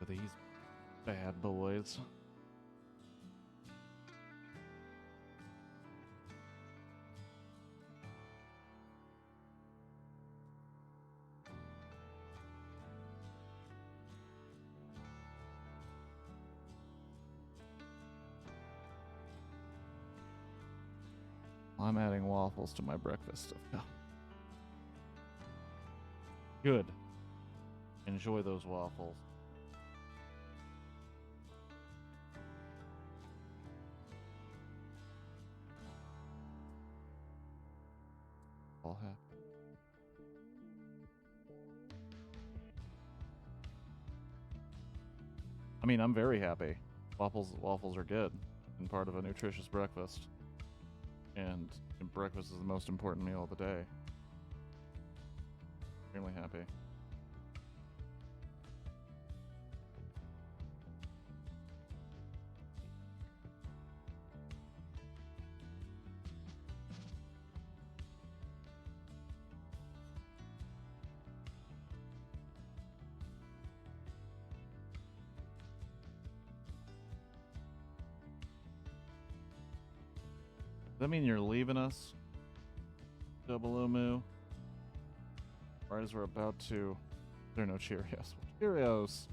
B: For these bad boys. I'm adding waffles to my breakfast. No. Good. Enjoy those waffles. All happy. I mean, I'm very happy. Waffles are good and part of a nutritious breakfast. And breakfast is the most important meal of the day. Extremely happy. Does that mean you're leaving us, Double Omu? Right as we're about to... There are no Cheerios. Cheerios!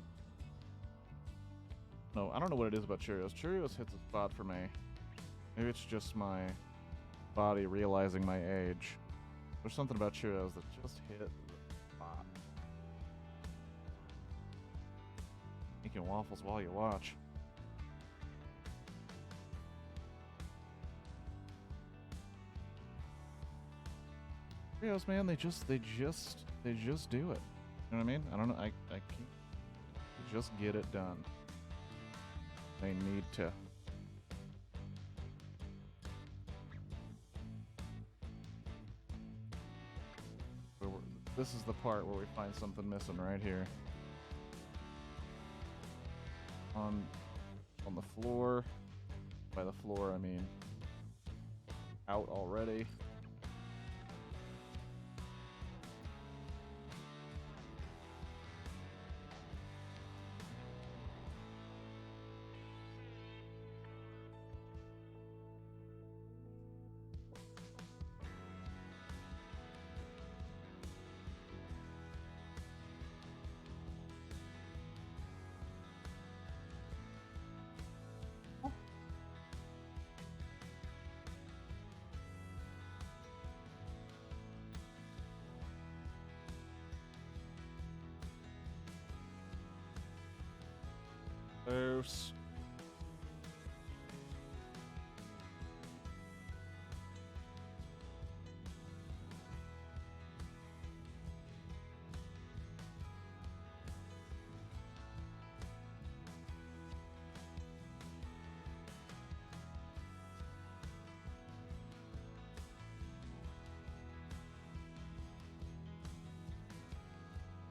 B: No, I don't know what it is about Cheerios. Cheerios hits a spot for me. Maybe it's just my body realizing my age. There's something about Cheerios that just hit the spot. Making waffles while you watch. Cheerios, man, they just do it. You know what I mean? I don't know. I can't. They just get it done. They need to. This is the part where we find something missing right here. On the floor. By the floor, I mean out already. Oops.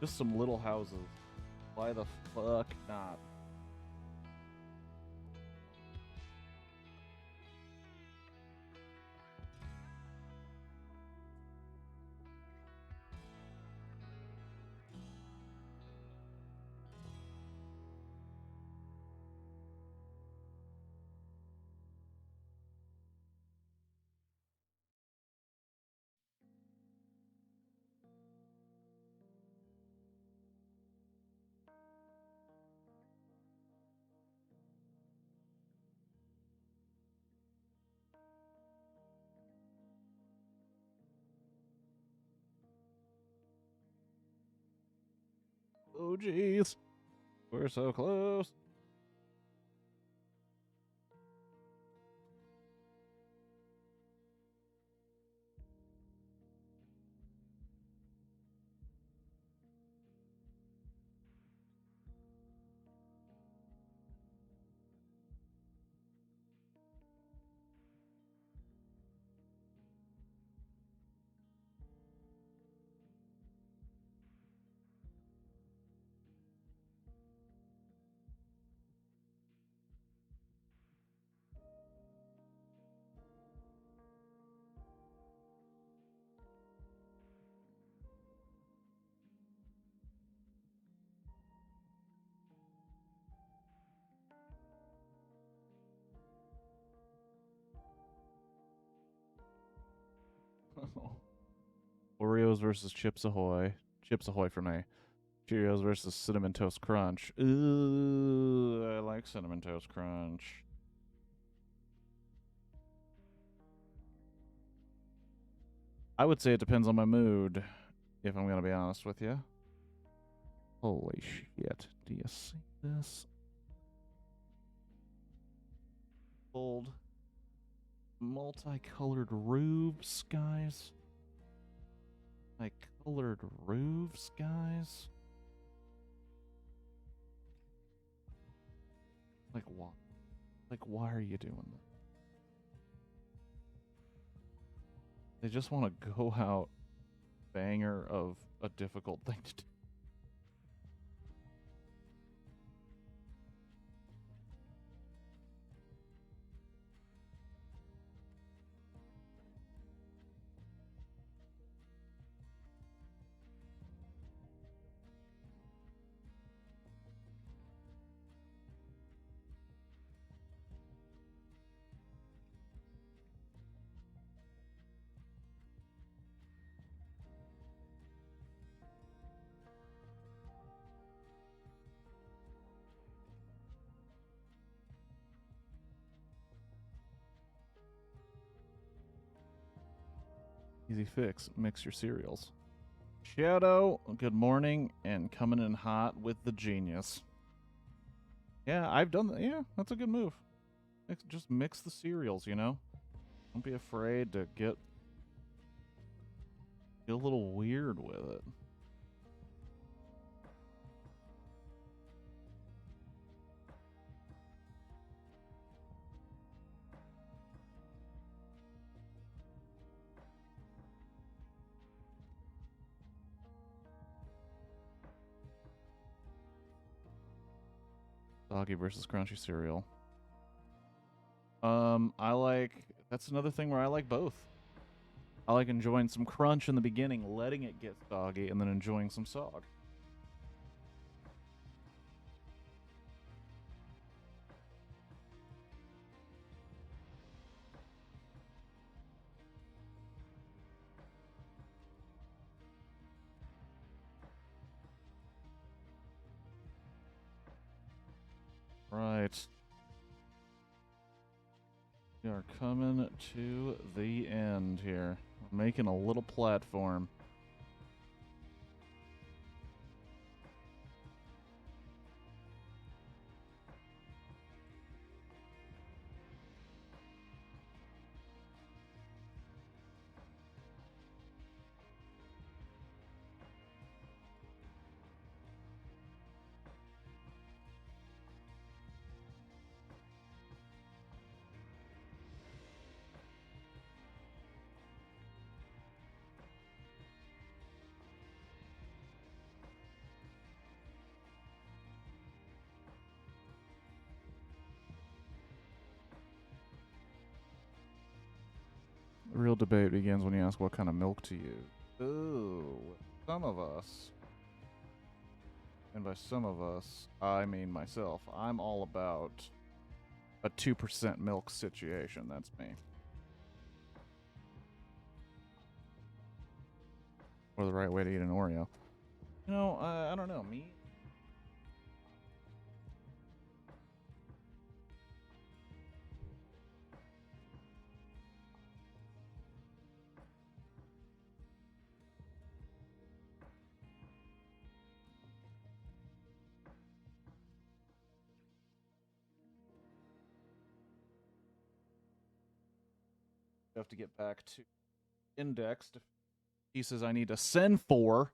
B: Just some little houses. Why the fuck not? Oh jeez. We're so close. Oreos versus Chips Ahoy. Chips Ahoy for me. Cheerios versus Cinnamon Toast Crunch. Ooh, I like Cinnamon Toast Crunch. I would say it depends on my mood, if I'm gonna be honest with you. Holy shit. Do you see this? Old multicolored roofs, guys. Multicolored roofs, guys. Like what? Like why are you doing that? They just want to go out banger of a difficult thing to do. Easy fix. Mix your cereals. Shadow, good morning, and coming in hot with the genius. Yeah, I've done that. Yeah, that's a good move. Just mix the cereals, you know? Don't be afraid to get a little weird with it. Soggy versus crunchy cereal. That's another thing where I like both. I like enjoying some crunch in the beginning, letting it get soggy, and then enjoying some sog. Right. We are coming to the end here. We're making a little platform. The real debate begins when you ask what kind of milk to use. Ooh, some of us, and by some of us, I mean myself, I'm all about a 2% milk situation. That's me. Or the right way to eat an Oreo. You know, I don't know. Me? I have to get back to indexed pieces I need to send for.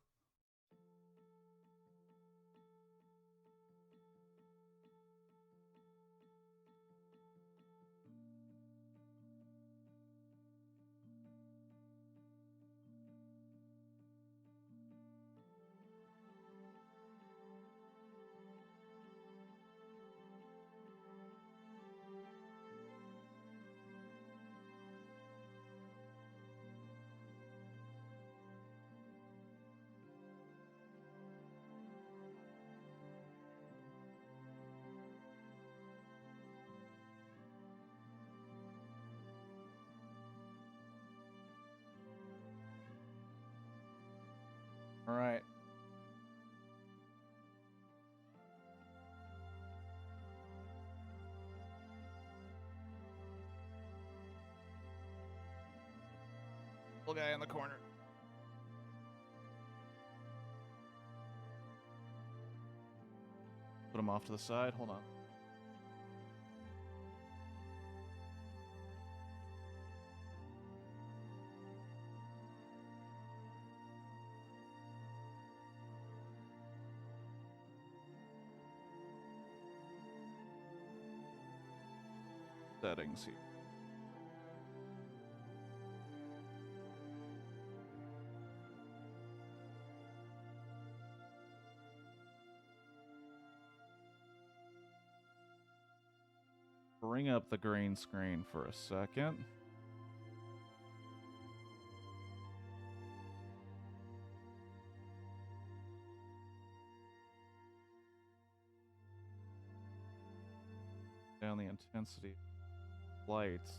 B: All right. Little guy in the corner. Put him off to the side. Hold on. Settings here. bring up the green screen for a second. Down the intensity of lights.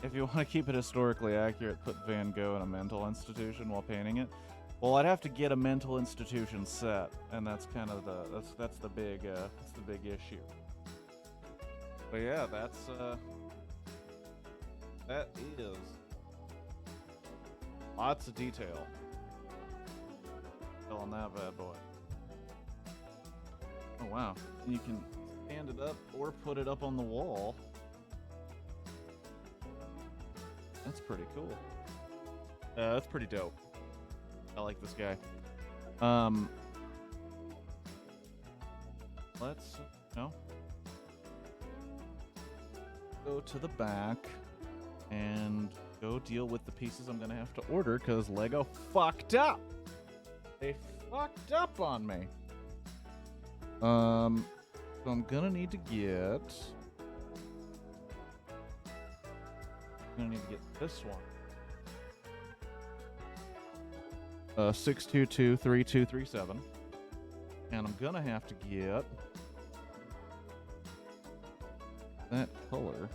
B: If you want to keep it historically accurate, put Van Gogh in a mental institution while painting it. Well, I'd have to get a mental institution set, and that's kind of that's the big issue. But yeah, that is lots of detail on that bad boy. Oh wow, you can stand it up or put it up on the wall. That's pretty cool. That's pretty dope. I like this guy. Let's go to the back and go deal with the pieces I'm gonna have to order because Lego fucked up. They fucked up on me. So I'm gonna need to get. I'm gonna need to get this one. 6223237. And I'm gonna have to get that color.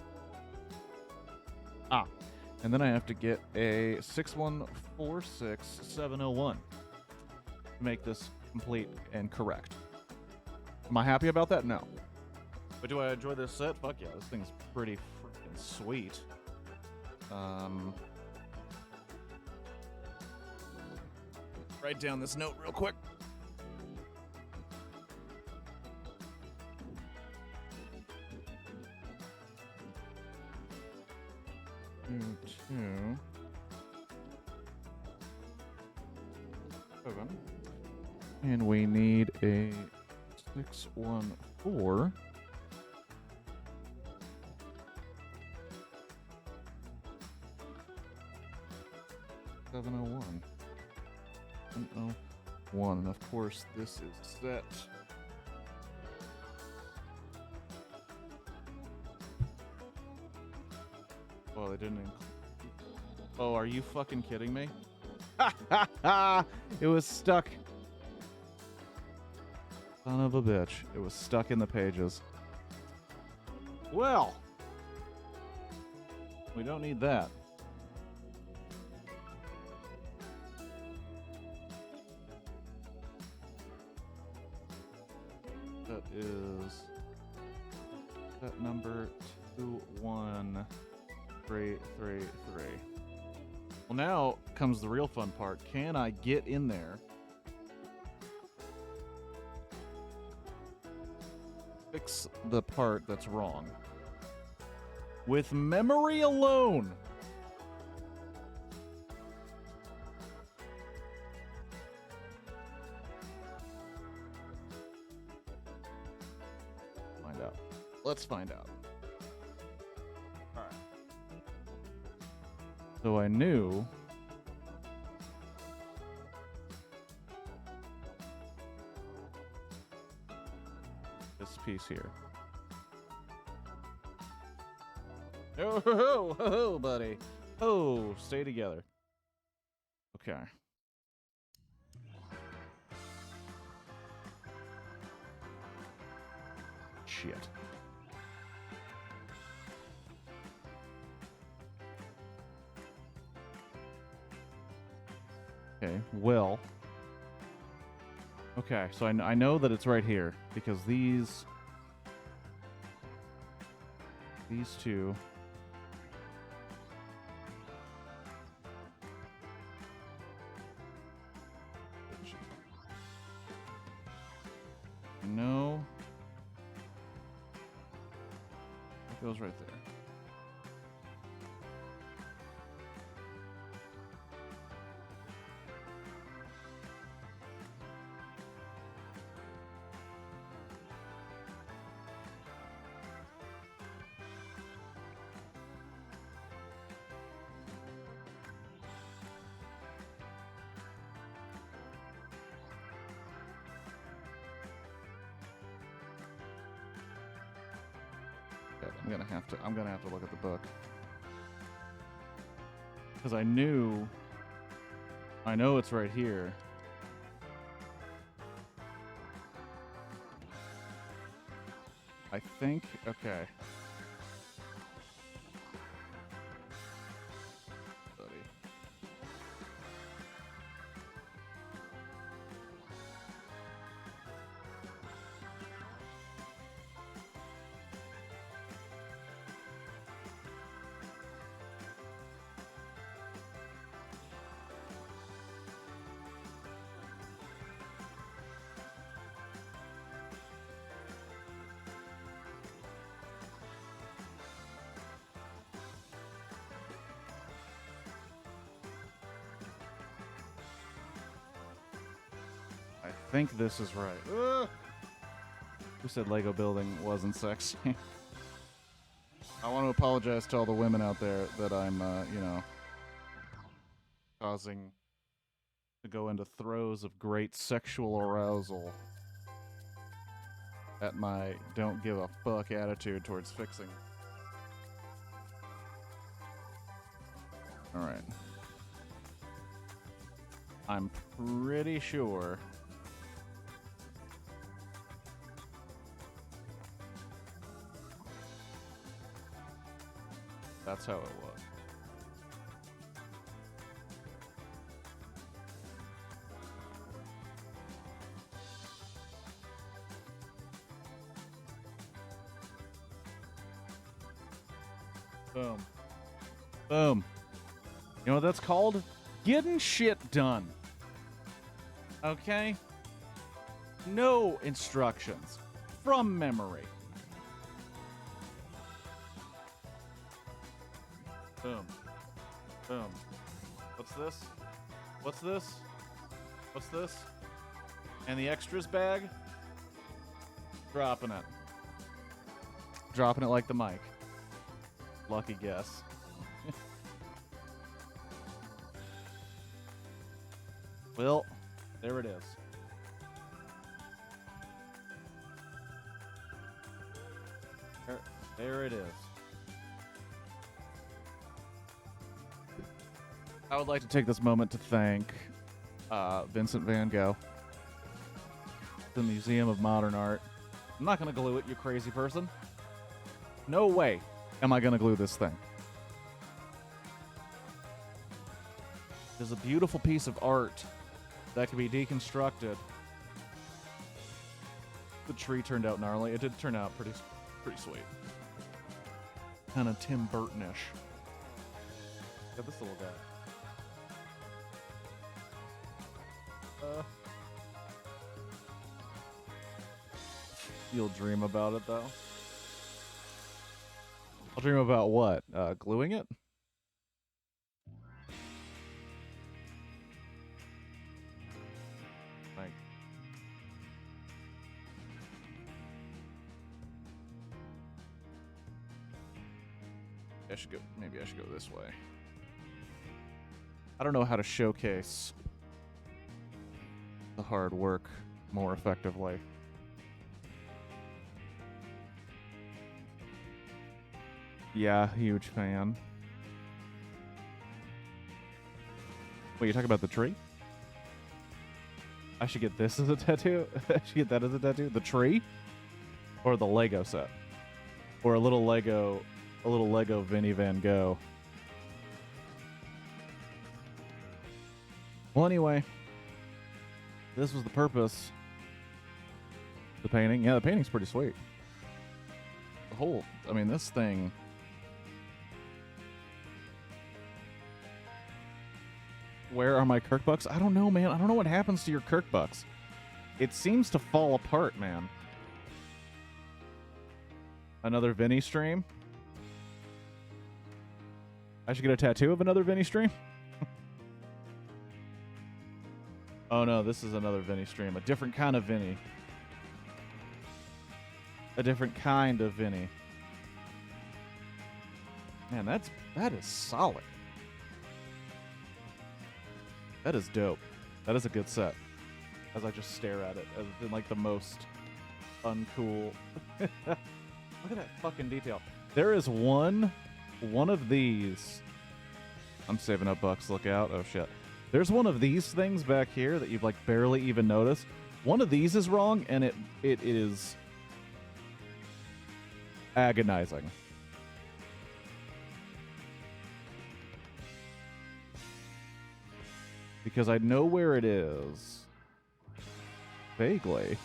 B: And then I have to get a 6146701 to make this complete and correct. Am I happy about that? No. But do I enjoy this set? Fuck yeah, this thing's pretty freaking sweet. Write down this note real quick. Two, 7. And we need a 614. 701. 701. And of course, this is set. Oh, they didn't include. Oh, are you fucking kidding me? It was stuck. Son of a bitch. It was stuck in the pages. Well, we don't need that. That is set number 21333. Well, now comes the real fun part. Can I get in there? Fix the part that's wrong. With memory alone. Find out. Let's find out. All right. So I knew this piece here. Oh, ho, ho, ho, buddy. Oh, stay together. Okay. Shit. Okay, well. Okay, so I know that it's right here because these two. Goes right there. I'm gonna have to look at the book. Because I know it's right here. I think, okay. Buddy. I think this is right. Ugh. Who said Lego building wasn't sexy? I want to apologize to all the women out there that I'm, causing to go into throes of great sexual arousal at my don't give a fuck attitude towards fixing. Alright. I'm pretty sure that's how it was. Boom. Boom. You know what that's called? Getting shit done. Okay? No instructions. From memory. Boom. Boom. What's this? What's this? What's this? And the extras bag? Dropping it. Dropping it like the mic. Lucky guess. Well, there it is. There it is. I would like to take this moment to thank Vincent van Gogh, the Museum of Modern Art. I'm not going to glue it, you crazy person. No way am I going to glue this thing. It is a beautiful piece of art that can be deconstructed. The tree turned out gnarly. It did turn out pretty sweet. Kind of Tim Burton-ish. Got this little guy. You'll dream about it, though. I'll dream about what? Gluing it? Like... Maybe I should go this way. I don't know how to showcase the hard work more effectively. Yeah, huge fan. Wait, you talking about the tree? I should get this as a tattoo? I should get that as a tattoo? The tree? Or the Lego set? Or a little Lego Vinny Van Gogh. Well, anyway, this was the purpose. The painting. Yeah, the painting's pretty sweet. The whole, I mean, this thing. Where are my Kirk bucks? I don't know, man. I don't know what happens to your Kirk bucks. It seems to fall apart, man. Another Vinny stream? I should get a tattoo of another Vinny stream? Oh no, this is another Vinny stream. A different kind of Vinny. A different kind of Vinny. Man, that is solid. That is dope. That is a good set. As I just stare at it as in like the most uncool. Look at that fucking detail. There is one of these. I'm saving up bucks. Look out. Oh shit. There's one of these things back here that you've like barely even noticed. One of these is wrong, and it is agonizing. Because I know where it is. Vaguely.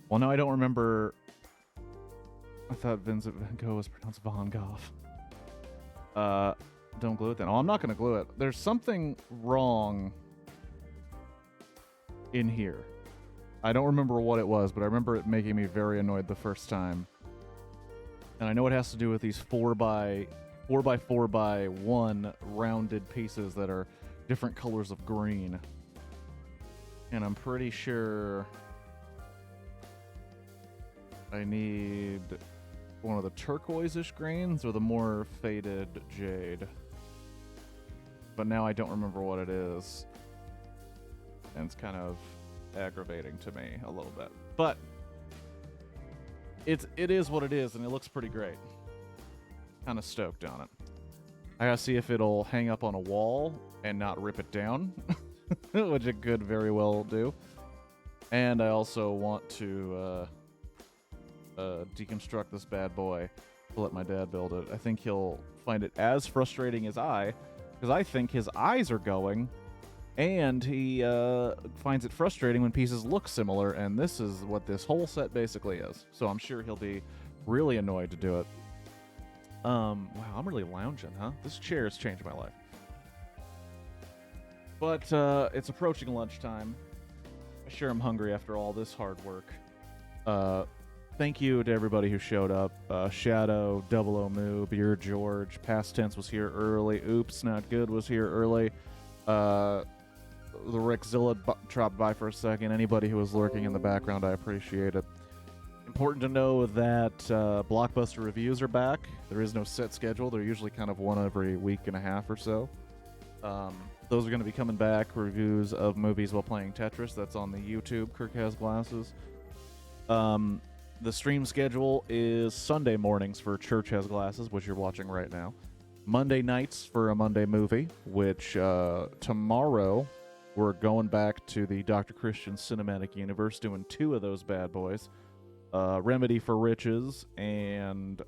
B: Well, no, I don't remember. I thought Vincent van Gogh was pronounced Van Gogh. Don't glue it then. Oh, I'm not going to glue it. There's something wrong in here. I don't remember what it was, but I remember it making me very annoyed the first time. And I know it has to do with these 4x4x1 rounded pieces that are different colors of green. And I'm pretty sure I need one of the turquoise-ish greens or the more faded jade. But now I don't remember what it is. And it's kind of aggravating to me a little bit. But it is what it is, and it looks pretty great. Kind of stoked on it. I gotta see if it'll hang up on a wall and not rip it down, which it could very well do. And I also want to deconstruct this bad boy to let my dad build it. I think he'll find it as frustrating as I, because I think his eyes are going, and he finds it frustrating when pieces look similar, and this is what this whole set basically is. So I'm sure he'll be really annoyed to do it. Wow, I'm really lounging, huh? This chair has changed my life. But it's approaching lunchtime. I sure am hungry after all this hard work. Thank you to everybody who showed up. Shadow, Double O Moo, Beer George, Past Tense was here early. Oops, Not Good was here early. The Rickzilla dropped by for a second. Anybody who was lurking in the background, I appreciate it. Important to know that Blockbuster reviews are back. There is no set schedule. They're usually kind of one every week and a half or so. Those are going to be coming back. Reviews of movies while playing Tetris. That's on the YouTube. Kirk Has Glasses. The stream schedule is Sunday mornings for Church Has Glasses, which you're watching right now. Monday nights for a Monday movie, which tomorrow we're going back to the Dr. Christian Cinematic Universe, doing 2 of those bad boys. Remedy for Riches and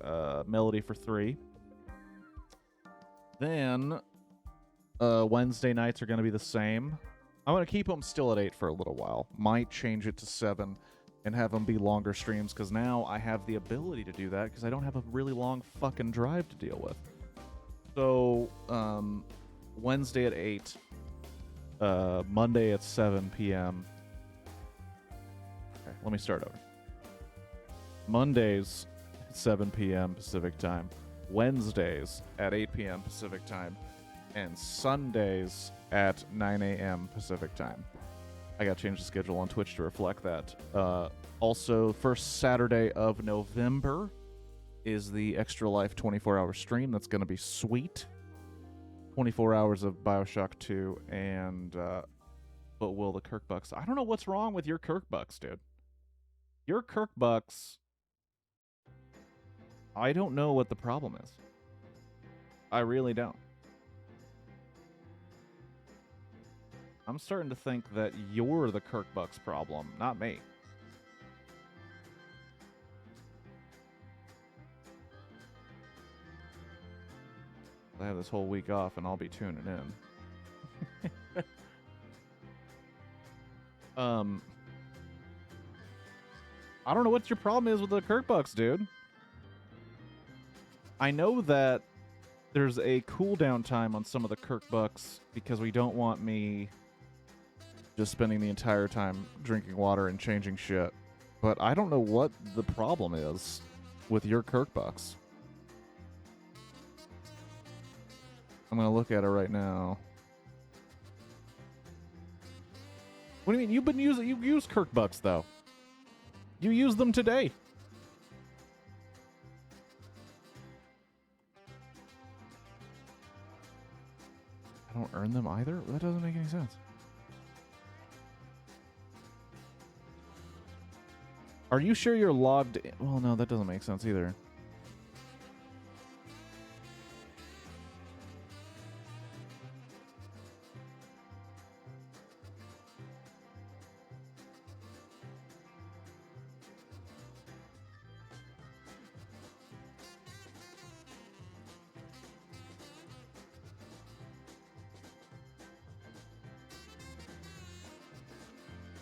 B: Melody for 3. Then Wednesday nights are going to be the same. I'm going to keep them still at 8 for a little while. Might change it to 7 and have them be longer streams, because now I have the ability to do that because I don't have a really long fucking drive to deal with. So, Wednesday at 8, Monday at 7 p.m. Okay, let me start over. Mondays at 7 p.m. Pacific time, Wednesdays at 8 p.m. Pacific time, and Sundays at 9 a.m. Pacific time. I got to change the schedule on Twitch to reflect that. Also, first Saturday of November is the Extra Life 24-hour stream. That's going to be sweet. 24 hours of Bioshock 2 and But Will the Kirk Bucks. I don't know what's wrong with your Kirk Bucks, dude. Your Kirk Bucks, I don't know what the problem is. I really don't. I'm starting to think that you're the Kirk Bucks problem, not me. I have this whole week off, and I'll be tuning in. I don't know what your problem is with the Kirk Bucks, dude. I know that there's a cooldown time on some of the Kirk Bucks because we don't want me just spending the entire time drinking water and changing shit. But I don't know what the problem is with your Kirk Bucks. I'm gonna look at it right now. What do you mean? You've been using you use Kirk Bucks though. You used them today. I don't earn them either? That doesn't make any sense. Are you sure you're logged in? Well, no, that doesn't make sense either.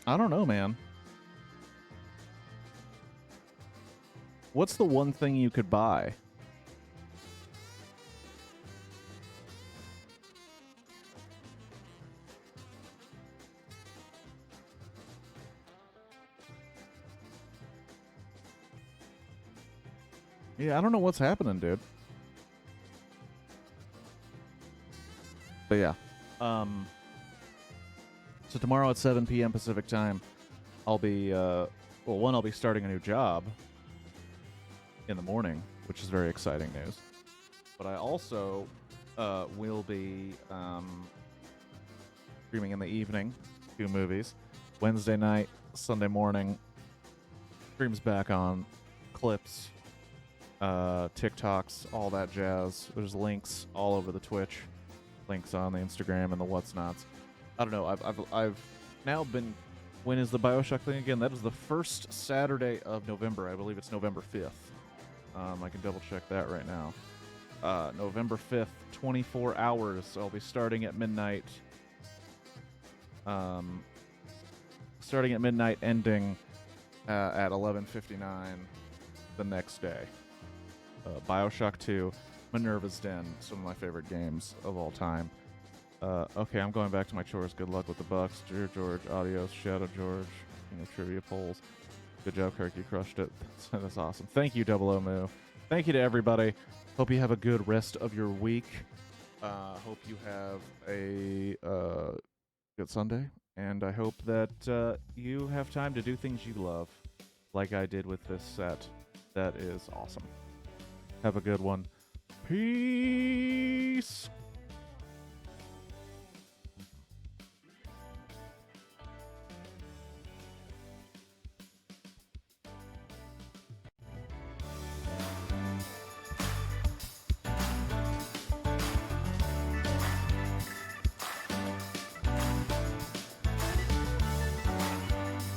B: I don't know, man. What's the one thing you could buy? Yeah, I don't know what's happening, dude. But yeah. So tomorrow at 7 p.m. Pacific time, I'll be, well, one, I'll be starting a new job in the morning, which is very exciting news. But I also will be streaming in the evening, 2 movies. Wednesday night, Sunday morning, streams back on Clips, TikToks, all that jazz. There's links all over the Twitch, links on the Instagram and the what's nots. I don't know. I've now been. When is the BioShock thing again? That is the first Saturday of November. I believe it's November 5th. I can double check that right now. November 5th, 24 hours. I'll be starting at midnight. Starting at midnight, ending at 11:59 the next day. BioShock 2, Minerva's Den, some of my favorite games of all time. Okay, I'm going back to my chores. Good luck with the Bucks. Dear George, adios, Shadow George. Trivia polls. Good job, Kirk. You crushed it. That's awesome. Thank you, Double O Moo. Thank you to everybody. Hope you have a good rest of your week. Hope you have a good Sunday. And I hope that you have time to do things you love, like I did with this set. That is awesome. Have a good one. Peace.